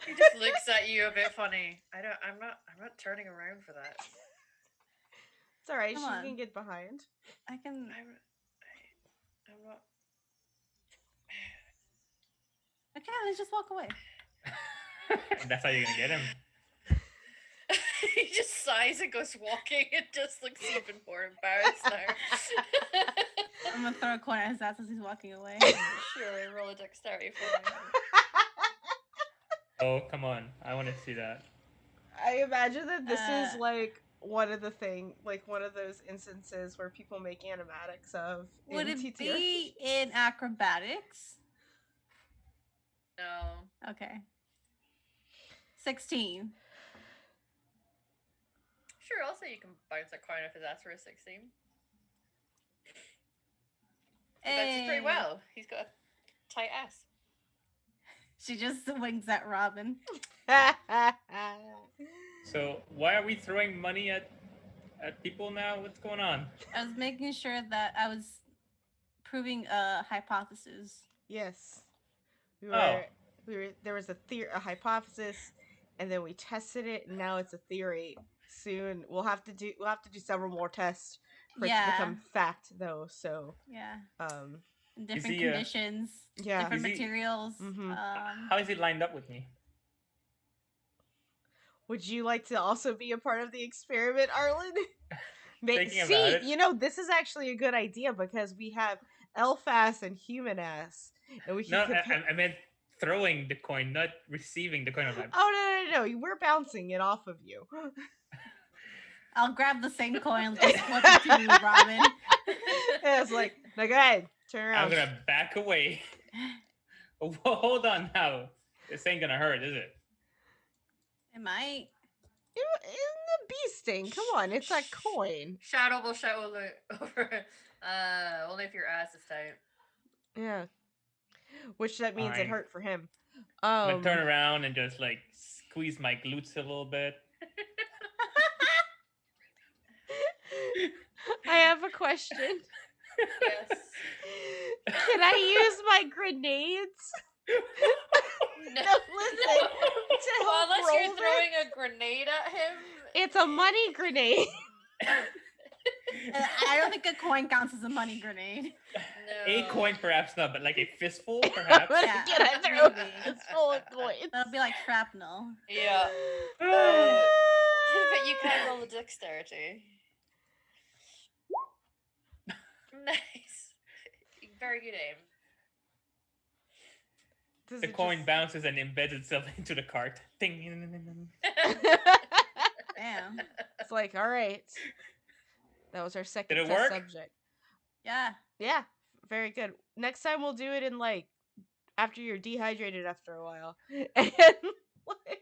B: He just looks at you a bit funny. I'm not turning around for that.
A: It's alright,
D: Come
A: she
D: on.
A: can get behind.
D: I can.
B: I'm not.
D: Okay, let's just walk away.
E: That's how you're gonna get him.
B: He just sighs and goes walking and just looks even more embarrassed now.
D: I'm gonna throw a coin at his ass as he's walking away.
B: Sure, roll a dexterity for me.
E: Oh, come on. I want to see that.
A: I imagine that this is
D: Uh,
A: like one of those instances where people make animatics of.
D: Would
A: in
D: it
A: TTRPG.
D: be in acrobatics?
B: No.
D: Okay. 16.
B: Sure, I'll say you can bounce a coin off his ass for a 16. He bounces pretty well. He's got a tight ass.
D: She just winks at Robin.
E: So why are we throwing money at people now? What's going on?
D: I was making sure that I was proving a hypothesis.
A: Yes.
E: Oh.
A: There was a hypothesis, and then we tested it, and now it's a theory. Soon we'll have to do several more tests for it to become fact, though. So
D: yeah,
A: in
D: different conditions, different materials.
E: How is it lined up with me?
A: Would you like to also be a part of the experiment, Arlen?
E: Thinking about it.
A: This is actually a good idea because we have elf ass and human ass, and we can compare.
E: I meant throwing the coin, not receiving the coin.
A: Oh no! We're bouncing it off of you.
D: I'll grab the same coin and just flip it to you, Robin.
A: Yeah, it's like, no, go ahead, turn around.
E: I'm gonna back away. Oh, hold on now. This ain't gonna hurt, is it?
D: It might.
A: In the bee sting, come on, it's a coin.
B: Shadow will shout over. Only if your ass is tight.
A: Yeah. Which that means it hurt for him.
E: I'm gonna turn around and just like squeeze my glutes a little bit.
A: I have a question.
B: Yes.
A: Can I use my grenades?
B: No,
A: listen.
B: Well, unless you're throwing a grenade at him.
A: It's a money grenade.
D: I don't think a coin counts as a money grenade.
E: A
B: No.
E: coin, perhaps not, but like a fistful,
A: I'm
E: perhaps.
A: gonna
D: Yeah,
A: get it through
D: maybe.
A: it's full of coins.
D: That'll be like shrapnel.
B: Yeah. But you can roll the dexterity. Nice. Very good aim.
A: Does
E: The
A: it
E: coin
A: just-
E: bounces and embeds itself into the cart. Ding.
D: Damn.
A: It's like, all right. That was our second
E: Did it
A: test
E: work?
A: subject.
D: Yeah.
A: Yeah, very good. Next time we'll do it in like after you're dehydrated after a while. And like,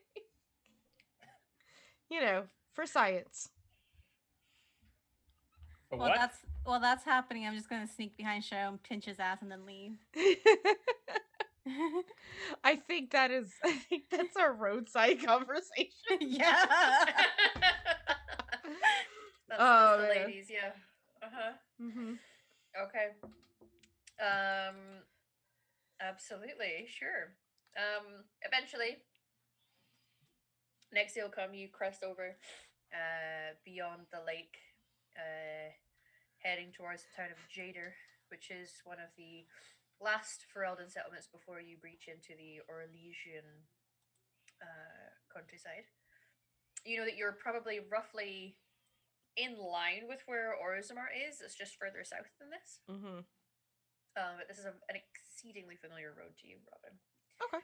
A: for science.
E: For
D: Well,
E: what?
D: that's happening. I'm just gonna sneak behind Show and pinch his ass and then leave.
A: I think that's our roadside conversation.
D: Yeah.
B: That's
A: Oh,
B: the
A: man.
B: ladies, yeah. Uh-huh.
A: Mm-hmm.
B: Okay. Absolutely, sure. Eventually, next day will come. You crest over, beyond the lake, heading towards the town of Jader, which is one of the last Ferelden settlements before you breach into the Orlesian countryside. You know that you're probably roughly in line with where Orzammar is. It's just further south than this.
A: Mm-hmm.
B: But this is an exceedingly familiar road to you, Robin.
A: Okay.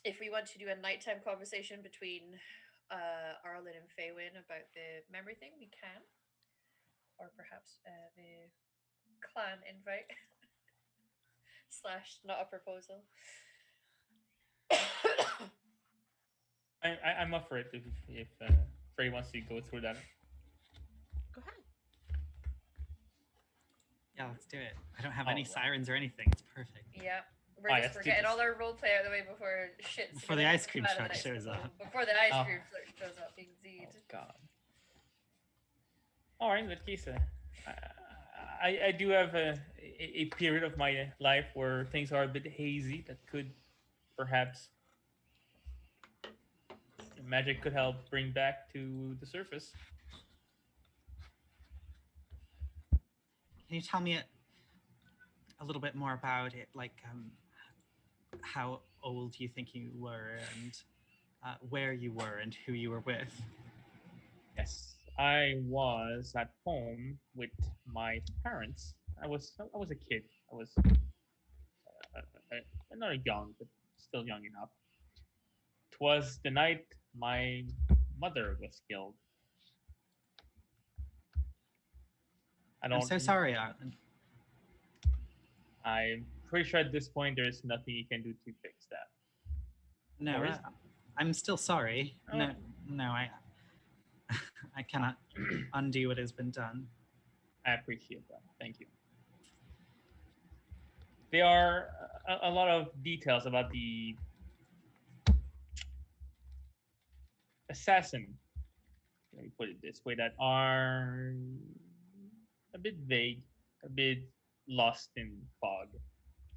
B: If we want to do a nighttime conversation between Arlen and Faywin about the memory thing, we can. Or perhaps the clan invite / not a proposal.
E: I'm up for it if Frey wants to go through that.
A: Go ahead.
C: Yeah, let's do it. I don't have
E: Oh,
C: any
E: wow.
C: sirens or anything. It's perfect.
B: Yeah. We're
E: Alright,
B: just
E: let's do
B: getting
E: this.
B: all our roleplay out of the way before shit.
C: Before the ice cream truck shows up.
B: Before the ice
E: Oh.
B: cream truck shows up, indeed.
E: Oh God. All right, in that case, I do have a period of my life where things are a bit hazy. That could perhaps magic could help bring back to the surface.
C: Can you tell me a little bit more about it? Like, how old you think you were, and where you were, and who you were with?
E: Yes, I was at home with my parents. I was a kid. I was not young, but still young enough. 'Twas the night my mother was killed.
C: I'm so sorry, Arlen.
E: I'm pretty sure at this point there is nothing you can do to fix that.
C: No,
E: Or is-
C: I'm still sorry.
E: Oh.
C: No, I cannot undo what has been done.
E: I appreciate that. Thank you. There are a lot of details about the assassin, let me put it this way, that are a bit vague, a bit lost in fog.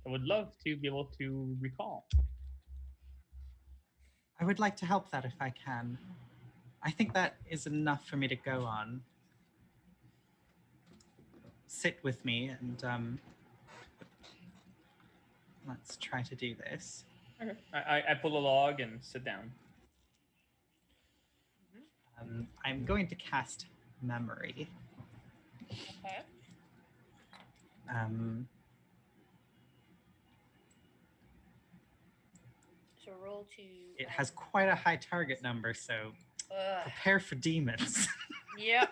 E: I would love to be able to recall.
C: I would like to help that if I can. I think that is enough for me to go on. Sit with me and let's try to do this.
E: Okay. I pull a log and sit down.
C: I'm going to cast memory.
B: Okay. So roll to.
C: It has quite a high target number, so prepare for demons.
B: Yep.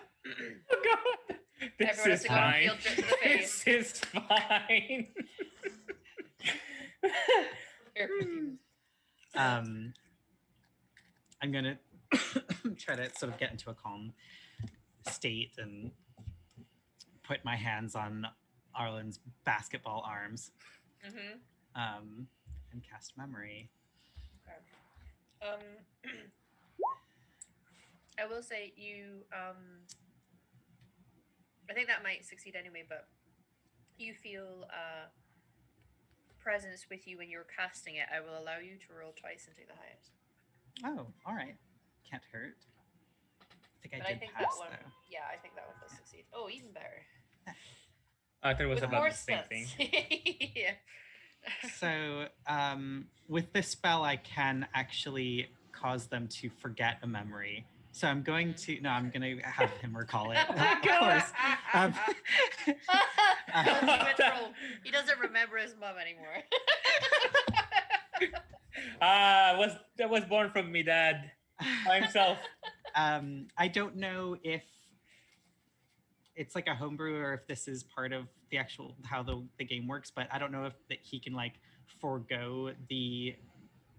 E: Oh God, this
B: Everyone has
E: is
B: to go on a
E: fine.
B: field trip to the face.
E: This is fine.
C: I'm gonna try to sort of get into a calm state and put my hands on Arlen's basketball arms
B: Mm-hmm.
C: and cast memory.
B: I will say you. I think that might succeed anyway, but you feel presence with you when you're casting it. I will allow you to roll twice and take the highest.
C: Oh, all right. Can't hurt. think I
B: But
C: did
B: I think
C: pass,
B: that one,
C: though.
B: yeah, I think that one does succeed. Oh, even better.
E: I thought it was
B: With
E: about
B: more
E: the same thing.
B: stats. Yeah.
C: So, with this spell, I can actually cause them to forget a memory. So I'm going to I'm going to have him recall it.
B: Oh my
C: Of course.
B: Lindsay went rogue. He doesn't remember his mom anymore.
E: That was born from me, Dad, by himself.
C: I don't know if it's like a homebrew or if this is part of the actual how the game works, but I don't know if that he can like forego the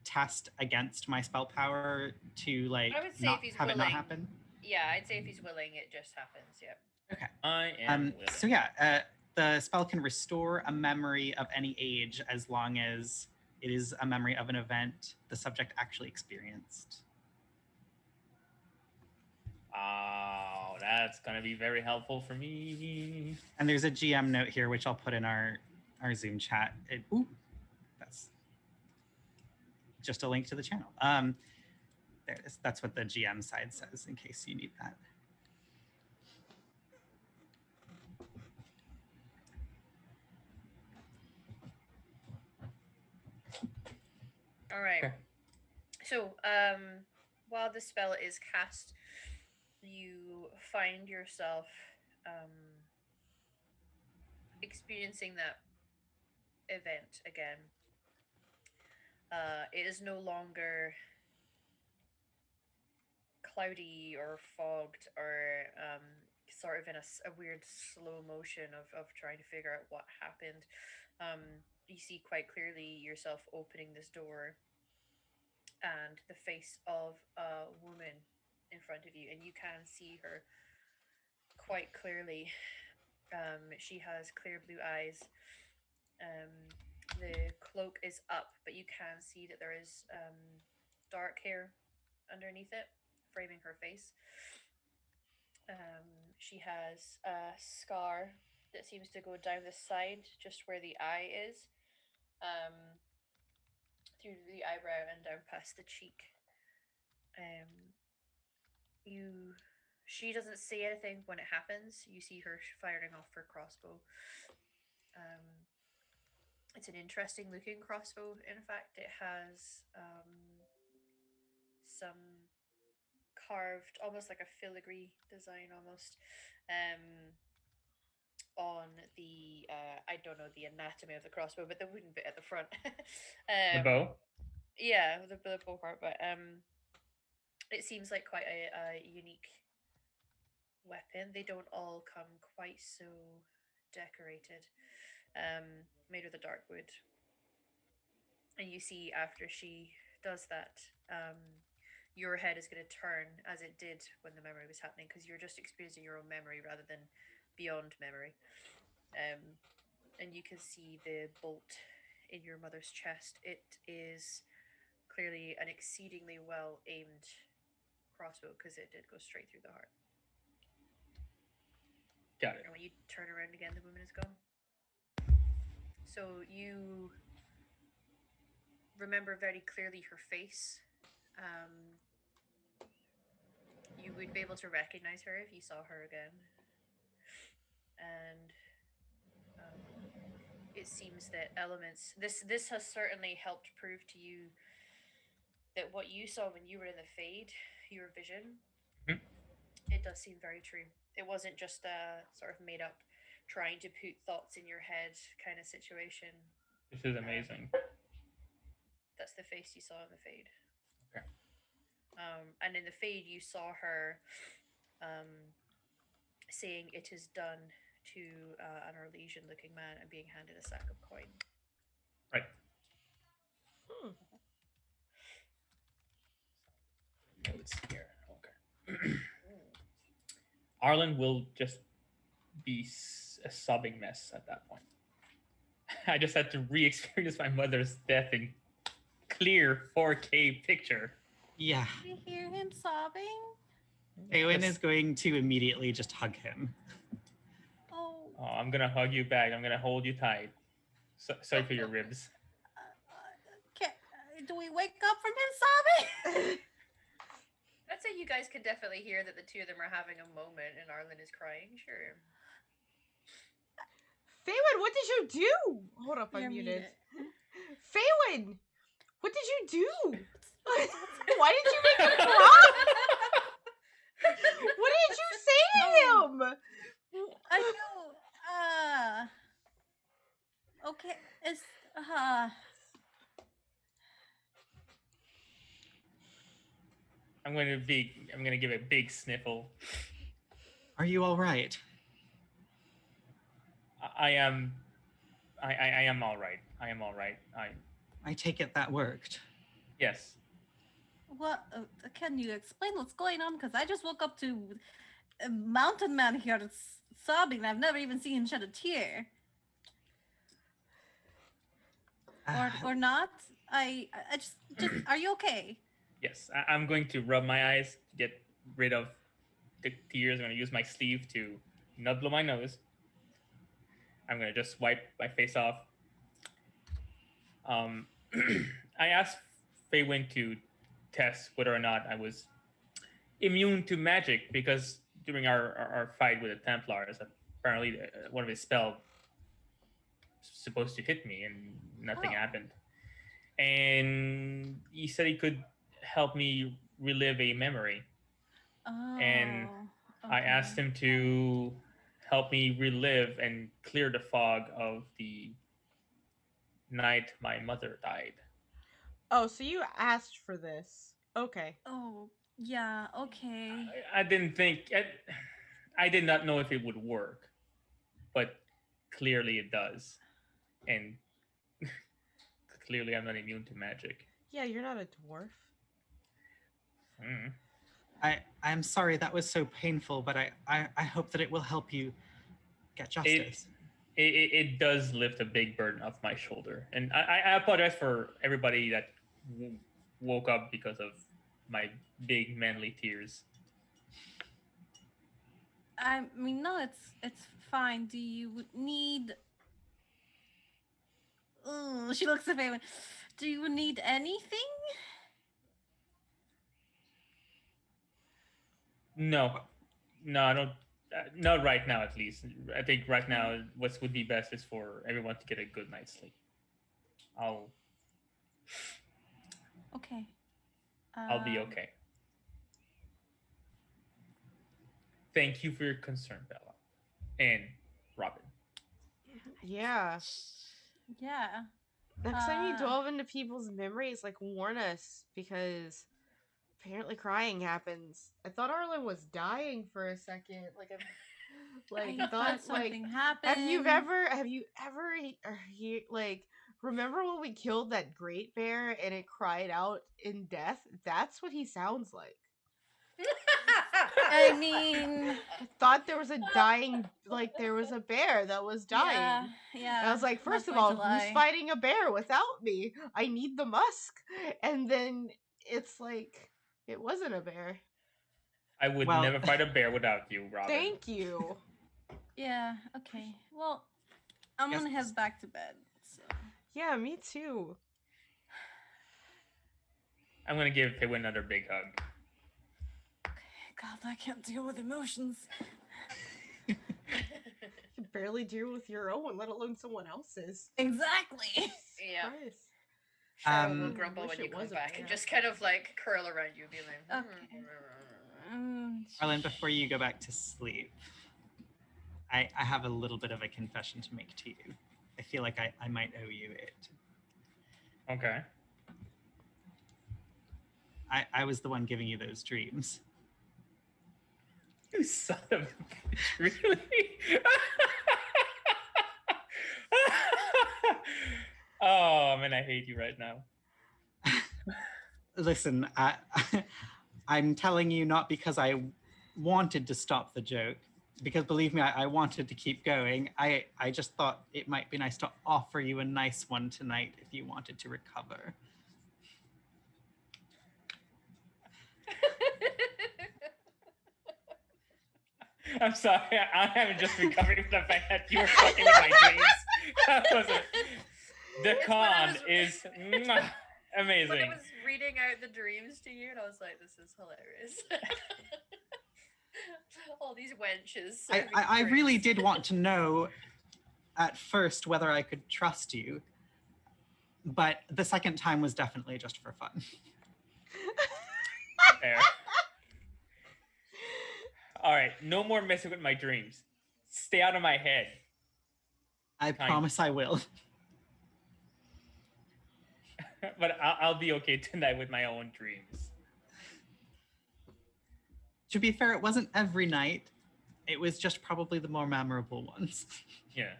C: test against my spell power to like
B: I would say
C: not
B: if he's
C: have it
B: willing.
C: not happen.
B: Yeah, I'd say if he's willing, it just happens. Yep.
C: Okay.
E: I am willing.
C: So yeah, the spell can restore a memory of any age as long as it is a memory of an event the subject actually experienced.
E: Oh, that's gonna be very helpful for me.
C: And there's a GM note here, which I'll put in our Zoom chat. That's just a link to the channel. There it is. That's what the GM side says, in case you need that.
B: All right.
E: Okay.
B: So, while the spell is cast, you find yourself experiencing that event again. It is no longer cloudy or fogged or sort of in a weird slow motion of trying to figure out what happened. You see quite clearly yourself opening this door and the face of a woman in front of you, and you can see her quite clearly. She has clear blue eyes. The cloak is up, but you can see that there is dark hair underneath it, framing her face. She has a scar that seems to go down the side, just where the eye is, through the eyebrow and down past the cheek. She doesn't say anything when it happens. You see her firing off her crossbow. It's an interesting looking crossbow. In fact, it has some carved, almost like a filigree design, almost on the I don't know the anatomy of the crossbow, but the wooden bit at the front.
E: The bow.
B: Yeah, the bow part, but it seems like quite a unique weapon. They don't all come quite so decorated. Made with a dark wood. And you see after she does that, your head is going to turn as it did when the memory was happening, because you're just experiencing your own memory rather than beyond memory. And you can see the bolt in your mother's chest. It is clearly an exceedingly well aimed crossbow, because it did go straight through the heart.
E: Got it.
B: And when you turn around again, the woman is gone. So you remember very clearly her face. You would be able to recognize her if you saw her again. And it seems that elements, this has certainly helped prove to you that what you saw when you were in the Fade, your vision, it does seem very true. It wasn't just a sort of made up, trying to put thoughts in your head kind of situation.
E: This is amazing.
B: That's the face you saw in the Fade.
E: Okay.
B: And in the Fade, you saw her saying "it is done" to an Orlesian-looking man and being handed a sack of coin.
E: Right. Notes here. Okay. Arlen will just be a sobbing mess at that point. I just had to re-experience my mother's death in clear 4K picture.
C: Yeah.
D: We hear him sobbing.
C: Eowyn is going to immediately just hug him.
D: Oh.
E: Oh, I'm gonna hug you back. I'm gonna hold you tight. Sorry for your ribs.
D: Do we wake up from him sobbing?
B: I'd say you guys can definitely hear that the two of them are having a moment, and Arlen is crying. Sure.
A: Faywin, what did you do? Hold up, I'm
D: You're
A: muted.
D: muted.
A: Faywin, what did you do? Why did you make him cry? What did you say to him?
D: I know. Okay. It's
E: I'm gonna give a big sniffle.
C: Are you all right?
E: I am I am all right. I am all right.
C: I take it that worked.
E: Yes.
D: what? Can you explain what's going on? Because I just woke up to a mountain man here sobbing. I've never even seen him shed a tear. Or not. I just are you okay?
E: Yes. I'm going to rub my eyes to get rid of the tears. I'm going to use my sleeve to not blow my nose. I'm going to just wipe my face off. I asked Feywin to test whether or not I was immune to magic because during our fight with the Templars, apparently one of his spells supposed to hit me and nothing happened. And he said he could help me relive a memory.
D: Oh.
E: And I
D: okay.
E: asked him to help me relive and clear the fog of the night my mother died.
A: Oh, so you asked for this. Okay.
D: Oh, yeah, okay.
E: I didn't think I did not know if it would work, but clearly it does. And clearly I'm not immune to magic.
A: Yeah, you're not a dwarf.
E: Mm.
C: I'm sorry that was so painful, but I hope that it will help you get justice.
E: It does lift a big burden off my shoulder. And I apologize for everybody that woke up because of my big manly tears.
D: I mean, no, it's fine. Do you need? She looks at Faywin. Do you need anything?
E: No, I don't. Not right now, at least. I think right now, what would be best is for everyone to get a good night's sleep.
D: Okay.
E: I'll be okay. Thank you for your concern, Bella and Robin.
A: Yeah.
D: Yeah.
A: Next time you delve into people's memories, like, warn us, because apparently crying happens. I thought Arlen was dying for a second.
D: I thought something happened.
A: Have you ever remember when we killed that great bear and it cried out in death? That's what he sounds like.
D: I mean,
A: I thought there was a dying, there was a bear that was dying.
D: Yeah.
A: And I was like, first of all, who's fighting a bear without me? I need the musk. And then it's like, it wasn't a bear.
E: I would never fight a bear without you, Robin.
A: Thank you.
D: Yeah, okay. Well, I'm gonna head back to bed. So.
A: Yeah, me too.
E: I'm gonna give Faywin another big hug.
D: God, I can't deal with emotions.
A: You can barely deal with your own, let alone someone else's.
D: Exactly.
B: Yeah.
A: Christ.
B: Cheryl will grumble when you come back and just kind of curl around you, be like,
D: okay.
C: Arlen, before you go back to sleep, I have a little bit of a confession to make to you. I feel like I might owe you it.
E: Okay.
C: I was the one giving you those dreams.
E: You son of a bitch, really? Oh, man, I hate you right now.
C: Listen, I'm telling you not because I wanted to stop the joke, because believe me, I wanted to keep going. I just thought it might be nice to offer you a nice one tonight if you wanted to recover.
E: I'm sorry, I haven't just recovered from the fact that you were fucking with my dreams. That wasn't... The con is amazing.
B: But it was reading out the dreams to you, and I was like, "This is hilarious." All these wenches.
C: I really did want to know at first whether I could trust you, but the second time was definitely just for fun.
E: Fair. All right, no more messing with my dreams. Stay out of my head.
C: I promise I will.
E: But I'll be okay tonight with my own dreams.
C: To be fair, it wasn't every night. It was just probably the more memorable ones.
E: Yeah.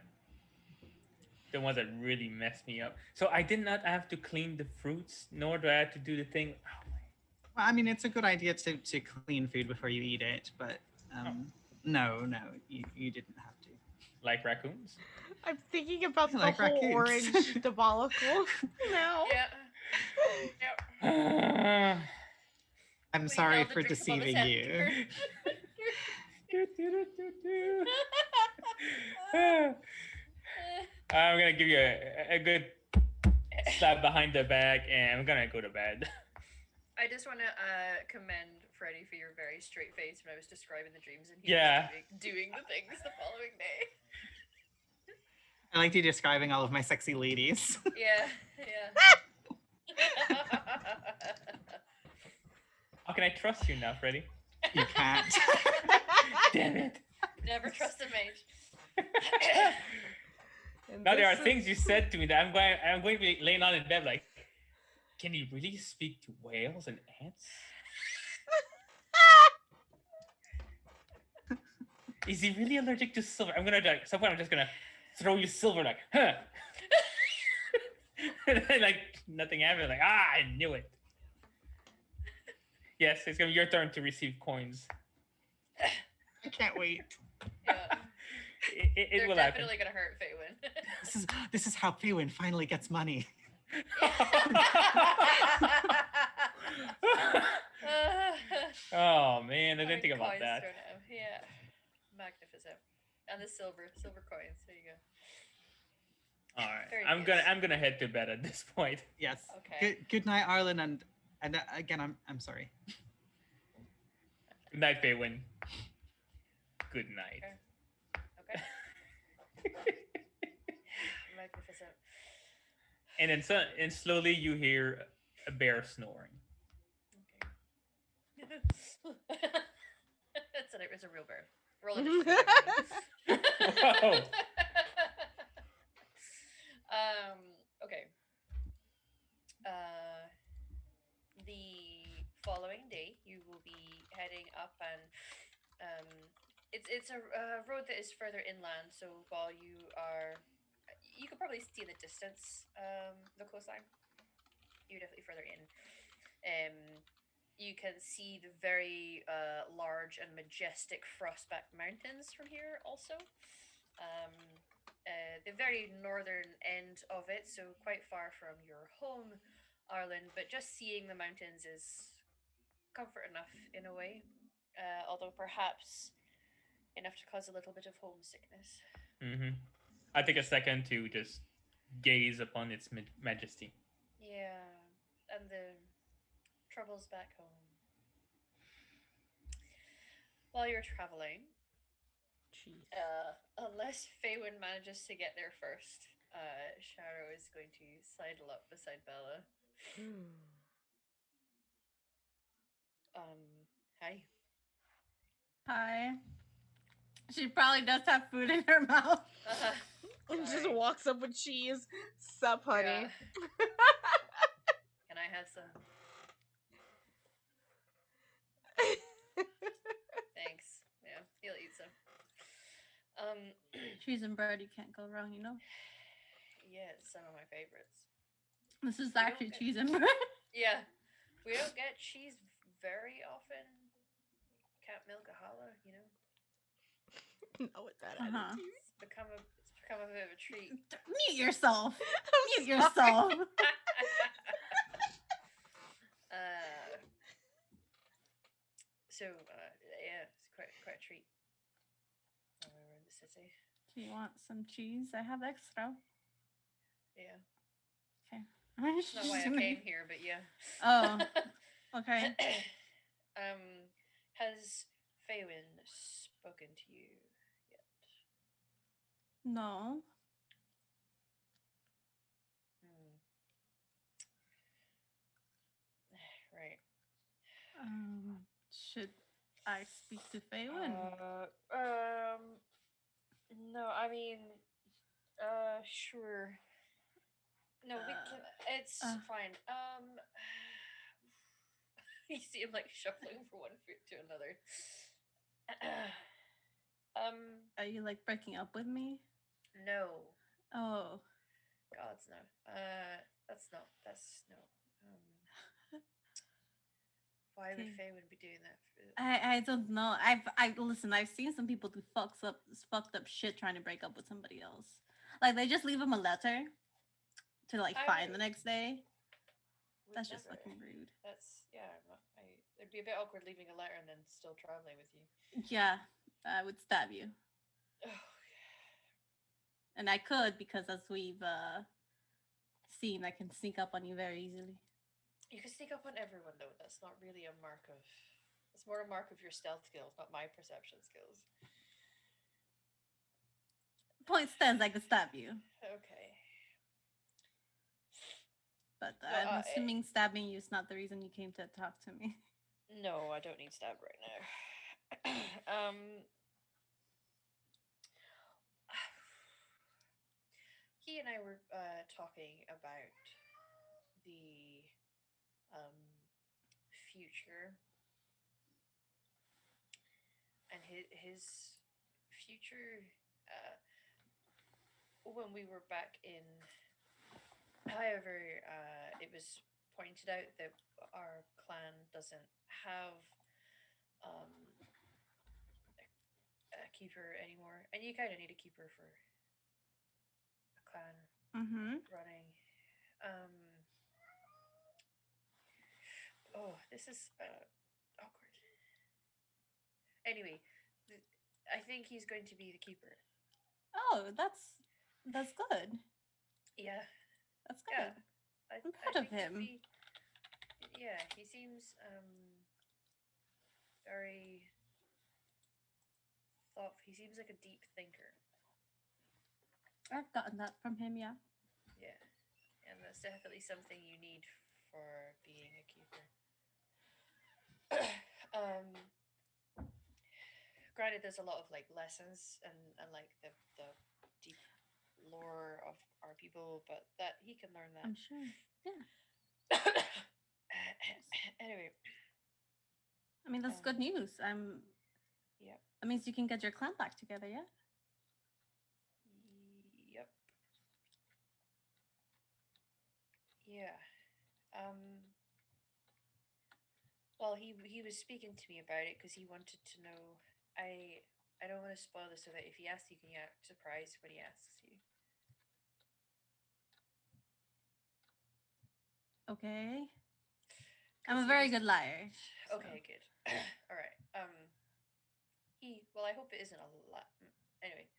E: The ones that really messed me up. So I did not have to clean the fruits, nor do I have to do the thing. Oh,
C: Well, I mean, it's a good idea to clean food before you eat it, but no, you didn't have to.
E: like raccoons?
A: I'm thinking about the
C: Like
A: whole
C: raccoons.
A: orange debacle now.
B: Yeah.
C: I'm
B: We
C: sorry
B: held the
C: for
B: drinks above his
C: deceiving
B: head.
C: you.
E: I'm gonna give you a good slap behind the back, and I'm gonna go to bed.
B: I just want to commend Freddie for your very straight face when I was describing the dreams, and he
E: Yeah.
B: was doing the things the following day.
C: I liked you describing all of my sexy ladies.
B: Yeah.
E: How can I trust you now, Freddie?
C: You can't.
E: Damn it.
B: Never trust a mage.
E: Now there are things you said to me that I'm going to be laying on in bed like, can you really speak to whales and ants? Is he really allergic to silver? I'm gonna at some point I'm just gonna throw you silver like, huh? And then, like nothing happened. Like, I knew it. Yes, it's gonna be your turn to receive coins.
C: I can't wait.
B: Yeah.
E: It
B: They're
E: will happen.
B: definitely gonna hurt Faywin.
C: This is how Faywin finally gets money.
E: Oh man, I didn't think about that.
B: Yeah, magnificent. And the silver coins. There you go.
E: All right,
B: Very
E: I'm gonna head to bed at this point.
C: Yes.
B: Okay.
C: Good night, Arlen, and again, I'm sorry.
E: Good night, Faywin. Good night.
B: Okay. Magnificent.
E: And then and slowly you hear a bear snoring.
B: Okay. It's a real bear. Roll initiative.
E: Whoa.
B: Okay. The following day, you will be heading up, and it's a road that is further inland. So while you could probably see in the distance the coastline. You're definitely further in. You can see the very large and majestic Frostback Mountains from here also. The very northern end of it, so quite far from your home, Arlen, but just seeing the mountains is comfort enough in a way, although perhaps enough to cause a little bit of homesickness.
E: Mm-hmm. I take a second to just gaze upon its majesty.
B: Yeah, and the troubles back home. While you're traveling, unless Faywin manages to get there first, Sharo is going to sidle up beside Bella. Hi.
D: Hi. She probably does have food in her mouth.
A: And just walks up with cheese. Sup, honey?
B: Yeah. Can I have some? Thanks. Yeah, he'll eat some.
D: Cheese and bread, you can't go wrong, you know?
B: Yeah, it's some of my favorites.
D: This is
B: We don't
D: actually
B: get-
D: cheese and bread.
B: Yeah, we don't get cheese very often. Can't milk a holla, you know?
A: Not with that
D: Uh-huh.
A: attitude.
B: It's become a bit of a treat.
D: Mute yourself.
A: I'm
D: Mute
A: sorry.
D: yourself.
B: Yeah, it's quite a treat. While we were in the city.
D: Do you want some cheese? I have extra.
B: Yeah.
D: Okay.
B: It's not why I came here, but yeah.
D: Oh, okay.
B: Has Faywin spoken to you yet?
D: No.
B: Hmm. Right.
D: Should I speak to Faywin?
B: No, I mean, sure. No, we can. It's
D: Uh,
B: fine. You see him like shuffling from one foot to another.
D: are you like breaking up with me?
B: No,
D: Oh,
B: gods no. That's not. That's no. Why would
D: okay.
B: Faye would be doing that?
D: I don't know. I listen. I've seen some people do fucked up shit trying to break up with somebody else. Like they just leave them a letter to like
B: I
D: find the next day.
B: would
D: That's just
B: never.
D: fucking rude.
B: That's yeah. It'd be a bit awkward leaving a letter and then still traveling with you.
D: Yeah, I would stab you,
B: Oh,
D: and I could because as we've seen, I can sneak up on you very easily.
B: you can sneak up on everyone though. That's not really a mark of. It's more a mark of your stealth skills, not my perception skills.
D: Point stands, I could stab you,
B: Okay.
D: but
B: No,
D: I'm assuming stabbing you is not the reason you came to talk to me.
B: no, I don't need stab right now. He and I were talking about the um, future and his future when we were back in. However, it was pointed out that our clan doesn't have um, a keeper anymore, and you kind of need a keeper for a clan
D: Mm-hmm.
B: running. Um, oh, this is awkward. Anyway, I think he's going to be the keeper.
D: Oh, that's good.
B: Yeah,
D: That's
B: yeah.
D: good. I'm
B: I
D: proud of
B: think he'd
D: him.
B: be. Yeah, he seems very thoughtful. He seems like a deep thinker.
D: I've gotten that from him. Yeah.
B: Yeah, and that's definitely something you need for being a keeper. um, Granted, there's a lot of like lessons and like the deep lore of our people, but that he can learn
D: I'm sure. Yeah.
B: that. Anyway,
D: I mean, that's good news.
B: yep,
D: That means you can get your clan back together. Yeah.
B: yep, yeah. Um, well, he was speaking to me about it because he wanted to know. I don't want to spoil this so that if he asks, you can act surprised when he asks you.
D: Okay. I'm
B: 'Cause
D: a
B: he
D: very
B: was
D: good liar. So.
B: okay. Good. All right. He. Well, I hope it isn't a lot. Anyway.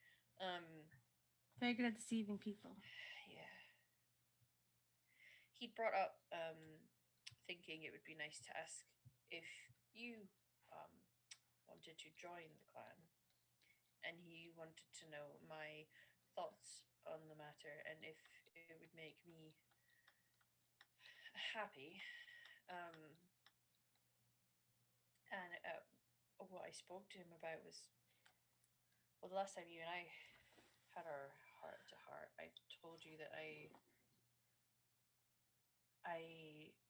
B: Um.
D: Very good at deceiving people.
B: Yeah. He brought up thinking it would be nice to ask if you wanted to join the clan, and he wanted to know my thoughts on the matter and if it would make me happy. Um, and what I spoke to him about was well, the last time you and I had our heart to heart, I told you that I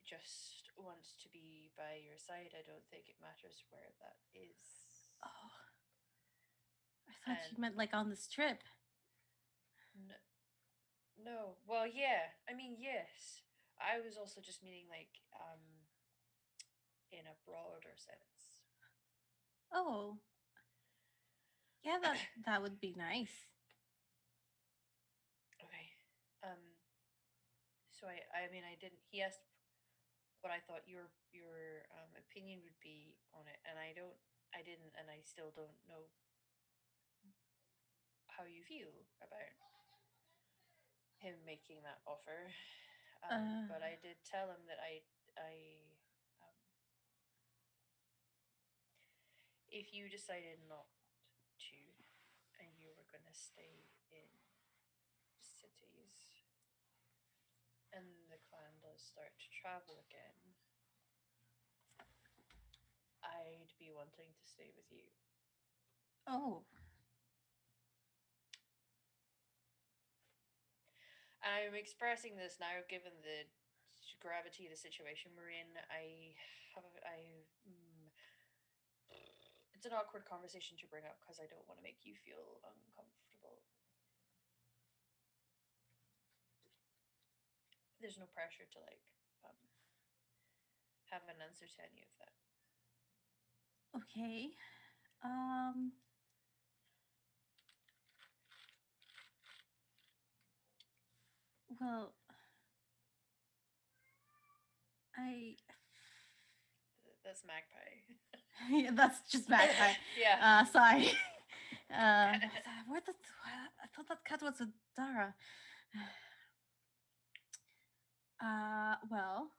B: just want to be by your side. I don't think it matters where that is.
D: Oh, I thought you
B: And
D: meant like on this trip.
B: no, no, well, yeah. I mean, yes. I was also just meaning like in a broader sense.
D: Oh, yeah. That would be nice.
B: Okay. Um. So I mean, I didn't. He asked what I thought your opinion would be on it, and I don't. I didn't, and I still don't know how you feel about him making that offer. But I did tell him that um, if you decided not to, and you were going to stay in cities, and the clan does start to travel again, I'd be wanting to stay with you.
D: Oh,
B: I'm expressing this now, given the gravity of the situation we're in. Mm, it's an awkward conversation to bring up because I don't want to make you feel uncomfortable. There's no pressure to um, have an answer to any of that.
D: okay. Um, well, I
B: That's Magpie.
D: yeah, that's just magpie.
B: Yeah.
D: Sorry. Where the I thought that cat was with Dara. Well,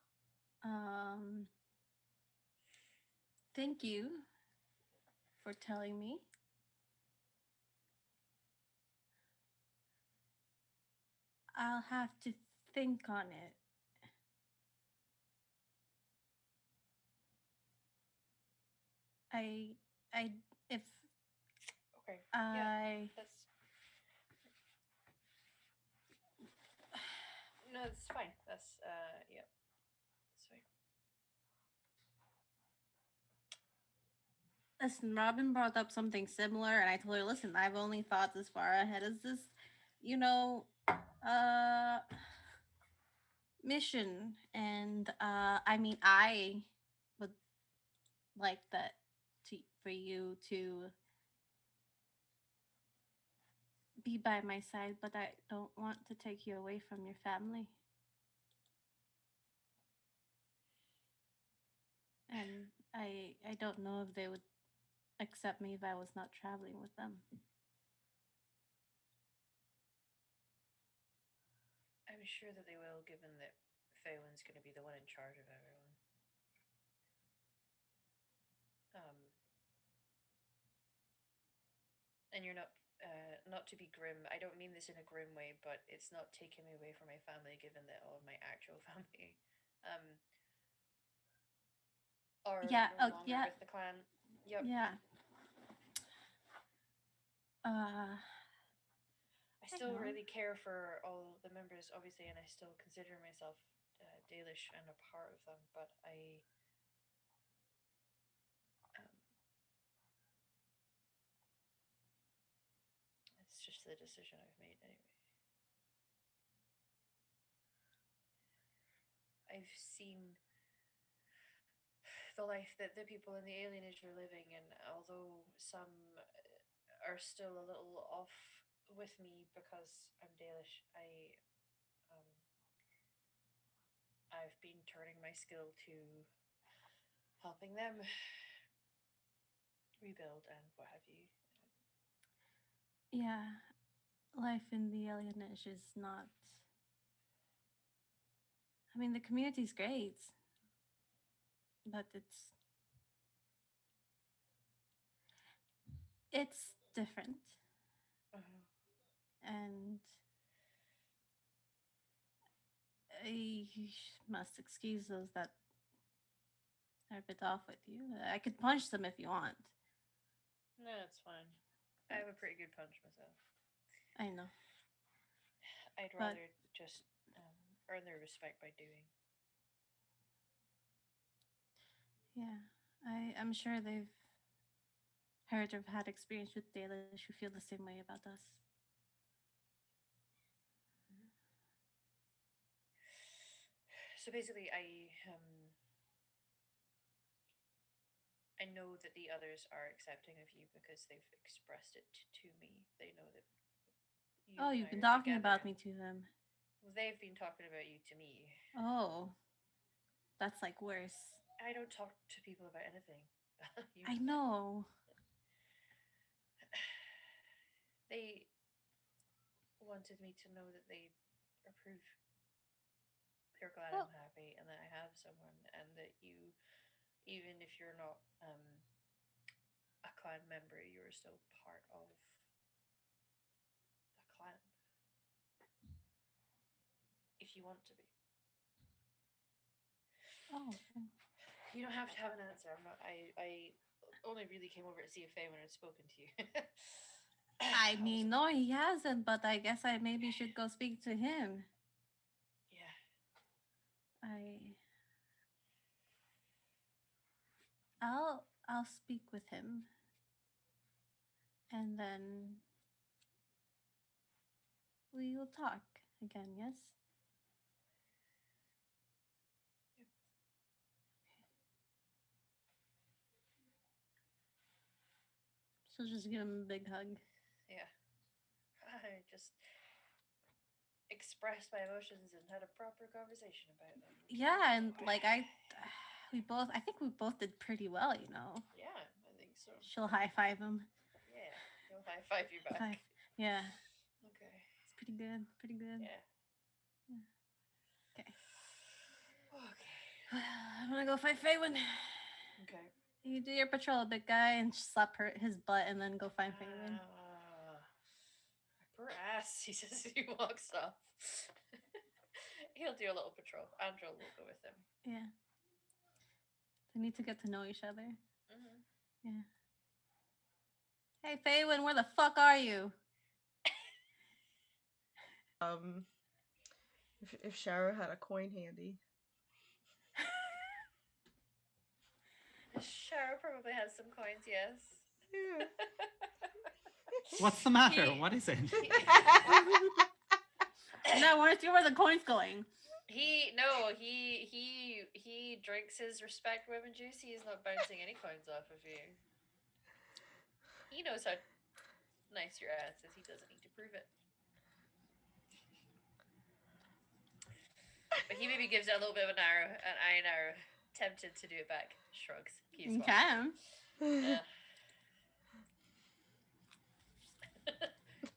D: um, thank you for telling me. I'll have to think on it. I, I, if
B: Okay. Yeah.
D: I,
B: That's no. It's fine. That's yeah. That's fine.
D: listen, Robin brought up something similar, and I told her, listen, I've only thought as far ahead as this, you know, uh, mission, and I mean, I would like that for you to be by my side, but I don't want to take you away from your family. And I don't know if they would accept me if I was not traveling with them.
B: I'm sure that they will, given that Faywin's going to be the one in charge of everyone. Um, and you're not to be grim. I don't mean this in a grim way, but it's not taking me away from my family, given that all of my actual family um, are
D: Yeah.
B: no
D: Oh,
B: longer
D: yeah.
B: with the clan. Yep.
D: Yeah. Uh,
B: I
D: I
B: still
D: know.
B: really care for all the members, obviously, and I still consider myself Dalish and a part of them. But um, it's just the decision I've made anyway. I've seen the life that the people in the alienage are living, and although some are still a little off with me because I'm Dalish, um, I've been turning my skill to helping them rebuild and what have you.
D: Yeah. Life in the alienage is not. I mean, the community's great, but it's different,
B: Uh-huh.
D: and I must excuse those that are a bit off with you. I could punch them if you want.
B: No, it's fine. I have a pretty good punch myself.
D: I know,
B: I'd
D: but
B: rather just earn their respect by doing.
D: yeah, I'm sure they've heard or had experience with Dalish who feel the same way about us.
B: So basically, I know that the others are accepting of you because they've expressed it to me. They know that you
D: Oh,
B: and
D: you've
B: I
D: been
B: are
D: talking
B: together,
D: about
B: and
D: me to them.
B: they've been talking about you to me.
D: Oh, that's like worse.
B: I don't talk to people about anything. You
D: I
B: know that.
D: know.
B: They wanted me to know that they approve. you're glad
D: Well,
B: I'm happy and that I have someone, and that you, even if you're not a clan member, you are still part of the clan if you want to be.
D: oh,
B: You don't have to have an answer. I'm not. I only really came over to see if Faye had spoken to you.
D: I
B: I
D: mean,
B: wasn't.
D: no, he hasn't, but I guess I maybe should go speak to him.
B: Yeah.
D: I, I'll speak with him, and then we will talk again. Yes. So just give him a big hug.
B: Yeah. I just expressed my emotions and had a proper conversation about them.
D: Yeah, and like I think we both did pretty well.
B: Yeah, I think so.
D: She'll high five him.
B: Yeah, he'll high five you back.
D: Five. Yeah,
B: Okay.
D: it's pretty good. Pretty good.
B: Yeah.
D: Okay.
B: Okay.
D: I'm gonna go fight Faywin.
B: Okay.
D: You do your patrol, big guy, and slap his butt, and then go find Faywin.
B: My poor ass, he says as he walks off. He'll do a little patrol. Andrew will go with him.
D: Yeah. They need to get to know each other.
B: Mm-hmm.
D: Yeah. Hey, Faywin, where the fuck are you?
A: If Shara had a coin handy.
B: Shara probably has some coins, yes.
A: Yeah.
C: What's the matter?
B: He-
C: What is it?
D: No, I want to see where the coin's going.
B: He drinks his respect women juice. He is not bouncing any coins off of you. He knows how nice your ass is. He doesn't need to prove it. But he maybe gives it a little bit of an eye arrow, tempted to do it back. Shrugs. Keeps
D: You
B: walking.
D: can.
B: Yeah.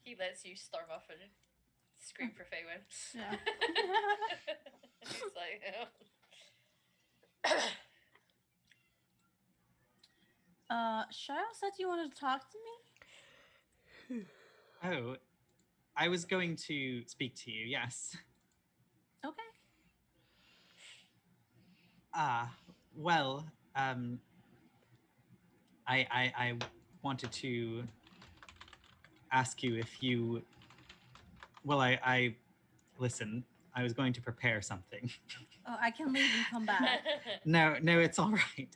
B: He lets you storm off and scream for Faywin.
D: Yeah.
B: He's like,
D: Cheryl said you wanted to talk to me?
C: Oh, I was going to speak to you, yes.
D: Okay.
C: Well, I wanted to ask you if you. Well, I listen. I was going to prepare something.
D: Oh, I can leave and come back.
C: No, it's all right.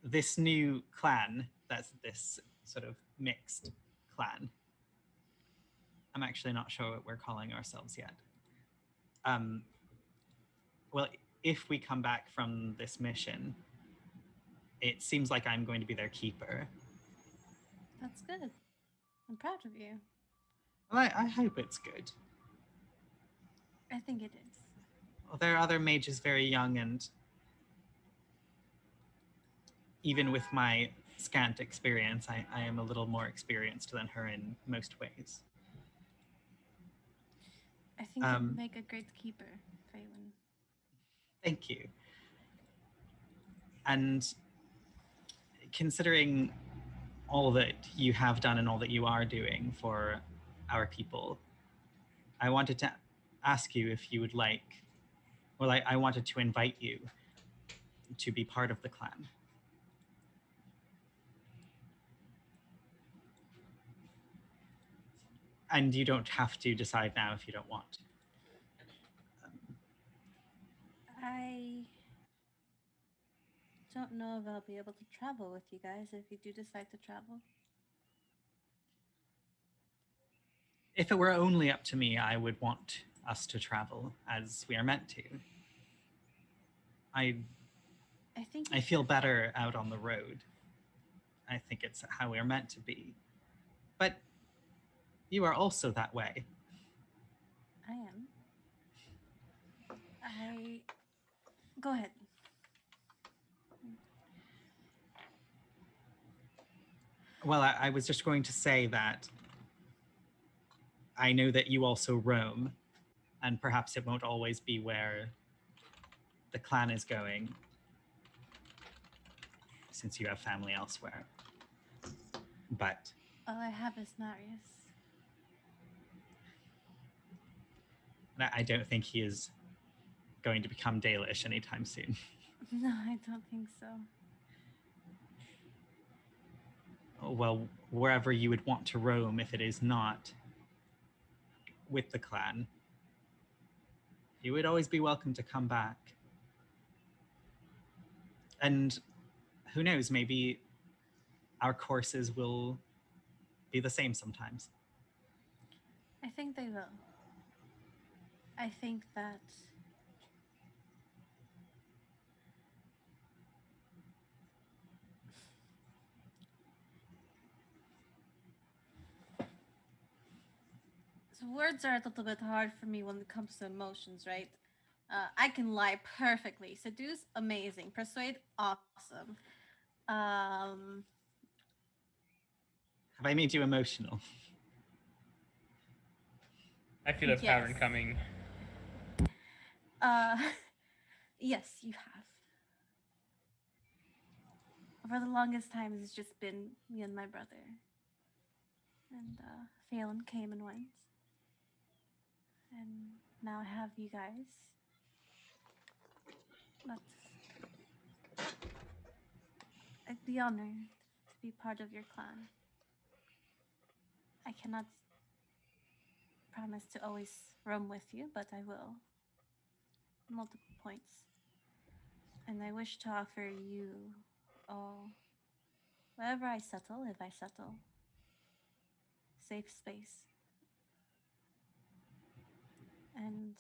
C: This new clan, that's this sort of mixed clan. I'm actually not sure what we're calling ourselves yet. Well, if we come back from this mission, it seems like I'm going to be their keeper.
D: That's good. I'm proud of you.
C: Well, I hope it's good.
D: I think it is.
C: Well, there are other mages very young, and even with my scant experience, I am a little more experienced than her in most ways.
D: I think you'd make a great keeper, Faywin.
C: Thank you. And considering all that you have done and all that you are doing for our people, I wanted to ask you if you would like, well, I wanted to invite you to be part of the clan. And you don't have to decide now if you don't want.
D: I don't know if I'll be able to travel with you guys if you do decide to travel.
C: If it were only up to me, I would want us to travel as we are meant to. I feel better out on the road. I think it's how we're meant to be. But you are also that way.
D: I am. Go ahead.
C: Well, I was just going to say that I know that you also roam, And perhaps it won't always be where the clan is going, since you have family elsewhere. But
D: All I have is Marius.
C: I don't think he is going to become Dalish anytime soon.
D: No, I don't think so.
C: Well, wherever you would want to roam, if it is not with the clan, you would always be welcome to come back. And who knows, maybe our courses will be the same sometimes.
D: I think they will. I think that so words are a little bit hard for me when it comes to emotions, right? I can lie perfectly. Seduce, amazing. Persuade, awesome. Um,
C: Have I made you emotional?
E: I feel a pattern
D: Yes.
E: coming.
D: uh, yes, you have. For the longest time, it's just been me and my brother. And Phelan came and went. And now I have you guys. But I'd be honored to be part of your clan. I cannot promise to always roam with you, but I will. Multiple points. And I wish to offer you, oh, wherever I settle, if I settle, safe space. And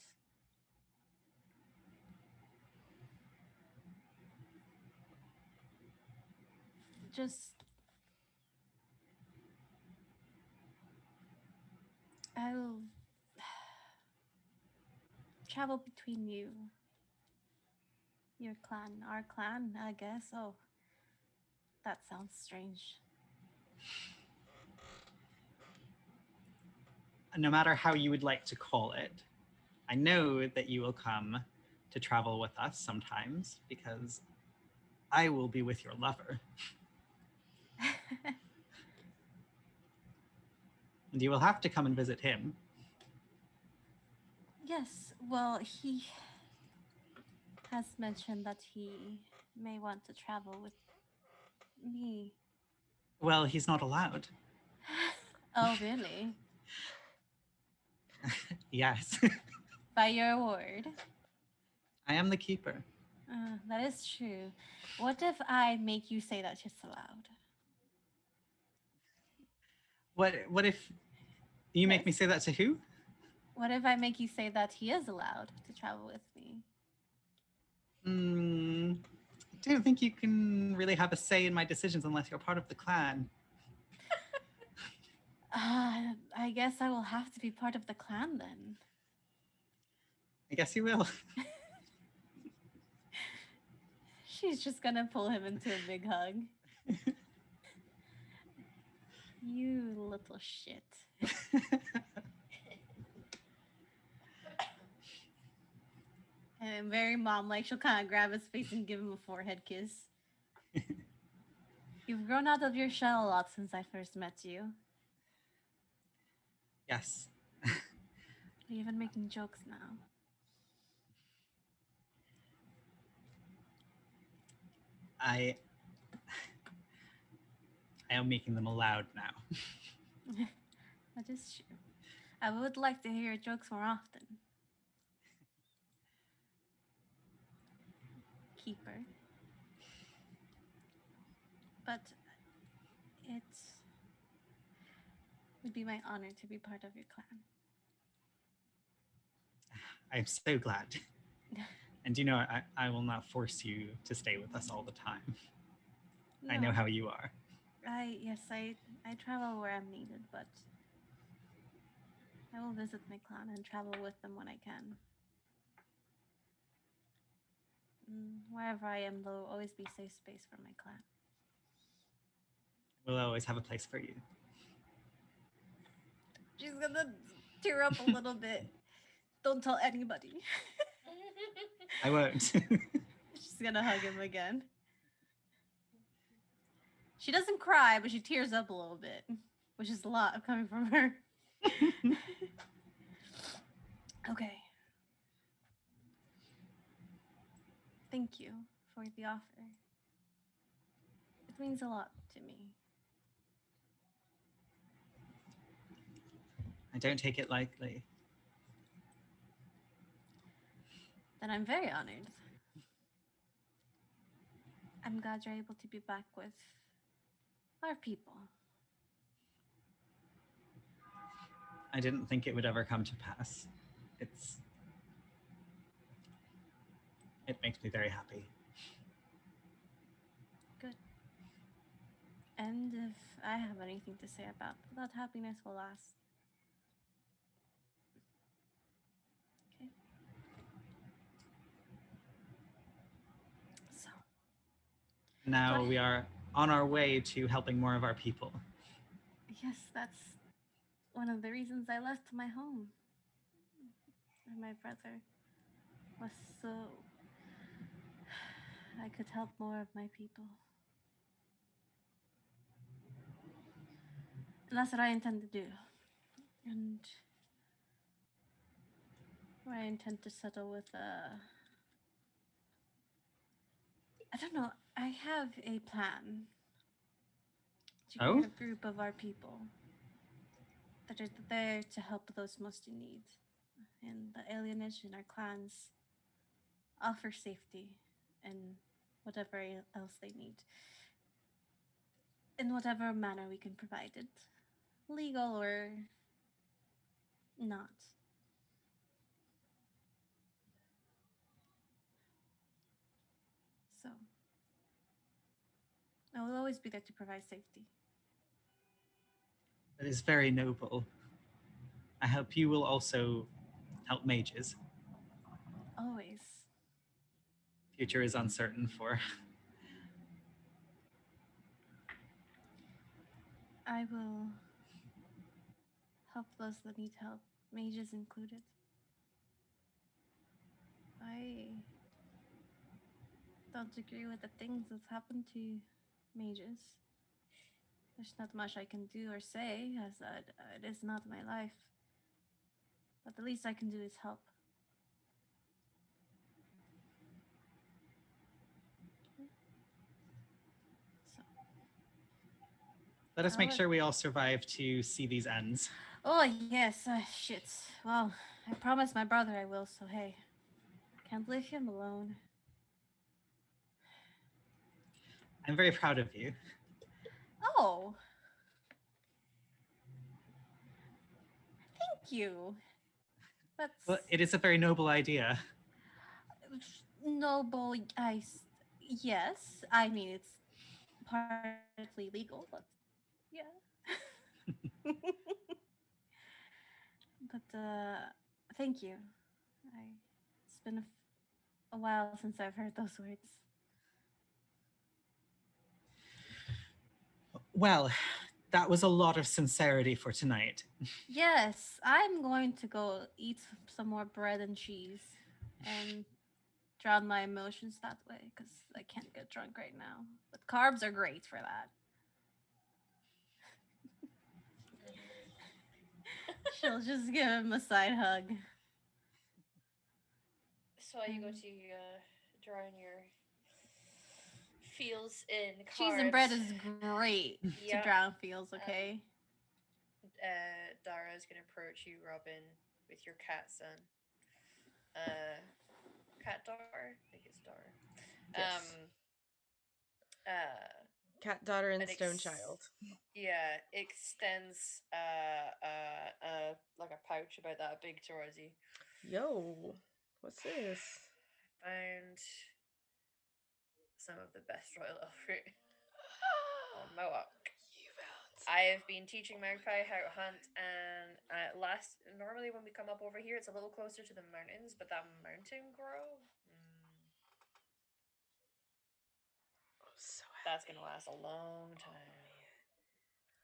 D: just, I'll travel between you, your clan, our clan, I guess. Oh, that sounds strange.
C: No matter how you would like to call it, I know that you will come to travel with us sometimes because I will be with your lover. And you will have to come and visit him.
D: Yes, well, he has mentioned that he may want to travel with me.
C: Well, he's not allowed.
D: Oh, really?
C: Yes.
D: By your word?
C: I am the keeper.
D: That is true. What if I make you say that it's allowed?
C: What if you make me
D: Yes.
C: say that to who?
D: What if I make you say that he is allowed to travel with me?
C: I don't think you can really have a say in my decisions unless you're part of the clan.
D: I guess I will have to be part of the clan then.
C: I guess you will.
D: She's just gonna pull him into a big hug. You little shit. And very mom like, she'll kind of grab his face and give him a forehead kiss. You've grown out of your shell a lot since I first met you.
C: Yes.
D: You're even making jokes now.
C: I am making them aloud now.
D: That is true. I would like to hear your jokes more often. Keeper. But it would be my honor to be part of your clan.
C: I'm so glad. And you know, I will not force you to stay with us all the time.
D: No,
C: I know how you are.
D: I travel where I'm needed, but I will visit my clan and travel with them when I can. Wherever I am, there will always be safe space for my clan.
C: We'll always have a place for you.
D: She's gonna tear up a little bit. Don't tell anybody.
C: I won't.
D: She's gonna hug him again. She doesn't cry, but she tears up a little bit, which is a lot coming from her. Okay. Thank you for the offer. It means a lot to me.
C: I don't take it lightly.
D: Then I'm very honored. I'm glad you're able to be back with our people.
C: I didn't think it would ever come to pass. It makes me very happy.
D: Good. And if I have anything to say about that happiness will last. Okay. So,
C: Now
D: What?
C: we are on our way to helping more of our people.
D: yes, that's one of the reasons I left my home. And my brother was so I could help more of my people. And that's what I intend to do. And I intend to settle with I don't know. I have a plan to create
C: Oh?
D: a group of our people that are there to help those most in need. And the alienage and our clans offer safety and whatever else they need. In whatever manner we can provide it, legal or not. So, I will always be there to provide safety.
C: That is very noble. I hope you will also help mages.
D: Always.
C: Future is uncertain for.
D: I will help those that need help, mages included. I don't agree with the things that happen to mages. There's not much I can do or say, as it is not my life. But the least I can do is help. So,
C: Let us make
D: I'll-
C: sure we all survive to see these ends.
D: oh yes, shit. Well, I promised my brother I will, so hey, can't leave him alone.
C: I'm very proud of you.
D: Oh, thank you. That's
C: Well, it is a very noble idea.
D: noble. Yes, I mean it's partly legal, but yeah. But thank you. It's been a while since I've heard those words.
C: Well, that was a lot of sincerity for tonight.
D: Yes, I'm going to go eat some more bread and cheese and drown my emotions that way because I can't get drunk right now. But carbs are great for that. She'll just give him a side hug.
B: So you go to drown your feels in carbs.
D: Cheese and bread is great to drown feels, okay?
B: Dara is going to approach you, Robin, with your cat son. Cat daughter? I think it's daughter.
A: Yes.
B: Uh,
A: Cat daughter and stone child.
B: Yeah, extends like a pouch about that big towards you.
A: Yo, what's this?
B: Found some of the best royal elf fruit on my walk. I have been teaching Magpie how to hunt, and normally when we come up over here, it's a little closer to the mountains, but that mountain grove,
A: So
B: that's gonna last a long time.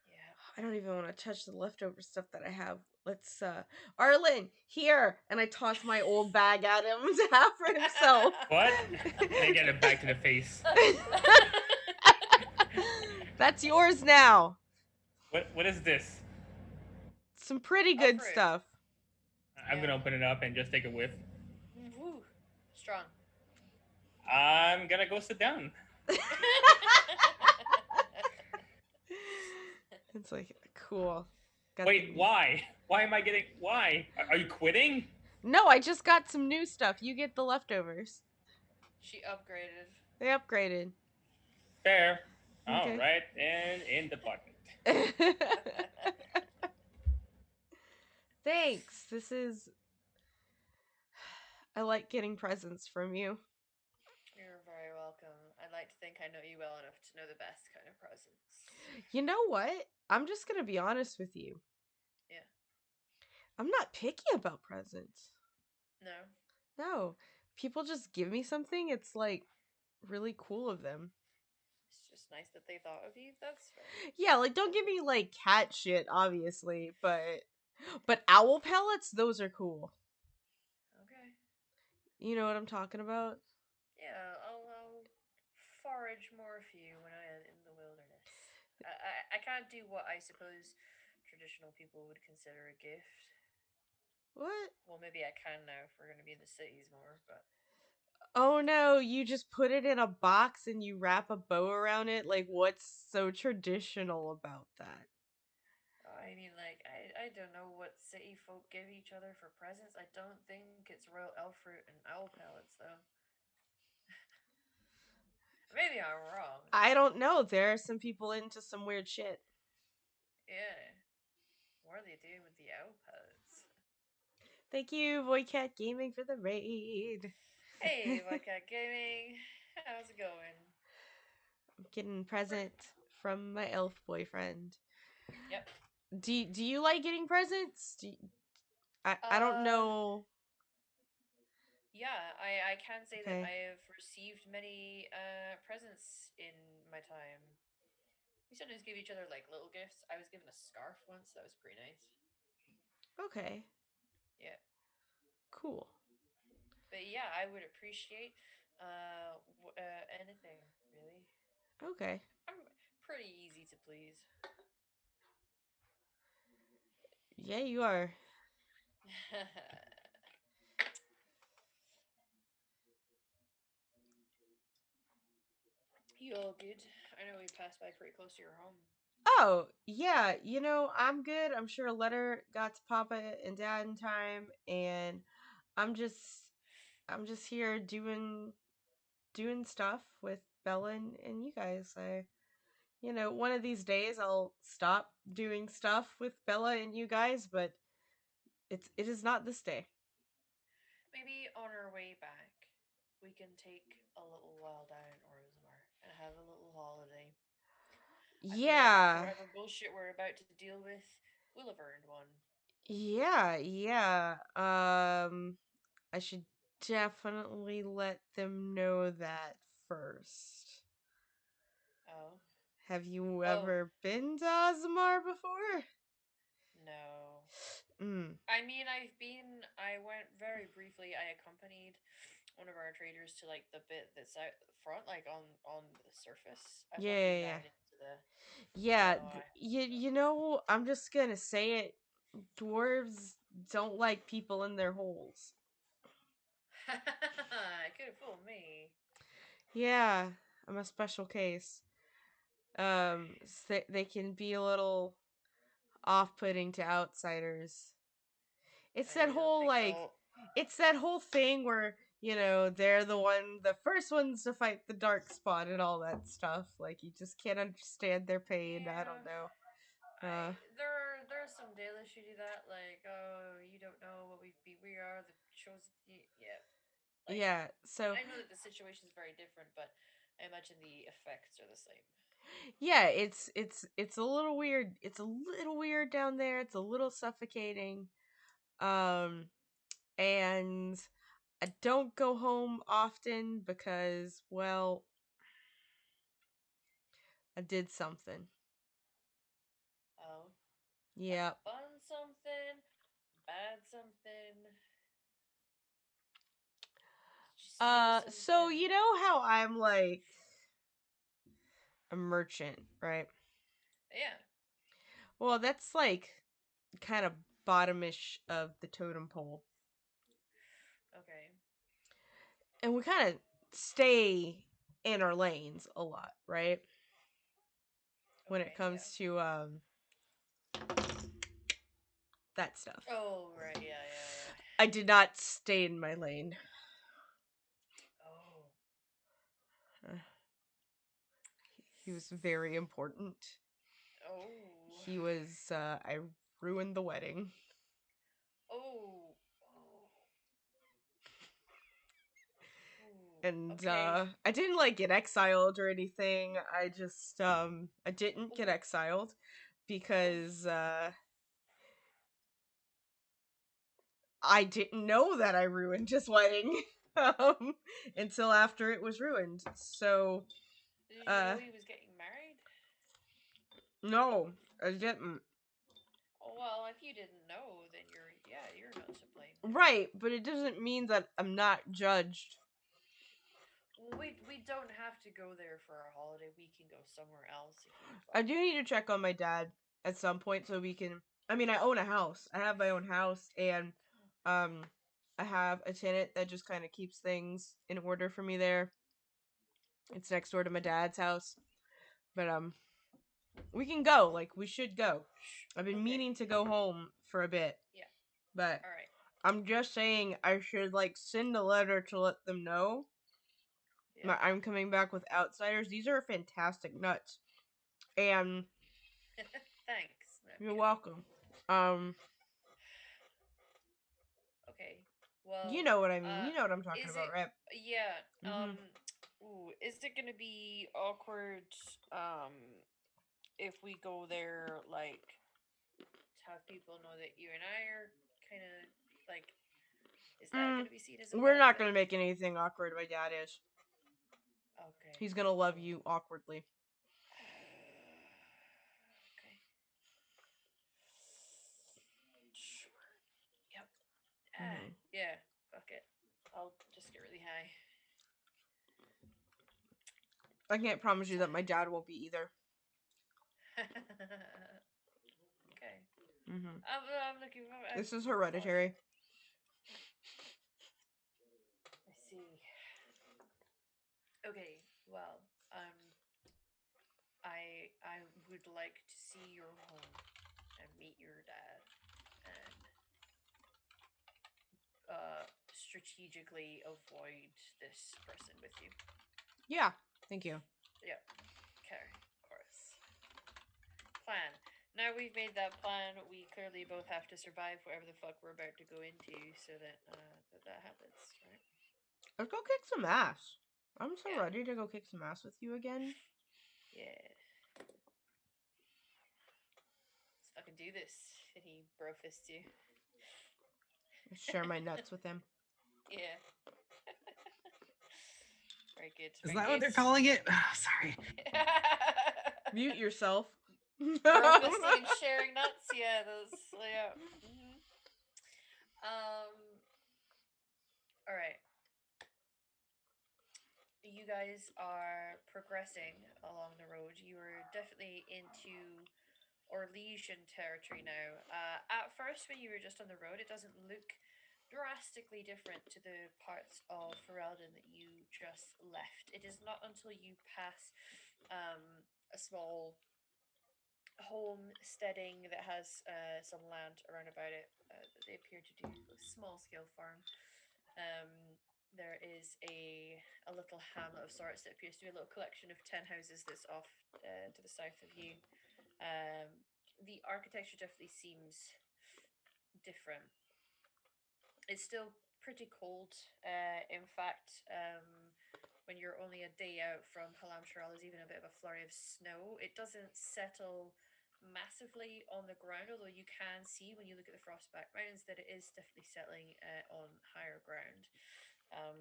B: Yeah.
A: I don't even want to touch the leftover stuff that I have. Let's Arlen, here, and I toss my old bag at him to have for himself.
E: What? And I get it back to the face.
A: That's yours now.
E: What is this?
A: Some pretty good
B: fruit.
A: stuff.
E: I'm gonna open it up and just take a whiff.
B: Woo. Strong.
E: I'm gonna go sit down.
A: It's like cool. Got
E: Wait,
A: the-
E: why? Why am I getting? Why? Are you quitting?
A: No, I just got some new stuff. You get the leftovers.
B: She upgraded.
A: They upgraded.
E: Fair.
A: Okay.
E: All right, and in the bucket.
A: Thanks. This is. I like getting presents from you.
B: You're very welcome. I'd like to think I know you well enough to know the best kind of presents.
A: You know what? I'm just gonna be honest with you.
B: Yeah.
A: I'm not picky about presents.
B: No.
A: No. People just give me something. It's like really cool of them.
B: It's just nice that they thought of you. That's fair.
A: Yeah, like don't give me like cat shit, obviously, but owl pellets, those are cool.
B: Okay.
A: You know what I'm talking about?
B: Yeah, I'll forage more for you when I am in the wilderness. I can't do what I suppose traditional people would consider a gift.
A: What?
B: Well, maybe I can now if we're going to be in the cities more, but
A: Oh no, you just put it in a box and you wrap a bow around it? Like, what's so traditional about that?
B: I mean, like, I don't know what city folk give each other for presents. I don't think it's royal elf fruit and owl pellets, though. Maybe I'm wrong.
A: I don't know. There are some people into some weird shit.
B: Yeah. What are they doing with the owl pellets?
A: Thank you, Voycat Gaming, for the raid.
B: Hey, Whitecat Gaming. How's it going?
A: I'm getting a present from my elf boyfriend.
B: Yep.
A: Do you like getting presents? I don't know.
B: Yeah, I can say that
A: Okay.
B: I have received many presents in my time. We sometimes give each other like little gifts. I was given a scarf once. That was pretty nice.
A: Okay.
B: Yeah.
A: Cool.
B: But yeah, I would appreciate anything really.
A: Okay.
B: I'm pretty easy to please.
A: Yeah, you are.
B: You all good? I know we passed by pretty close to your home.
A: Oh, yeah, I'm good. I'm sure a letter got to Papa and Dad in time, and I'm just here doing stuff with Bella and you guys. One of these days I'll stop doing stuff with Bella and you guys, but it is not this day.
B: Maybe on our way back, we can take a little while down in Orzammar and have a little holiday. I feel like after
A: Yeah.
B: whatever bullshit we're about to deal with, we'll have earned one.
A: Yeah. I should definitely let them know that first.
B: Oh.
A: Have you ever been to Azamar before?
B: No.
A: Mm.
B: I mean, I went very briefly. I accompanied one of our traders to like the bit that's out front, like on the surface. I've not been
A: Yeah.
B: down into the.
A: Yeah,
B: No,
A: I'm just gonna say it. Dwarves don't like people in their holes.
B: could have fooled me.
A: Yeah, I'm a special case. They can be a little off-putting to outsiders. It's that
B: You don't
A: whole
B: think
A: like,
B: they'll-
A: it's that whole thing where they're the first ones to fight the dark spot and all that stuff. Like you just can't understand their pain. I don't know.
B: There's some Dalish who do that, like, oh, you don't know what we are the chosen. Yeah, like,
A: Yeah. So
B: I know that the situation is very different, but I imagine the effects are the same.
A: yeah, it's a little weird. It's a little weird down there. It's a little suffocating. And I don't go home often because, well, I did something.
B: Oh,
A: Yeah.
B: Fun something, bad something. Did you steal
A: So
B: something?
A: you know how I'm like a merchant, right?
B: Yeah.
A: Well, that's like kind of bottomish of the totem pole.
B: Okay.
A: And we kind of stay in our lanes a lot, right? When it
B: Okay.
A: comes to that stuff.
B: Yeah. Oh right. Yeah.
A: I did not stay in my lane.
B: Oh.
A: He was very important.
B: Oh.
A: He was I ruined the wedding.
B: Oh. Oh. Ooh.
A: And
B: Okay.
A: I didn't like get exiled or anything. I just I didn't get exiled because I didn't know that I ruined his wedding until after it was ruined. So
B: Did you know he was getting married?
A: no, I didn't.
B: Oh well, if you didn't know, then you're not to blame.
A: Right, but it doesn't mean that I'm not judged.
B: Well, we don't have to go there for our holiday. We can go somewhere else if you
A: I
B: like.
A: do need to check on my dad at some point so we can. I mean, I own a house. I have my own house, and um, I have a tenant that just kind of keeps things in order for me there. It's next door to my dad's house, but we can go. Like we should go. I've been
B: Okay.
A: meaning to go home for a bit,
B: Yeah.
A: but
B: All right.
A: I'm just saying I should like send a letter to let them know
B: Yeah.
A: that I'm coming back with outsiders. These are fantastic nuts, and
B: Thanks. No, I'm
A: you're
B: kidding.
A: welcome.
B: Okay.
A: You
B: Well,
A: know what I mean. You know what I'm talking
B: is
A: about,
B: it?
A: right?
B: Yeah.
A: Mhm.
B: Ooh, is it gonna be awkward? If we go there, like, to have people know that you and I are kind of like, is that
A: Mm,
B: gonna be seen as a
A: we're
B: bad
A: not gonna
B: thing?
A: make anything awkward. My dad is.
B: Okay.
A: He's gonna love
B: Cool.
A: you awkwardly.
B: Okay. Sure. Yep.
A: Mhm.
B: Yeah. Fuck it. I'll just get really high.
A: I can't promise you that my dad won't be either.
B: Okay.
A: Mhm.
B: I'm looking for.
A: This is
B: For
A: hereditary.
B: I see. Okay. Well, I would like to see your home and meet your dad and strategically avoid this person with you.
A: Yeah. Thank you.
B: Yep. Okay. Of course. Plan. Now we've made that plan, we clearly both have to survive whatever the fuck we're about to go into, so that that happens, right?
A: Let's go kick some ass. I'm so
B: Yeah.
A: ready to go kick some ass with you again.
B: Yeah. Let's fucking do this. And he brofists you.
A: Share my nuts with him.
B: Yeah. Very good.
C: Is
B: Very
C: that what
B: good.
C: they're calling it? Sorry.
A: Mute yourself.
B: Brofisting and sharing nuts. Yeah, those. Yeah. All right. You guys are progressing along the road. You are definitely into Orlesian territory now. At first, when you were just on the road, it doesn't look drastically different to the parts of Ferelden that you just left. It is not until you pass a small homesteading that has some land around about it that they appear to do a small scale farm. There is a little hamlet of sorts that appears to be a little collection of 10 houses that's off to the south of you. The architecture definitely seems different. It's still pretty cold. In fact, when you're only a day out from Halamsharal, there's even a bit of a flurry of snow. It doesn't settle massively on the ground, although you can see when you look at the Frostback Mountains that it is definitely settling on higher ground. Um,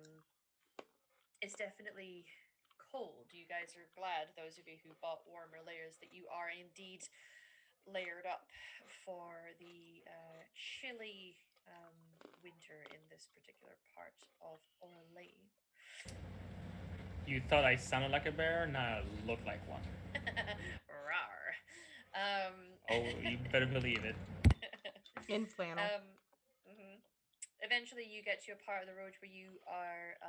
B: it's definitely cold. You guys are glad, those of you who bought warmer layers, that you are indeed layered up for the chilly winter in this particular part of Orlais.
E: You thought I sounded like a bear? Now I look like one.
B: Rawr. Um,
E: Oh, you better believe it.
A: In flannel.
B: mhm. Eventually, you get to a part of the road where you are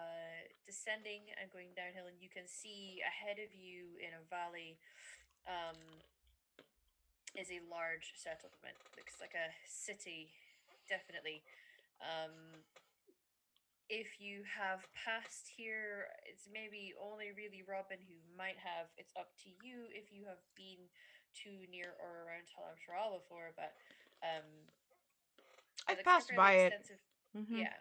B: descending and going downhill, and you can see ahead of you in a valley um, is a large settlement. Looks like a city, definitely. Um, if you have passed here, it's maybe only really Robin who might have. It's up to you if you have been to near or around Halam Sharal before, but um, it
A: I've
B: looks like a
A: passed
B: fairly
A: by it.
B: extensive.
A: Hmm.
B: Yeah,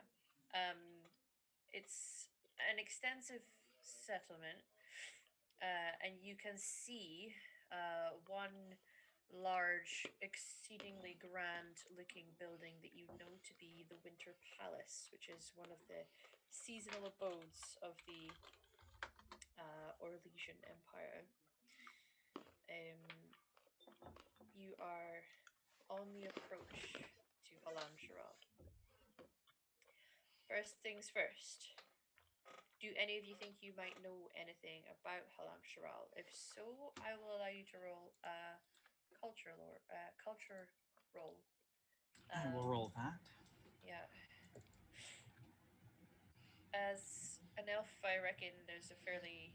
B: it's an extensive settlement, and you can see one large, exceedingly grand looking building that you know to be the Winter Palace, which is one of the seasonal abodes of the Orlesian Empire. Um, you are on the approach to Halam Sharal. First things first. Do any of you think you might know anything about Halam Sharal? If so, I will allow you to roll a culture roll.
C: I will
B: Um,
C: roll that.
B: yeah, as an elf, I reckon there's a fairly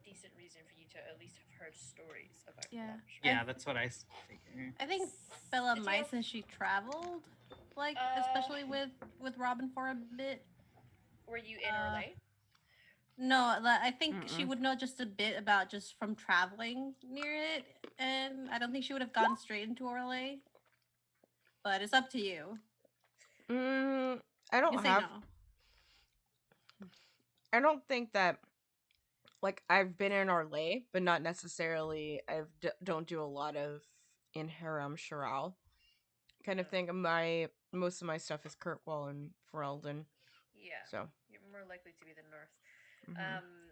B: decent reason for you to at least have heard stories about
D: Yeah.
B: Halam Sharal.
C: Yeah, that's what I figure.
D: I think Bella
B: The
D: might,
B: dwarf,
D: since she traveled, like
B: uh,
D: especially with Robin for a bit.
B: were you in
D: Uh,
B: Orlais?
D: no, I think she
A: Mm-mm.
D: would know just a bit about just from traveling near it, and I don't think she would have gone straight into Orlais. But it's up to you.
A: Mm, I
D: You can
A: don't
D: say
A: have.
D: no.
A: I don't think that like I've been in Orlais, but not necessarily. Don't do a lot of in Haram Sharal kind of
B: No.
A: thing. My most of my stuff is Kirkwall and Ferelden.
B: Yeah,
A: So.
B: you're more likely to be the north.
A: Hmm.
B: Um,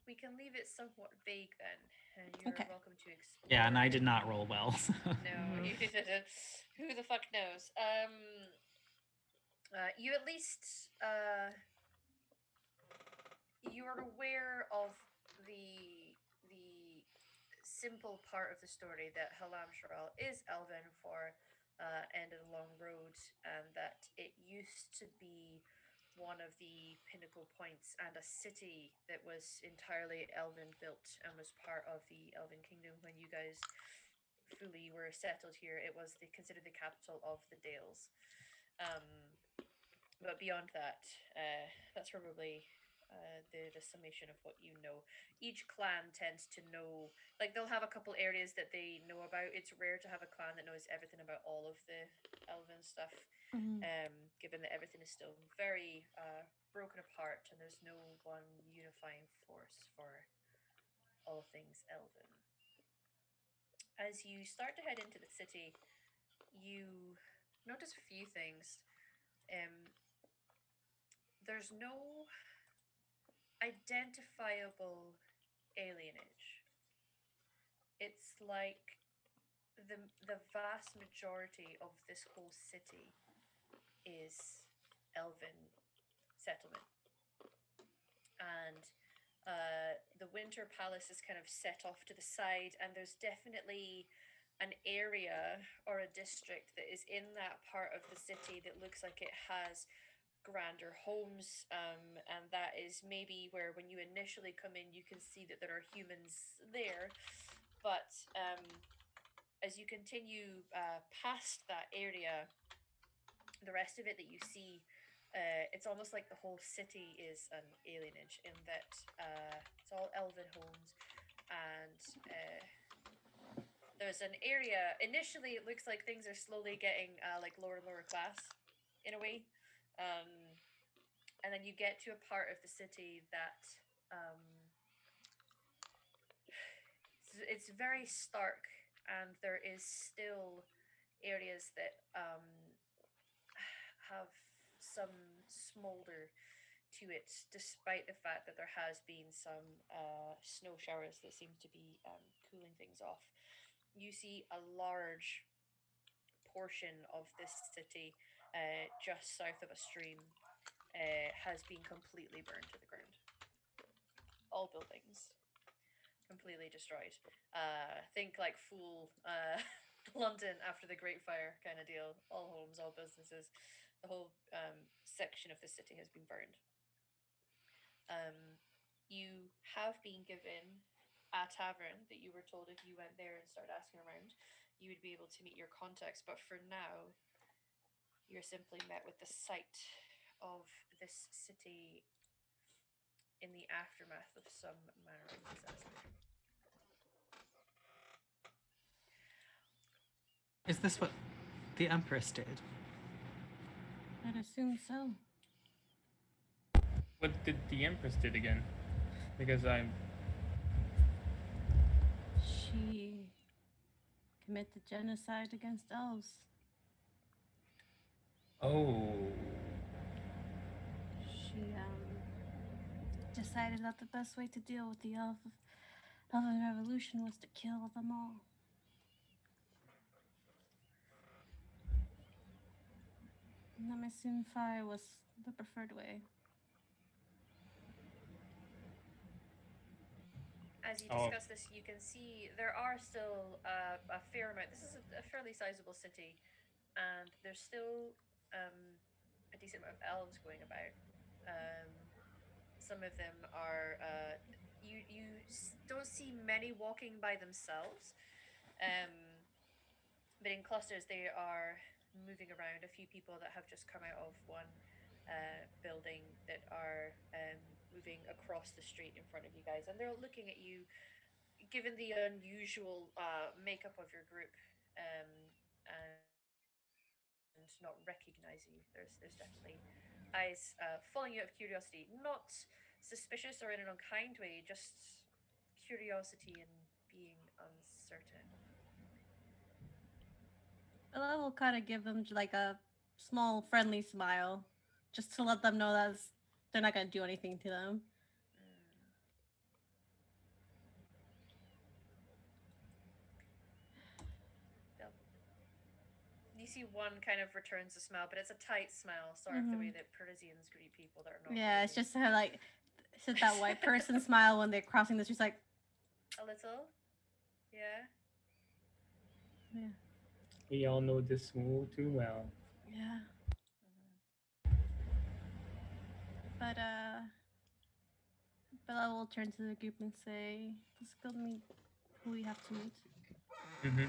B: we can leave it somewhat vague then, and you're
D: Okay.
B: welcome to explore
C: Yeah, and I
B: it.
C: did not roll well. So.
B: No,
A: Mhm.
B: you didn't. Who the fuck knows? You at least you're aware of the simple part of the story that Halam Sharal is Elven for end of the long road, and that it used to be one of the pinnacle points and a city that was entirely Elven built and was part of the Elven kingdom when you guys fully were settled here. It was considered the capital of the Dales. Um, but beyond that, that's probably the summation of what you know. Each clan tends to know, like they'll have a couple areas that they know about. It's rare to have a clan that knows everything about all of the elven stuff,
D: Mhm.
B: given that everything is still very broken apart and there's no one unifying force for all things elven. As you start to head into the city, you notice a few things. Um, there's no identifiable alienage. It's like the vast majority of this whole city is elven settlement, and the Winter Palace is kind of set off to the side, and there's definitely an area or a district that is in that part of the city that looks like it has grander homes, and that is maybe where when you initially come in you can see that there are humans there, but as you continue past that area, the rest of it that you see, it's almost like the whole city is an alienage in that it's all elven homes, and there's an area. Initially, it looks like things are slowly getting like lower and lower class, in a way, um, and then you get to a part of the city that it's very stark, and there is still areas that have some smolder to it, despite the fact that there has been some snow showers that seem to be cooling things off. You see a large portion of this city, just south of a stream, has been completely burned to the ground. All buildings completely destroyed. Think like full London after the Great Fire kind of deal. All homes, all businesses, the whole section of the city has been burned. Um, you have been given a tavern that you were told if you went there and started asking around, you would be able to meet your contacts. But for now, you're simply met with the sight of this city in the aftermath of some manner of disaster.
C: Is this what the Empress did?
D: I'd assume so.
E: What did the Empress did again? Because I'm
D: She committed genocide against elves.
E: oh
D: She decided that the best way to deal with the elven revolution was to kill them all. And I'm assuming fire was the preferred way.
B: As you
E: Oh.
B: discuss this, you can see there are still a fair amount. This is a fairly sizable city, and there's still a decent amount of elves going about. Some of them are don't see many walking by themselves, but in clusters they are moving around. A few people that have just come out of one building that are moving across the street in front of you guys, and they're looking at you. Given the unusual makeup of your group, and not recognize you, there's definitely eyes following you out of curiosity, not suspicious or in an unkind way, just curiosity and being uncertain.
D: But I will kind of give them like a small friendly smile, just to let them know that they're not gonna do anything to them.
B: Mm. They'll You see one kind of returns a smile, but it's a tight smile, sort of the way that Parisians greet people that are not.
D: Yeah, it's
B: Parisians.
D: just how like it's that white person smile when they're crossing the street. Like
B: A little, yeah.
D: yeah,
E: we all know this all too well.
D: yeah.
B: Mm-hmm.
D: But Bella will turn to the group and say, "Let's go meet who we have to meet."
E: Mm-hmm.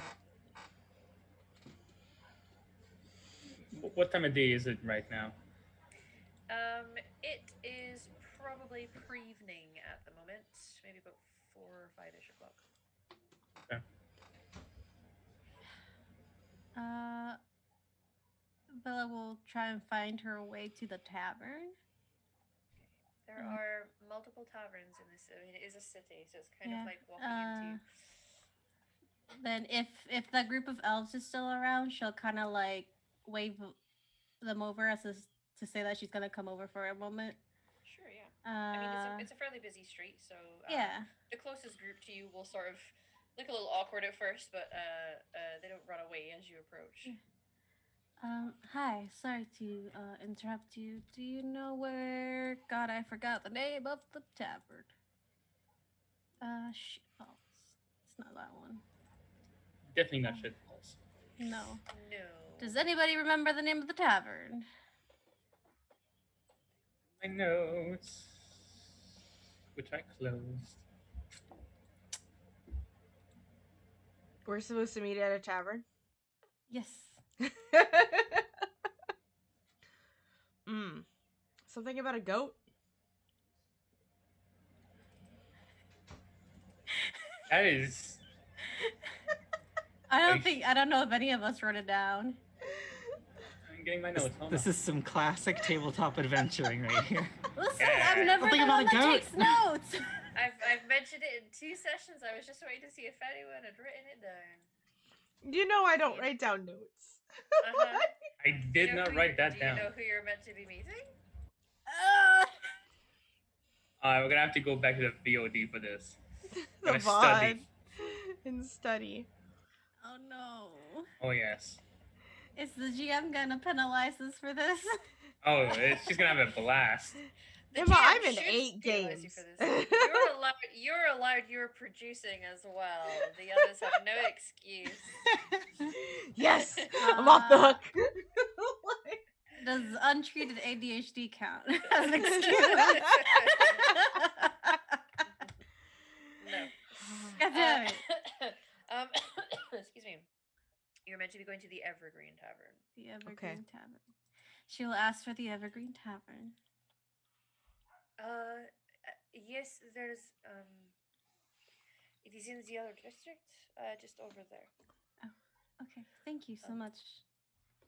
E: What time of day is it right now?
B: It is probably pre-evening at the moment, maybe about 4 or 5ish o'clock.
E: Okay.
D: Bella will try and find her way to the tavern.
B: There are multiple taverns in this. I mean, it is a city, so it's kind
D: Yeah.
B: of like walking into.
D: Then if the group of elves is still around, she'll kind of like wave them over to say that she's gonna come over for a moment.
B: Sure, yeah. I mean, it's a fairly busy street, so
D: yeah.
B: The closest group to you will sort of look a little awkward at first, but they don't run away as you approach.
D: Hi, sorry to interrupt you. Do you know where? God, I forgot the name of the tavern. It's not that one.
E: Definitely not shit balls.
D: No.
B: No.
D: Does anybody remember the name of the tavern?
E: My notes, which I closed.
A: We're supposed to meet at a tavern.
D: Yes.
A: Something about a goat?
E: That is.
D: I don't know if any of us wrote it down.
E: I'm getting my notes.
C: This is some classic tabletop adventuring right here.
D: Listen,
E: Yeah.
D: I'm never
C: Something
D: the
C: about
D: one
C: a
D: that
C: goat.
D: takes notes.
B: I've mentioned it in 2 sessions. I was just waiting to see if anyone had written it down.
A: You know I don't write down notes.
B: Uh-huh.
E: I did not write that
B: Do
E: down.
B: you know who you're meant to be meeting?
E: We're gonna have to go back to the VOD for this.
A: The
E: Gonna study.
A: VOD and study.
D: Oh no.
E: Oh yes.
D: Is the GM gonna penalize us for this?
E: Oh, she's gonna have a blast.
B: The
A: Emma,
B: GM
A: I'm in
B: should
A: 8
B: penalize you for
A: games.
B: this. You're allowed. You're allowed. You're producing as well. The others have no excuse.
A: Yes, I'm off the hook.
D: Does untreated ADHD count as an excuse?
B: No.
D: God damn it.
B: um, excuse me. You're meant to be going to the Evergreen Tavern.
D: The Evergreen Tavern. She will ask for the Evergreen Tavern.
B: Yes, there's it is in the other district, just over there.
D: Oh, okay. Thank you so much.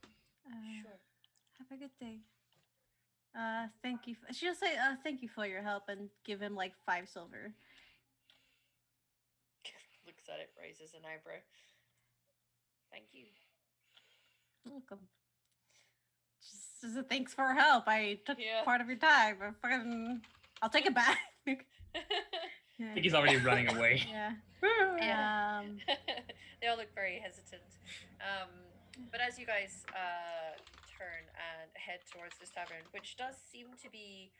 B: Sure.
D: Have a good day. Thank you. She'll say, thank you for your help and give him like 5 silver.
B: Looks at it, raises an eyebrow. Thank you.
D: Welcome. Just as a thanks for her help. I took part of your time. I'll take it back.
E: I think he's already running away.
D: Yeah.
B: They all look very hesitant. But as you guys turn and head towards this tavern, which does seem to be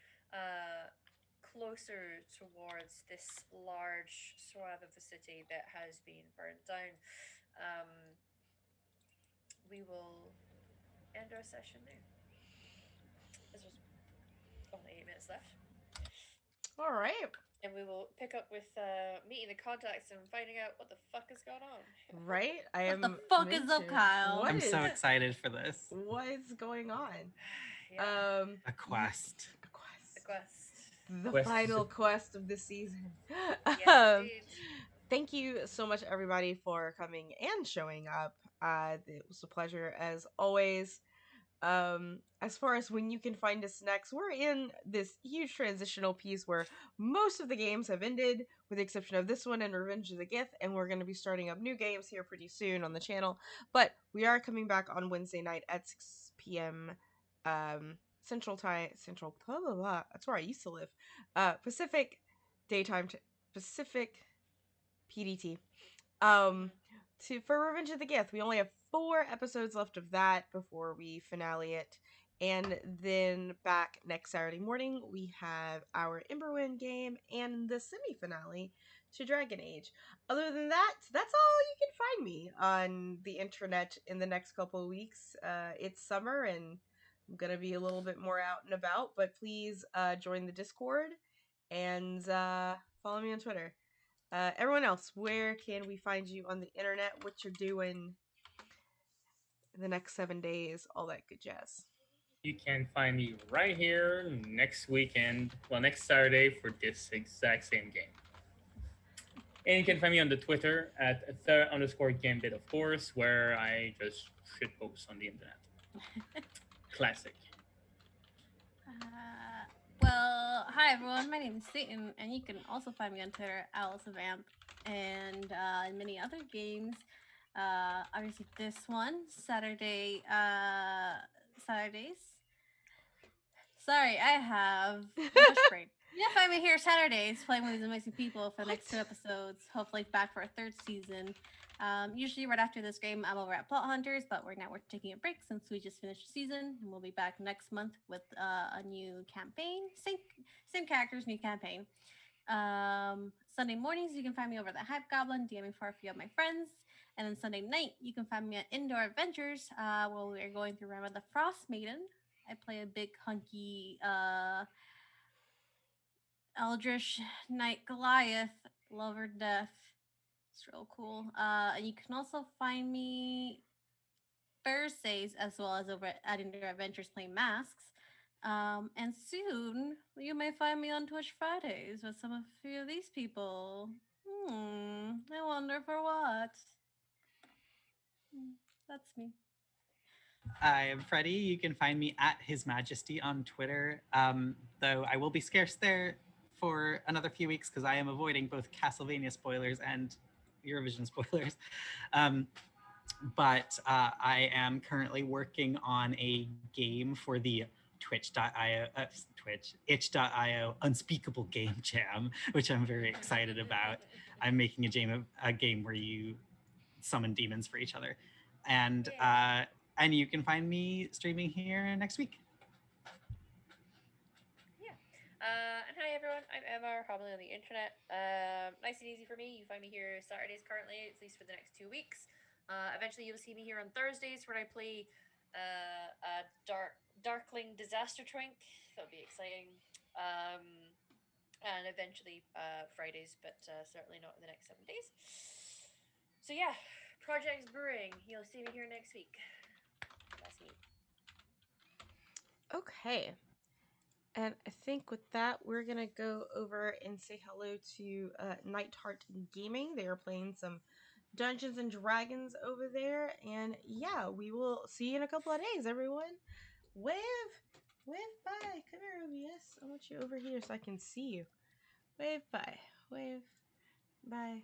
B: closer towards this large swath of the city that has been burned down, we will end our session there. There's only 8 minutes left.
A: All right.
B: And we will pick up with meeting the contacts and finding out what the fuck is going on.
A: Right? I am.
D: What the fuck is up, Kyle?
C: I'm so excited for this.
A: What is going on?
B: Yeah.
C: A quest.
B: The quest.
A: The final quest of the season.
B: Yes, indeed.
A: Thank you so much, everybody, for coming and showing up. It was a pleasure as always. As far as when you can find us next, we're in this huge transitional piece where most of the games have ended, with the exception of this one and Revenge of the Gith, and we're going to be starting up new games here pretty soon on the channel. But we are coming back on Wednesday night at 6 p.m. Central Time, Central, blah, blah, blah. That's where I used to live. Pacific daytime, Pacific PDT. For Revenge of the Gith, we only have 4 episodes left of that before we finale it, and then back next Saturday morning we have our Unbroken game and the semi-finale to Dragon Age. Other than that, that's all you can find me on the internet in the next couple of weeks. It's summer and I'm gonna be a little bit more out and about, but please join the Discord and follow me on Twitter. Everyone else, where can we find you on the internet? What you're doing in the next 7 days, all that good jazz.
E: You can find me right here next weekend, well, next Saturday for this exact same game. And you can find me on the Twitter at _Gambit, of course, where I just shit post on the internet. Classic.
D: Well, hi everyone. My name is Satan, and you can also find me on Twitter, AliceOfAmp, and in many other games. Obviously, this one Saturdays. Sorry, I have much brain. You can find me here Saturdays playing with these amazing people for the next 2 episodes. Hopefully, back for a 3rd season. Usually, right after this game, I'm over at Plot Hunters, but we're taking a break since we just finished the season, and we'll be back next month with a new campaign. Same characters, new campaign. Sunday mornings, you can find me over at the Hype Goblin, DMing for a few of my friends. And then Sunday night, you can find me at Indoor Adventures, where we're going through Realm of the Frost Maiden. I play a big, hunky, Eldritch Knight Goliath, love her death. It's real cool. And you can also find me Thursdays as well as over at Indoor Adventures playing Masks. And soon you may find me on Twitch Fridays with some of a few of these people. I wonder for what. That's me.
C: I'm Freddie. You can find me at His Majesty on Twitter, though I will be scarce there for another few weeks because I am avoiding both Castlevania spoilers and Eurovision spoilers. But I am currently working on a game for the itch.io Unspeakable Game Jam, which I'm very excited about. I'm making a game where you summon demons for each other, and you can find me streaming here next week.
B: And hi everyone, I'm Emma, probably on the internet. Nice and easy for me. You find me here Saturdays currently, at least for the next 2 weeks. Eventually, you'll see me here on Thursdays when I play a Darkling Disaster Twink. That'll be exciting. And eventually Fridays, but certainly not in the next 7 days. So yeah, Projects Brewing. You'll see me here next week. That's me.
A: Okay. And I think with that, we're going to go over and say hello to Nightheart Gaming. They are playing some Dungeons and Dragons over there. And yeah, we will see you in a couple of days, everyone. Wave, bye. Come here, OBS. I want you over here so I can see you. Wave, bye. Wave, bye.